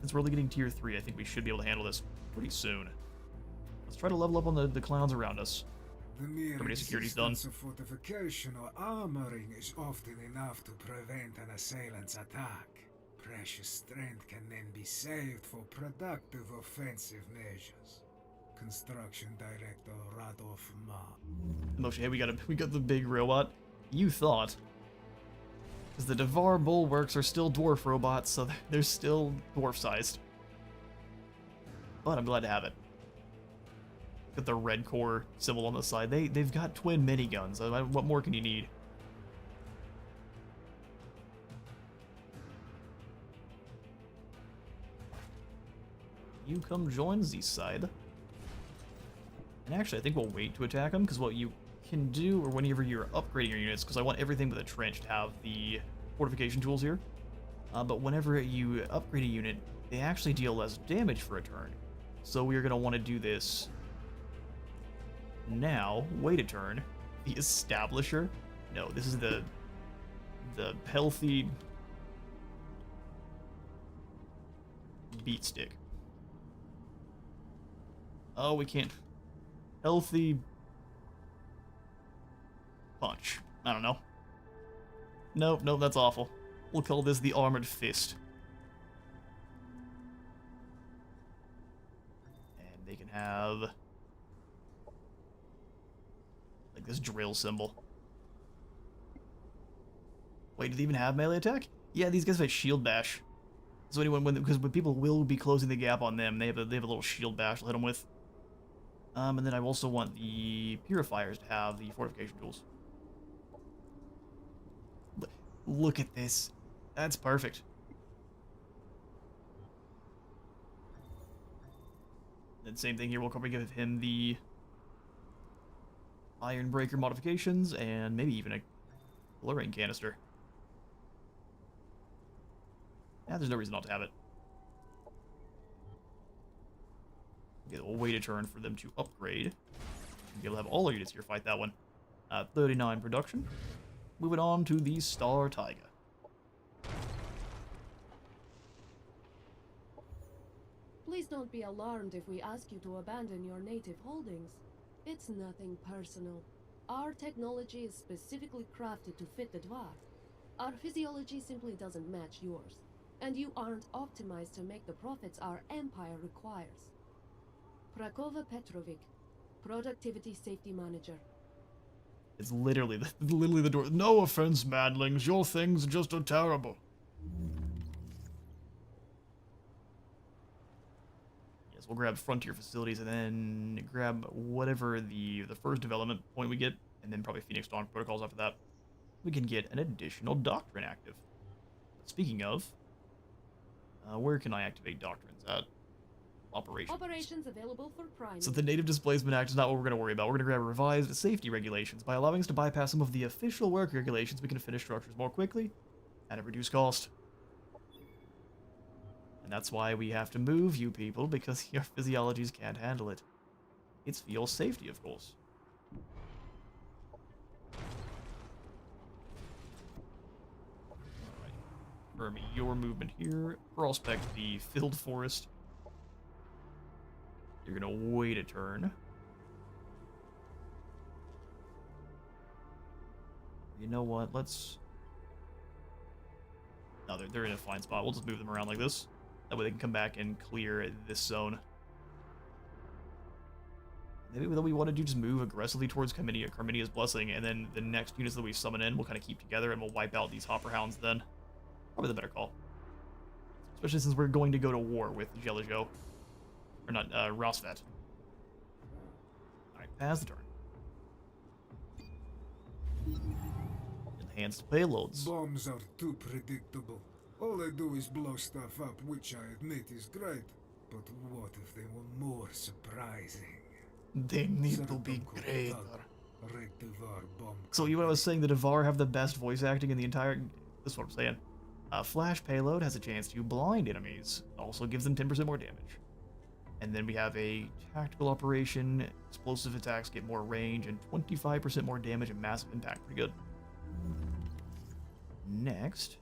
Since we're only getting tier 3, I think we should be able to handle this pretty soon. Let's try to level up on the clowns around us. The mere Everybody's security's done. existence of fortification or armoring is often enough to prevent an assailant's attack. Precious strength can then be saved for productive offensive measures. Construction Director Radolf Ma. Motion, hey, we got the big robot. You thought. Because the Devar bulwarks are still dwarf robots, so they're still dwarf-sized. But I'm glad to have it. Got the red core symbol on the side. They've got twin miniguns. What more can you need? You come join the side. And actually, I think we'll wait to attack them, because what you can do, or whenever you're upgrading your units, because I want everything with a trench to have the fortification tools here, but whenever you upgrade a unit, they actually deal less damage for a turn. So we are going to want to do this now. Wait a turn. The Establisher? No, this is the healthy beat stick. Oh, we can't. Healthy punch. I don't know. Nope, that's awful. We'll call this the Armored Fist. And they can have like this drill symbol. Wait, do they even have melee attack? Yeah, these guys have shield bash. So anyone, because when people will be closing the gap on them, they have a little shield bash to hit them with. And then I also want the purifiers to have the fortification tools. Look at this. That's perfect. Then same thing here, we'll probably give him the Iron Breaker modifications, and maybe even a chlorine canister. Yeah, there's no reason not to have it. Okay, we'll wait a turn for them to upgrade. We'll be able to have all our units here fight that one. 39 production. Moving on to the Star Taiga. Please don't be alarmed if we ask you to abandon your native holdings. It's nothing personal. Our technology is specifically crafted to fit the Dvar. Our physiology simply doesn't match yours. And you aren't optimized to make the profits our empire requires. Prakova Petrovic, Productivity Safety Manager. It's literally the door. No offense, madlings. Your things just are terrible. Yes, we'll grab Frontier Facilities and then grab whatever the first development point we get, and then probably Phoenix Dawn protocols after that. We can get an additional doctrine active. Speaking of, where can I activate doctrines at? operations. Operations available for prime. So the Native Displacement Act is not what we're going to worry about. We're going to grab revised safety regulations. By allowing us to bypass some of the official work regulations, we can finish structures more quickly and at reduced cost. And that's why we have to move you people, because your physiologies can't handle it. It's for your safety, of course. Alright. Confirm your movement here. Prospect the filled forest. You're gonna wait a turn. You know what? Let's... No, they're in a fine spot. We'll just move them around like this. That way they can come back and clear this zone. Maybe what we want to do is move aggressively towards Carminia's Blessing, and then the next units that we summon in, we'll kind of keep together, and we'll wipe out these Hopper Hounds then. Probably the better call. Especially since we're going to go to war with Jelijo. Or not, Rosvet. Alright, pass the turn. Enhanced payloads. Bombs are too predictable. All they do is blow stuff up, which I admit is great. But what if they were more surprising? They need to be greater. Retivar bomb. So you know what I was saying, the Devar have the best voice acting in the entire... This is what I'm saying. Flash payload has a chance to blind enemies. Also gives them 10% more damage. And then we have a tactical operation. Explosive attacks get more range and 25% more damage and massive impact. Pretty good. Next.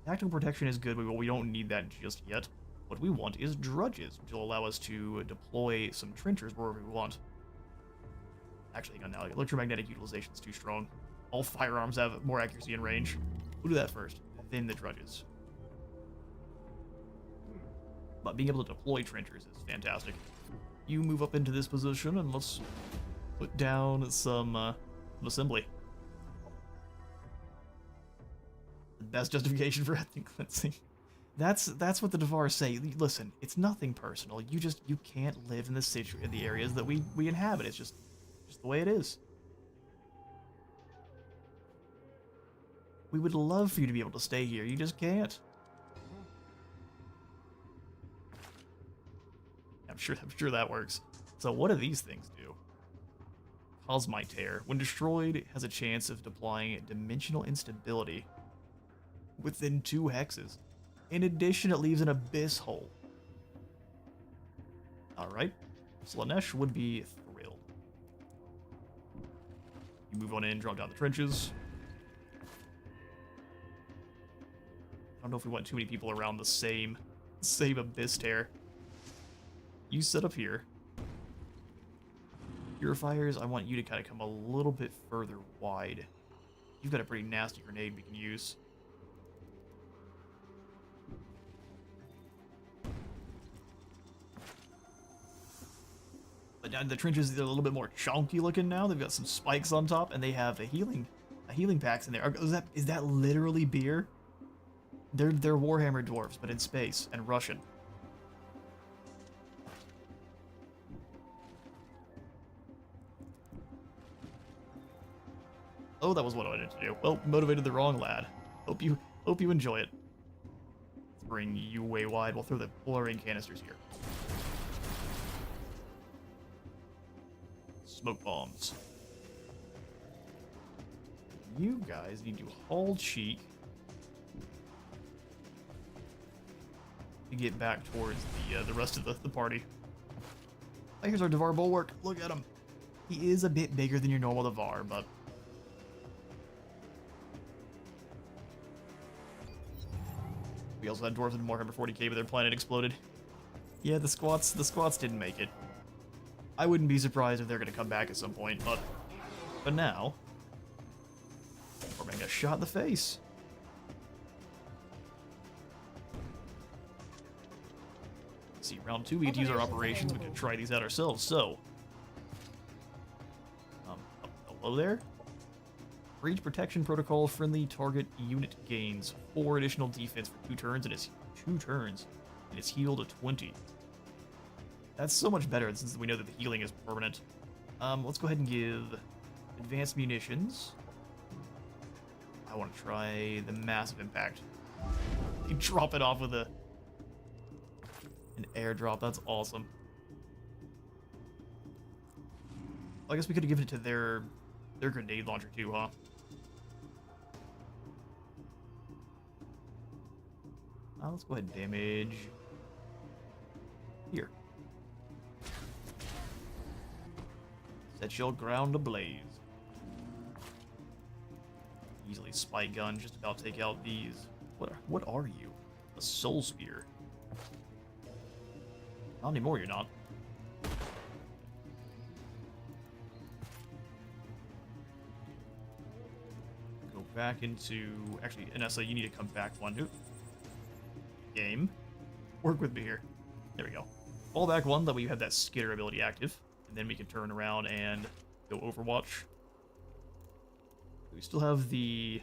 Tactical protection is good, but we don't need that just yet. What we want is drudges, which will allow us to deploy some trenchers wherever we want. Actually, hang on now. Electromagnetic utilization is too strong. All firearms have more accuracy and range. We'll do that first, then the drudges. But being able to deploy trenchers is fantastic. You move up into this position, and let's put down some assembly. The best justification for ethnic cleansing. That's what the Devar say. Listen, it's nothing personal. You can't live in the areas that we inhabit. It's just the way it is. We would love for you to be able to stay here. You just can't. I'm sure that works. So what do these things do? Cosmite Tear. When destroyed, has a chance of deploying dimensional instability within 2 hexes. In addition, it leaves an abyss hole. Alright. Slanesh would be thrilled. You move on in, drop down the trenches. I don't know if we want too many people around the same abyss tear. You set up here. Purifiers, I want you to kind of come a little bit further wide. You've got a pretty nasty grenade we can use. But down the trenches, they're a little bit more chunky looking now. They've got some spikes on top, and they have a healing packs in there. Is that literally beer? They're Warhammer dwarves, but in space and Russian. Oh, that was what I wanted to do. Well, motivated the wrong lad. Hope you enjoy it. Let's bring you way wide. We'll throw the blurring canisters here. Smoke bombs. You guys need to hold cheek to get back towards the rest of the party. Oh, here's our Devar bulwark. Look at him. He is a bit bigger than your normal Devar, but we also had dwarves in Warhammer 40k, but their planet exploded. Yeah, the squats didn't make it. I wouldn't be surprised if they're gonna come back at some point, but for now, we're gonna get shot in the face. Let's see, round 2, we get to use our operations. We can try these out ourselves. So, hello there. Breach protection protocol, friendly target unit gains 4 additional defense for 2 turns, and it's 2 turns, and it's healed at 20. That's so much better since we know that the healing is permanent. Let's go ahead and give advanced munitions. I want to try the massive impact. You drop it off with a An airdrop, that's awesome. I guess we could have given it to their grenade launcher too, huh? Let's go ahead and damage here. Set your ground ablaze. Easily spike gun, just about take out these. What are you? A soul spear. Not anymore, you're not. Go back into... Actually, Inessa, you need to come back one. Oop. Game. Work with me here. There we go. Fall back one, that way you have that skitter ability active. And then we can turn around and go Overwatch. We still have the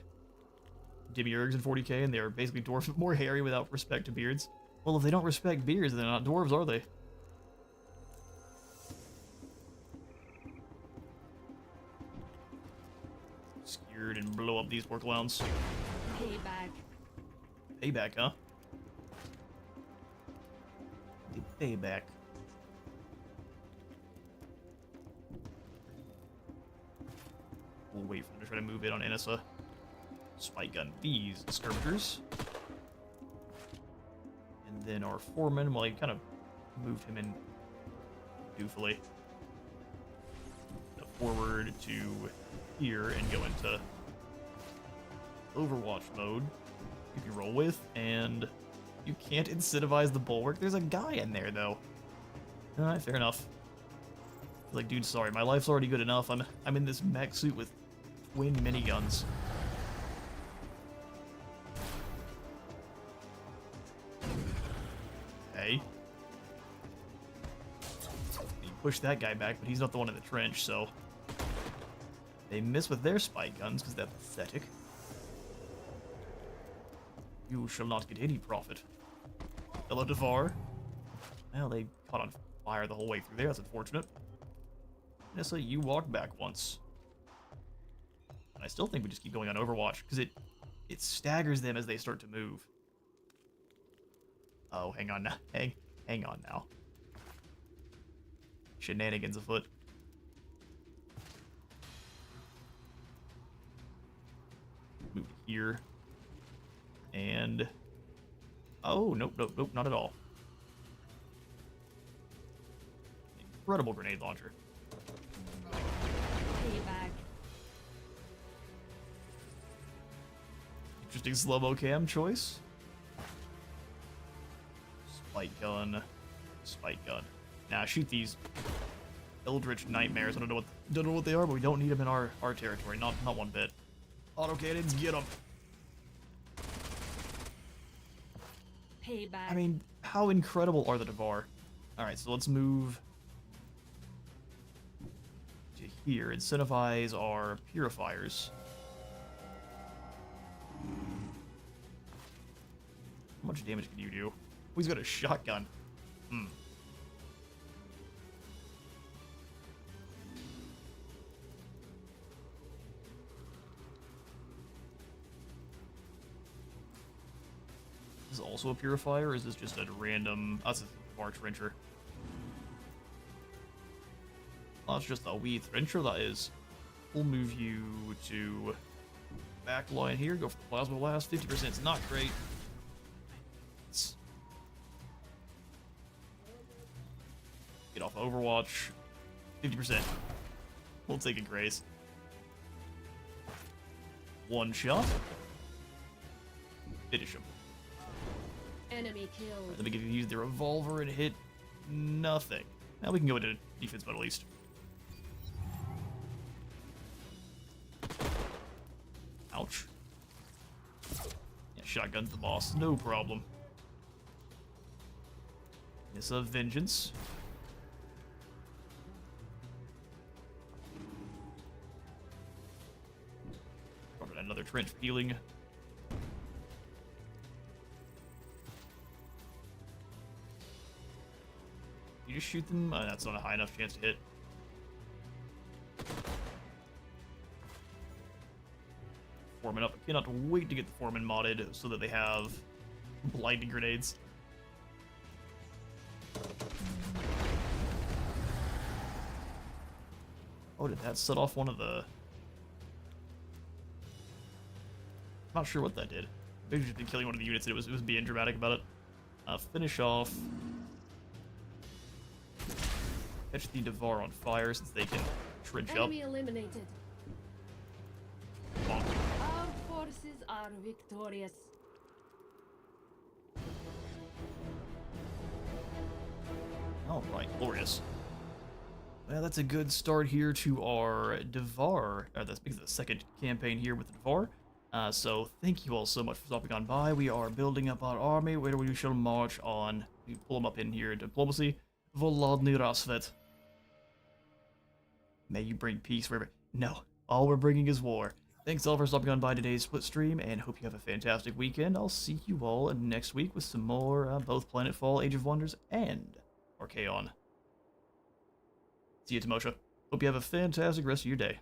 Demiurgs in 40k, and they're basically dwarves with more hairy without respect to beards. Well, if they don't respect beards, they're not dwarves, are they? Skewered and blow up these poor clowns. Payback. Payback, huh? The payback. We'll wait for them to try to move it on Inessa. Spike gun these skirmishers. And then our foreman, well, he kind of moved him in doofully. Forward to here and go into Overwatch mode. You can roll with, and you can't incentivize the bulwark. There's a guy in there, though. Alright, fair enough. Like, dude, sorry, my life's already good enough. I'm in this mech suit with twin miniguns. Hey. You push that guy back, but he's not the one in the trench, so... They miss with their spike guns, because they're pathetic. You shall not get any profit. Hello, Devar. Well, they caught on fire the whole way through there. That's unfortunate. Nessa, you walked back once. And I still think we just keep going on Overwatch, because it staggers them as they start to move. Oh, hang on now. Hang on now. Shenanigans afoot. Move here. And... Oh, nope, not at all. Incredible grenade launcher. Payback. Interesting slow-mo cam choice. Spike gun. Spike gun. Now shoot these Eldritch Nightmares. I don't know what they are, but we don't need them in our territory. Not one bit. Autocannons, get them. Payback. I mean, how incredible are the Devar? Alright, so let's move to here. Incentivize our purifiers. How much damage can you do? Oh, he's got a shotgun. Is this also a purifier, or is this just a random... Oh, it's a March Trencher. Oh, it's just a wee Trencher, that is. We'll move you to back line here. Go for the Plasma Blast. 50% is not great. Get off Overwatch. 50%. We'll take it, Grace. One shot. Finish him. Enemy killed. Then we can use the revolver and hit nothing. Now we can go into defense mode at least. Ouch. Yeah, shotgun's the boss. No problem. It's a vengeance. Probably another trench for healing. You just shoot them? That's not a high enough chance to hit. Foreman up. I cannot wait to get the Foreman modded so that they have blinding grenades. Oh, did that set off one of the... Not sure what that did. Maybe just been killing one of the units and it was being dramatic about it. Finish off. Catch the Devar on fire since they can trench up. Enemy eliminated. Bonk. Our forces are victorious. Alright, glorious. Well, that's a good start here to our Devar. That's because of the second campaign here with the Devar. So thank you all so much for stopping on by. We are building up our army. Where we shall march on. We pull them up in here. Diplomacy. Volodny Rasvet. May you bring peace wherever. No, all we're bringing is war. Thanks all for stopping on by today's split stream, and hope you have a fantastic weekend. I'll see you all next week with some more both Planetfall, Age of Wonders, and Archaon. See you, Timosha. Hope you have a fantastic rest of your day.